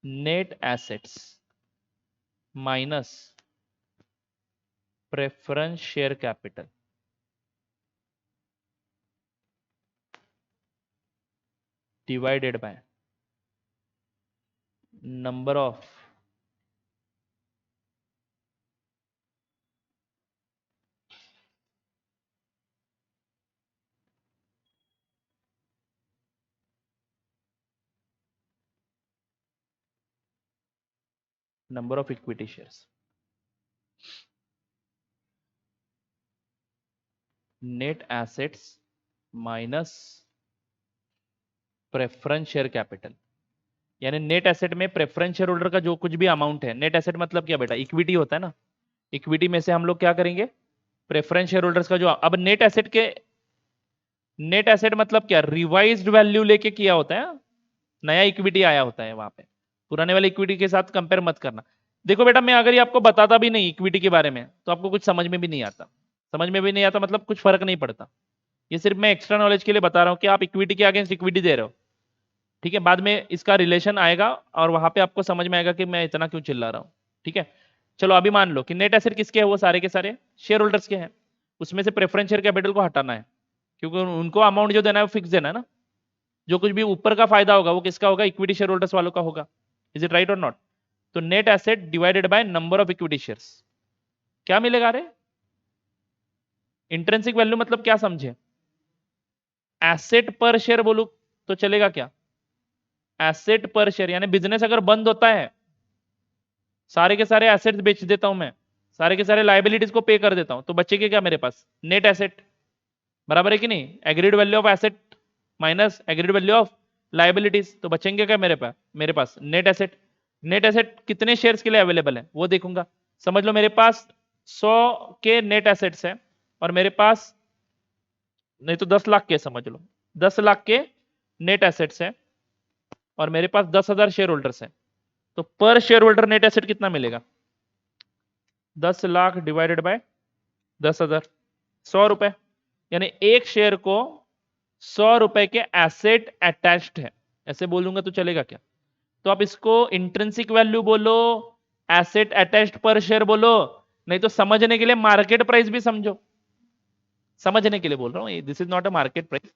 net assets minus preference share capital divided by number of equity shares. Net assets minus preference share capital, यानी नेट एसेट में प्रेफरेंस शेयर होल्डर का जो कुछ भी अमाउंट है. नेट एसेट मतलब क्या बेटा? इक्विटी होता है ना. इक्विटी में से हम लोग क्या करेंगे? प्रेफरेंस शेयर होल्डर्स का जो. अब नेट एसेट मतलब क्या? रिवाइज्ड वैल्यू लेके किया होता है. नया इक्विटी आया होता है वहां पे. पुराने वाले इक्विटी के साथ कंपेयर मत करना. देखो बेटा, मैं अगर ये आपको बताता भी नहीं इक्विटी के बारे में तो आपको कुछ समझ में भी नहीं आता. मतलब कुछ फर्क नहीं पड़ता. ये सिर्फ मैं एक्स्ट्रा नॉलेज के लिए बता रहा हूं कि आप इक्विटी के अगेंस्ट इक्विटी दे रहे हो. ठीक है, बाद में इसका रिलेशन आएगा और वहां पे आपको समझ में आएगा कि मैं इतना क्यों चिल्ला रहा हूं. ठीक है, चलो अभी मान लो कि नेट एसेट किसके है? वो सारे के सारे शेयर होल्डर्स के हैं. उसमें से प्रेफरेंस शेयर कैपिटल को हटाना है क्योंकि उनको अमाउंट जो देना है वो फिक्स देना है ना. जो कुछ भी ऊपर का फायदा होगा वो किसका होगा? इक्विटी शेयर होल्डर्स वालों का होगा. इज इट राइट और नॉट? तो net asset divided by number of equity shares क्या मिलेगा? रे इंट्रिंसिक वैल्यू मतलब क्या समझे? एसेट पर शेयर बोलू तो चलेगा क्या? एसेट पर शेयर यानी बिजनेस अगर बंद होता है, सारे के सारे एसेट्स बेच देता हूं मैं, सारे के सारे लाइबिलिटीज को पे कर देता हूं, तो बचेगा क्या मेरे पास? Net asset. बराबर है कि नहीं? Agreed value of asset minus agreed value of liabilities, तो बचेंगे क्या मेरे पास नेट एसेट. नेट एसेट कितने शेयर्स के लिए अवेलेबल है वो देखूंगा. समझ लो मेरे पास 100 के नेट एसेट्स है और मेरे पास नहीं तो 10 लाख के, समझ लो 10 लाख के नेट एसेट्स है और मेरे पास 10,000 शेयर होल्डर्स है. तो पर शेयर होल्डर नेट एसेट कितना मिलेगा? 10 लाख डिवाइडेड बाय 10,000, 100 रुपए. यानी एक शेयर को 100 रुपए के एसेट अटैच्ड है. ऐसे बोलूंगा तो चलेगा क्या? तो आप इसको इंट्रिंसिक वैल्यू बोलो, एसेट अटैच्ड पर शेयर बोलो, नहीं तो समझने के लिए मार्केट प्राइस भी समझो. समझने के लिए बोल रहा हूं, this is not a market price,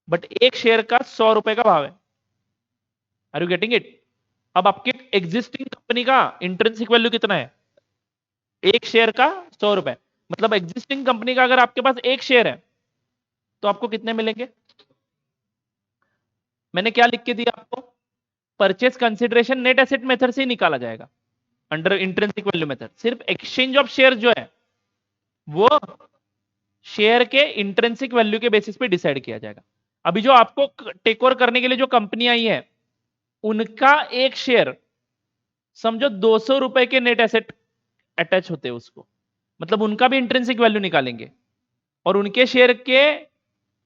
but एक शेयर का 100 रुपए का भाव है. Are you getting it? अब आपके एग्जिस्टिंग कंपनी का इंट्रिंसिक वैल्यू कितना है? एक शेयर का 100 रुपए. मतलब एग्जिस्टिंग कंपनी का अगर आपके पास एक शेयर है तो आपको कितने मिलेंगे? मैंने क्या लिख के दिया आपको? Purchase consideration net asset method से ही निकाला जाएगा अंडर इंट्रिंसिक वैल्यू मेथड. सिर्फ एक्सचेंज ऑफ शेयर जो है वो शेयर के इंट्रिंसिक वैल्यू के बेसिस पे डिसाइड किया जाएगा. अभी जो आपको टेक ओवर करने के लिए जो कंपनी आई है उनका एक शेयर समझो 200 रुपए के नेट एसेट अटैच होते हैं उसको, मतलब उनका भी इंट्रिंसिक वैल्यू निकालेंगे और उनके शेयर के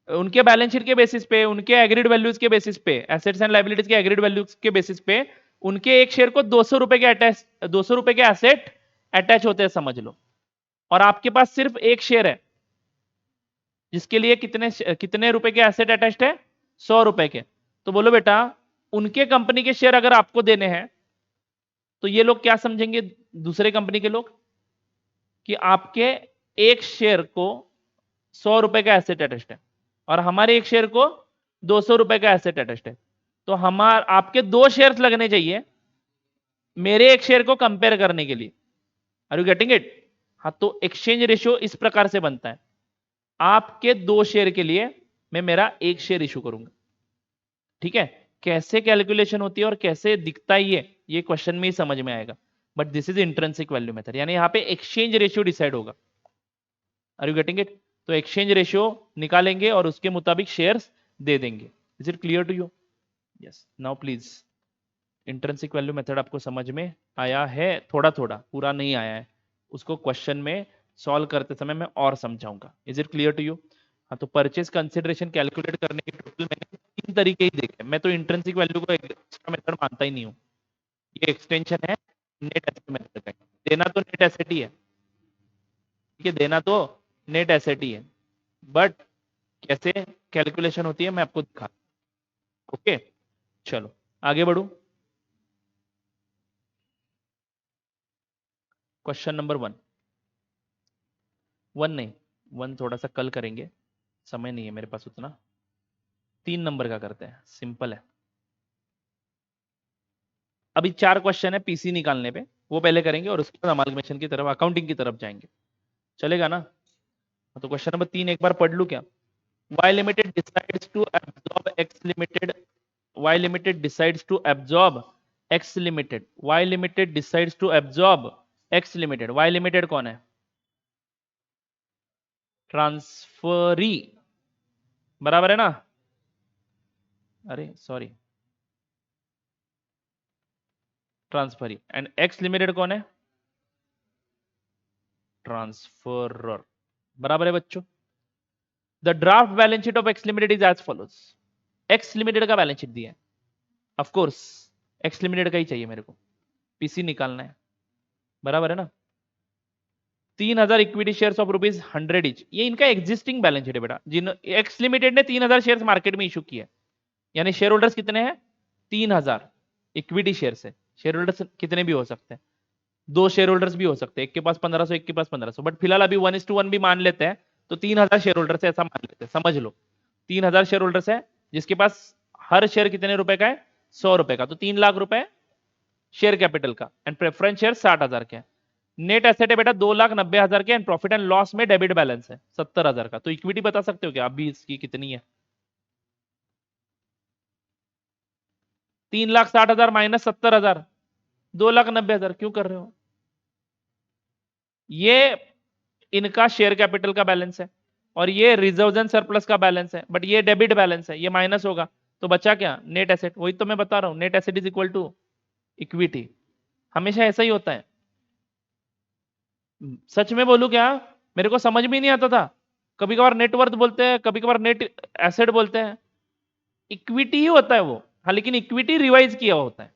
उनके बैलेंस शीट के बेसिस पे, उनके एग्रीड वैल्यूज के बेसिस पे, एसेट्स एंड लायबिलिटीज के एग्रीड वैल्यूज के बेसिस पे उनके एक शेयर को 200 रुपए के एसेट अटैच होते हैं समझ लो. और आपके पास सिर्फ एक शेयर है जिसके लिए कितने रुपए के एसेट अटैच्ड है, 100 रुपए के। तो बोलो बेटा उनके कंपनी के शेयर अगर आपको देने हैं तो ये लोग क्या समझेंगे, दूसरे कंपनी के लोग, कि आपके एक शेयर को 100 रुपए का एसेट अटैच्ड है और हमारे एक शेयर को 200 रुपए का एसेट अटैच्ड है। तो आपके 2 शेयर्स लगने चाहिए मेरे एक शेयर को कंपेयर करने के लिए। Are you getting it? हाँ, तो एक्सचेंज रेशियो इस प्रकार से बनता है, आपके 2 शेयर के लिए मैं मेरा एक शेयर इशू करूंगा। ठीक है, कैसे कैलकुलेशन होती है और कैसे दिखता है ये क्वेश्चन में ही समझ में आएगा। But this is intrinsic value method, यानी यहां पे एक्सचेंज रेशियो डिसाइड होगा। Are you getting it? तो एक्सचेंज रेशियो निकालेंगे और उसके मुताबिक शेयर्स दे देंगे। Is it clear to you? Yes, now please, intrinsic value method आपको समझ में आया है? थोड़ा थोड़ा, पूरा नहीं आया है, उसको क्वेश्चन में सॉल्व करते समय मैं और समझाऊंगा। Is it clear to you? हाँ, तो परचेज कंसिडरेशन कैलकुलेट करने के टोटल मैंने 3 तरीके ही देखे। मैं तो इंट्रिंसिक वैल्यू को एक्स्ट्रा मेथड मानता ही नहीं हूँ, ये एक्सटेंशन है नेट एसेट मेथड का। देना तो नेट एसेट ही है, ठीक है, देना तो नेट एसेट ही है, बट कैसे कैलकुलेशन होती है मैं आपको दिखा। ओके, चलो आगे बढ़ू। क्वेश्चन नंबर 1 नहीं, 1 थोड़ा सा कल करेंगे, समय नहीं है मेरे पास उतना। 3 नंबर का करते हैं, सिंपल है। अभी 4 क्वेश्चन है पीसी निकालने पे, वो पहले करेंगे और उसके बाद अमालगमेशन की तरफ, अकाउंटिंग की तरफ जाएंगे। चलेगा ना? तो क्वेश्चन नंबर 3 एक बार पढ़ लू क्या? Y Limited decides to absorb X Limited. Y Limited decides to absorb X Limited. Y Limited decides to absorb X Limited. Y Limited कौन है? ट्रांसफरी, बराबर है ना? अरे sorry, transferee. And X Limited कौन है? ट्रांसफरर, बराबर है बच्चों? The draft balance sheet of X Limited is as follows. X Limited का बैलेंस शीट दिया है, ऑफ कोर्स X Limited का ही चाहिए मेरे को, पीसी निकालना है, बराबर है ना? 3000 इक्विटी शेयर्स ऑफ ₹100 ईच, ये इनका एग्जिस्टिंग बैलेंस शीट है बेटा। जिन एक्स लिमिटेड ने 3000 शेयर्स मार्केट में इशू किया है, यानी शेयर होल्डर्स कितने हैं? 3000 इक्विटी शेयर्स है। शेयर होल्डर्स कितने भी हो सकते हैं, 2 शेयर होल्डर्स भी हो सकते हैं, एक के पास 1500, एक के पास 1500, बट फिलहाल अभी 1:1 भी मान लेते हैं, तो 3000 शेयर होल्डर्स है ऐसा मान लेते हैं, समझ लो 3000 शेयर होल्डर्स है, जिसके पास हर शेयर कितने रुपए का है? 100 रुपए का, तो 3 लाख रुपए शेयर कैपिटल का, एंड प्रेफरेंस शेयर 60,000 के। नेट एसेट है बेटा 2,90,000 के, एंड प्रॉफिट एंड लॉस में डेबिट बैलेंस है 70,000 का। तो इक्विटी बता सकते हो क्या अभी इसकी कितनी है? 3,60,000 माइनस 70,000, 2,90,000। क्यों कर रहे हो? ये इनका शेयर कैपिटल का बैलेंस है और ये रिजर्व एंड सरप्लस का बैलेंस है, बट ये डेबिट बैलेंस है, ये माइनस होगा, तो बचा क्या? Net asset. वही तो मैं बता रहा हूं, net asset is equal to equity. हमेशा ऐसा ही होता है। सच में बोलूं क्या, मेरे को समझ में नहीं आता था, कभी कभार नेटवर्थ बोलते हैं, कभी कभार नेट एसेट बोलते हैं, इक्विटी ही होता है वो। हाँ, लेकिन इक्विटी रिवाइज किया होता है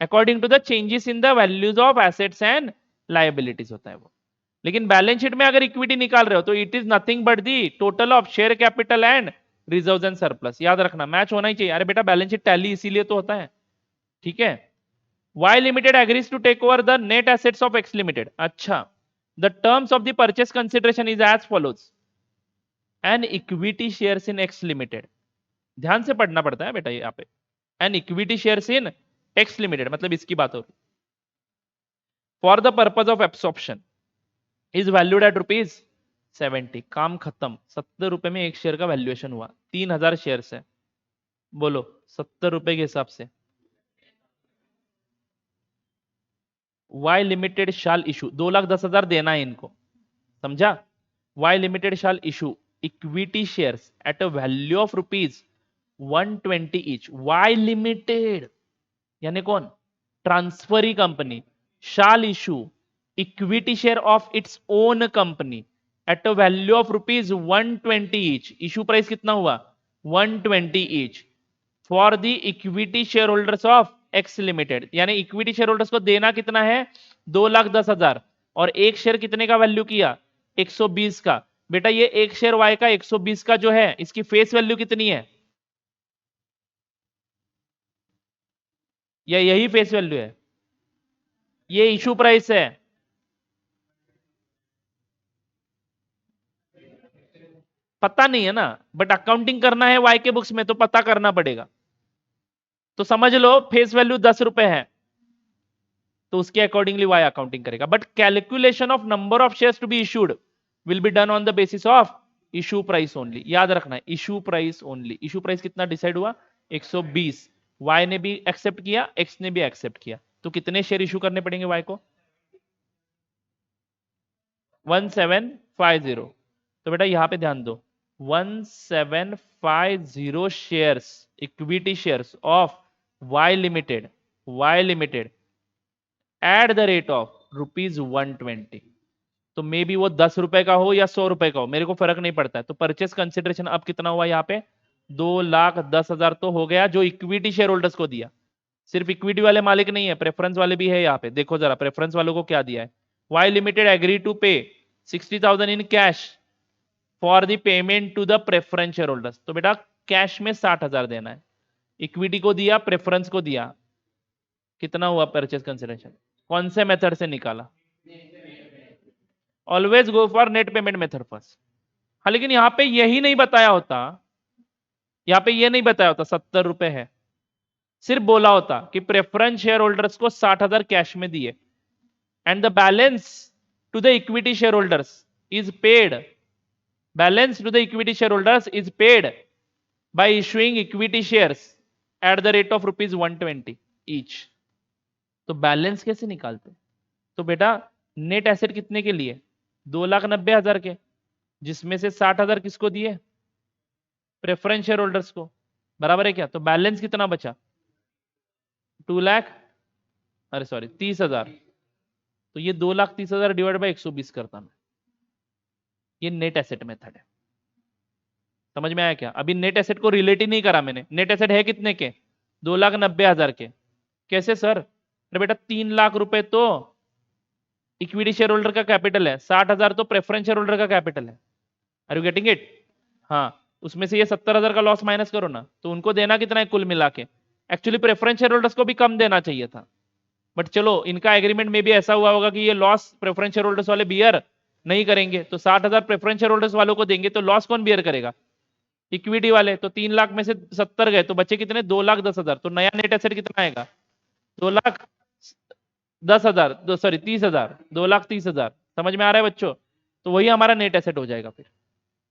according to the changes in the values of assets and liabilities होता है वो। लेकिन बैलेंस शीट में अगर इक्विटी निकाल रहे हो तो it is nothing but the total of share capital and reserve and surplus. याद रखना, मैच होना ही चाहिए। अरे बेटा बैलेंस शीट टैली इसीलिए तो होता है, ठीक है? Y Limited agrees to take over the net assets of X Limited. अच्छा, the terms of the purchase consideration is as follows: an equity shares in X Limited, ध्यान से पढ़ना पड़ता है बेटा यहाँ पे, an equity shares in X Limited मतलब इसकी बात हो रही, for the purpose of absorption is valued at ₹70। काम खत्म, 70 रुपए में एक शेयर का वैल्यूएशन हुआ, 3000 शेयर है, बोलो 70 रुपए के हिसाब से Y लिमिटेड शाल इशू, 2,10,000 देना है इनको, समझा? Y limited shall issue equity shares at a value of ₹120 each. Y limited यानी कौन? Transferee company, shall issue equity share of its own company at a value of ₹120 each. Issue price कितना हुआ? 120 each for the equity share holders of x limited. यानी इक्विटी शेयर होल्डर्स को देना कितना है? 2,10,000, और एक शेयर कितने का वैल्यू किया? 120 का। बेटा ये एक शेयर वाई का 120 का जो है इसकी फेस वैल्यू कितनी है, या यही फेस वैल्यू है, ये इशू प्राइस है। पता नहीं है ना, बट अकाउंटिंग करना है वाई के बुक्स में तो पता करना पड़ेगा। तो समझ लो फेस वैल्यू 10 रुपए है, तो उसके अकॉर्डिंगली वाई अकाउंटिंग करेगा। But calculation of number of shares to be issued will be done on the basis of issue price only. याद रखना है, issue price only. Issue price कितना डिसाइड हुआ, 120। वाई ने भी एक्सेप्ट किया, एक्स ने भी एक्सेप्ट किया, तो कितने शेयर इशू करने पड़ेंगे वाई को, 1750। तो बेटा यहां पे ध्यान दो, 1750 shares, equity shares of Y limited at the rate of ₹120। तो मे बी वो 10 रुपए का हो या 100 रुपए का हो, मेरे को फर्क नहीं पड़ता है। तो परचेस कंसिडरेशन अब कितना हुआ यहाँ पे, 2,10,000 तो हो गया, जो इक्विटी शेयर होल्डर्स को दिया। सिर्फ इक्विटी वाले मालिक नहीं है, प्रेफरेंस वाले भी है यहाँ पे। देखो जरा प्रेफरेंस वालों को क्या दिया है, Y limited agree to pay 60,000 in cash for the payment to the preference share holders. तो बेटा कैश में 60,000 देना है, इक्विटी को दिया, प्रेफरेंस को दिया, कितना हुआ परचेस कंसिडरेशन, कौन से मेथड से निकाला, always go for net payment method first. हाँ लेकिन यहां पे यही नहीं बताया होता, यहां पे ये नहीं बताया होता 70 रुपए है, सिर्फ बोला होता कि प्रेफरेंस शेयर होल्डर्स को 60,000 कैश में दिए and the balance to the equity share holders is paid, balance to the equity share holders is paid by issuing equity shares at the rate of ₹120 each. तो बैलेंस कैसे निकालते, तो बेटा नेट एसेट कितने के लिए, 2,90,000 के, जिसमें से 60,000 किसको दिए, प्रेफरेंस शेयर होल्डर्स को, बराबर है क्या। तो बैलेंस कितना बचा, 2 लाख, अरे सॉरी 30,000। तो ये 2,30,000 डिवाइड बाई 120 करता मैं, ये नेट एसेट मेथड है। समझ में आया क्या, अभी नेट एसेट को रिलेट ही नहीं करा मैंने। नेट एसेट है कितने के, 2,90,000 के। कैसे सर, अरे बेटा 3 लाख रुपए तो इक्विटी शेयर होल्डर का कैपिटल है, 60,000 तो प्रेफरेंस शेयर होल्डर का कैपिटल है। आर यू गेटिंग इट, हाँ, उसमें से ये 70,000 का लॉस माइनस करो ना, तो उनको देना कितना है कुल मिला के, एक्चुअली प्रेफरेंस शेयर होल्डर्स को भी कम देना चाहिए था, बट चलो इनका एग्रीमेंट में भी ऐसा हुआ होगा कि ये लॉस प्रेफरेंस शेयर होल्डर्स वाले बियर नहीं करेंगे, तो 60,000 प्रेफरेंस शेयर होल्डर्स वालों को देंगे, तो लॉस कौन बियर करेगा, इक्विटी वाले। तो 3 लाख में से 70 गए, तो बचे कितने, 2,10,000। तो नया नेट एसेट कितना आएगा, 2,10,000, सॉरी 30,000, 2,30,000। समझ में आ रहा है बच्चों, तो वही हमारा नेट एसेट हो जाएगा फिर।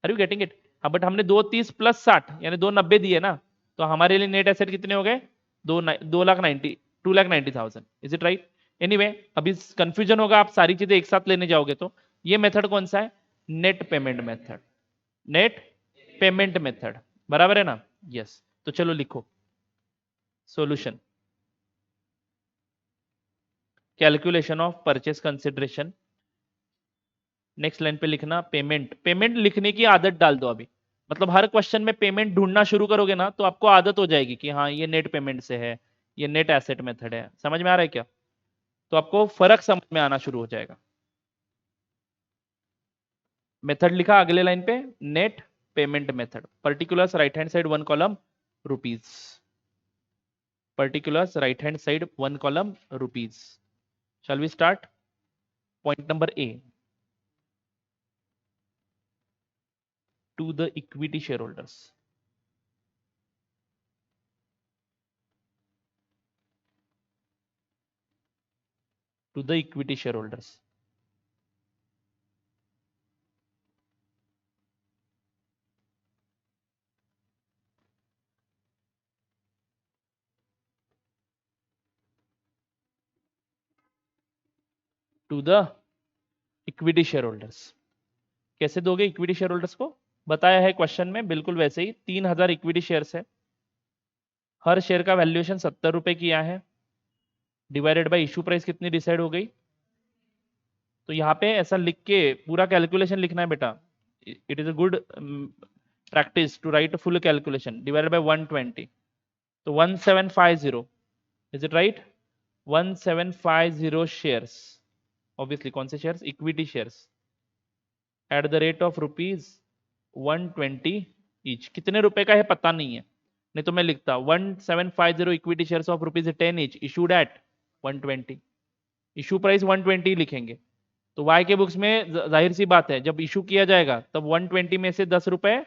आर यू गेटिंग इट, हाँ बट हमने 230 प्लस 60 यानी 290 दिए ना, तो हमारे लिए नेट एसेट कितने हो गए, 2,90,000। इज इट राइट, एनीवे अभी कंफ्यूजन होगा, आप सारी चीजें एक साथ लेने जाओगे तो। ये मेथड कौन सा है, net payment method, net payment method, बराबर है ना, यस। तो चलो लिखो solution, calculation of purchase consideration. Next line पे लिखना पेमेंट, पेमेंट लिखने की आदत डाल दो अभी, मतलब हर क्वेश्चन में पेमेंट ढूंढना शुरू करोगे ना तो आपको आदत हो जाएगी कि हाँ ये नेट पेमेंट से है, ये नेट एसेट मेथड है। समझ में आ रहा है क्या, तो आपको फर्क समझ में आना शुरू हो जाएगा। मेथड लिखा अगले लाइन पे, net payment method, particulars right hand side 1 column rupees, particulars right hand side 1 column rupees. Shall we start? Point number A, to the equity shareholders, to the equity shareholders, to the equity shareholders। कैसे दोगे इक्विटी शेयर होल्डर्स को, बताया है क्वेश्चन में बिल्कुल वैसे ही। 3,000 इक्विटी शेयर्स है, हर शेयर का वैल्यूएशन 70 रुपए किया है, डिवाइडेड बाय इशू प्राइस कितनी डिसाइड हो गई। तो यहाँ पे ऐसा लिख के पूरा कैलकुलेशन लिखना है बेटा, it is a good practice to write full calculation, divided by 120, तो 1750, is it right, 1750 shares, obviously कौन से shares, equity shares, at the rate of ₹120 each. कितने रुपए का है पता नहीं है, नहीं तो मैं लिखता 1750 equity shares of ₹10 each issued at 120। Issue price 120 लिखेंगे। तो वाई के बुक्स में जाहिर सी बात है जब इशू किया जाएगा तब 120 में से 10 रुपए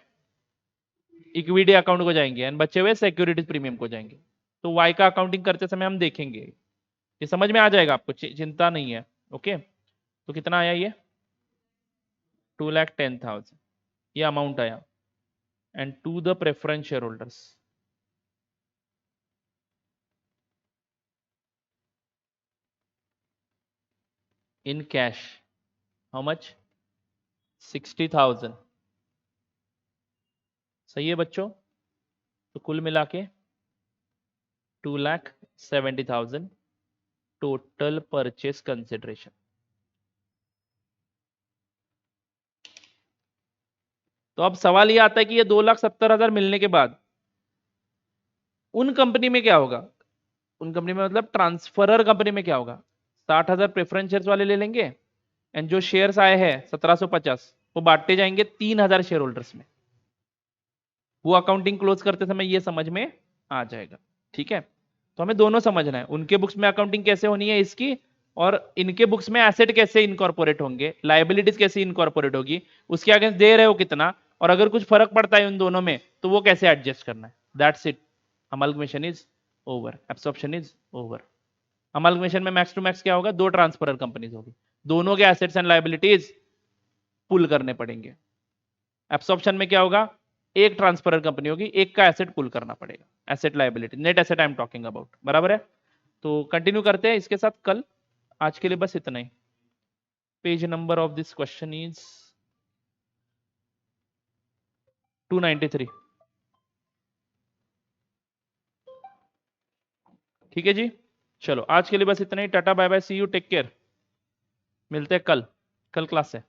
इक्विटी अकाउंट को जाएंगे एंड बचे हुए सिक्योरिटीज प्रीमियम को जाएंगे। तो वाई का अकाउंटिंग करते समय हम देखेंगे, ये समझ में आ जाएगा आपको, चिंता नहीं है। ओके, तो कितना आया ये 2,10,000 ये अमाउंट आया। And to the preference share holders in cash how much 60,000। सही है बच्चों, तो कुल मिला के 2,70,000 टोटल परचेस कंसिडरेशन। तो अब सवाल ये आता है कि ये 2,70,000 मिलने के बाद उन कंपनी में क्या होगा, उन कंपनी में मतलब ट्रांसफरर कंपनी में क्या होगा, 60,000 प्रेफरेंस शेयर्स वाले ले लेंगे एंड जो शेयर्स आए हैं 1750 वो बांटे जाएंगे 3,000 शेयर होल्डर्स में। वो अकाउंटिंग क्लोज करते समय ये समझ में आ जाएगा। ठीक है, तो हमें दोनों समझना है, उनके बुक्स में अकाउंटिंग कैसे होनी है इसकी, और इनके बुक्स में एसेट कैसे इनकॉर्पोरेट होंगे, लायबिलिटीज कैसे इनकॉर्पोरेट होगी, उसके अगेंस्ट दे रहे हो कितना, और अगर कुछ फर्क पड़ता है उन दोनों में तो वो कैसे एडजस्ट करना है। That's it, amalgamation is over, absorption is over. Amalgamation में मैक्स टू मैक्स क्या होगा, दो ट्रांसफरर कंपनीज होगी, दोनों के एसेट्स एंड लायबिलिटीज पुल करने पड़ेंगे। एब्सॉर्प्शन में क्या होगा, एक ट्रांसफरर कंपनी होगी, एक का एसेट पुल करना पड़ेगा, asset liability net asset I am talking about, बराबर है। तो कंटिन्यू करते हैं इसके साथ कल, आज के लिए बस इतना ही। Page number of this question is 293। ठीक है जी, चलो आज के लिए बस इतना ही, tata bye bye, see you, take care, मिलते हैं कल, कल क्लास है।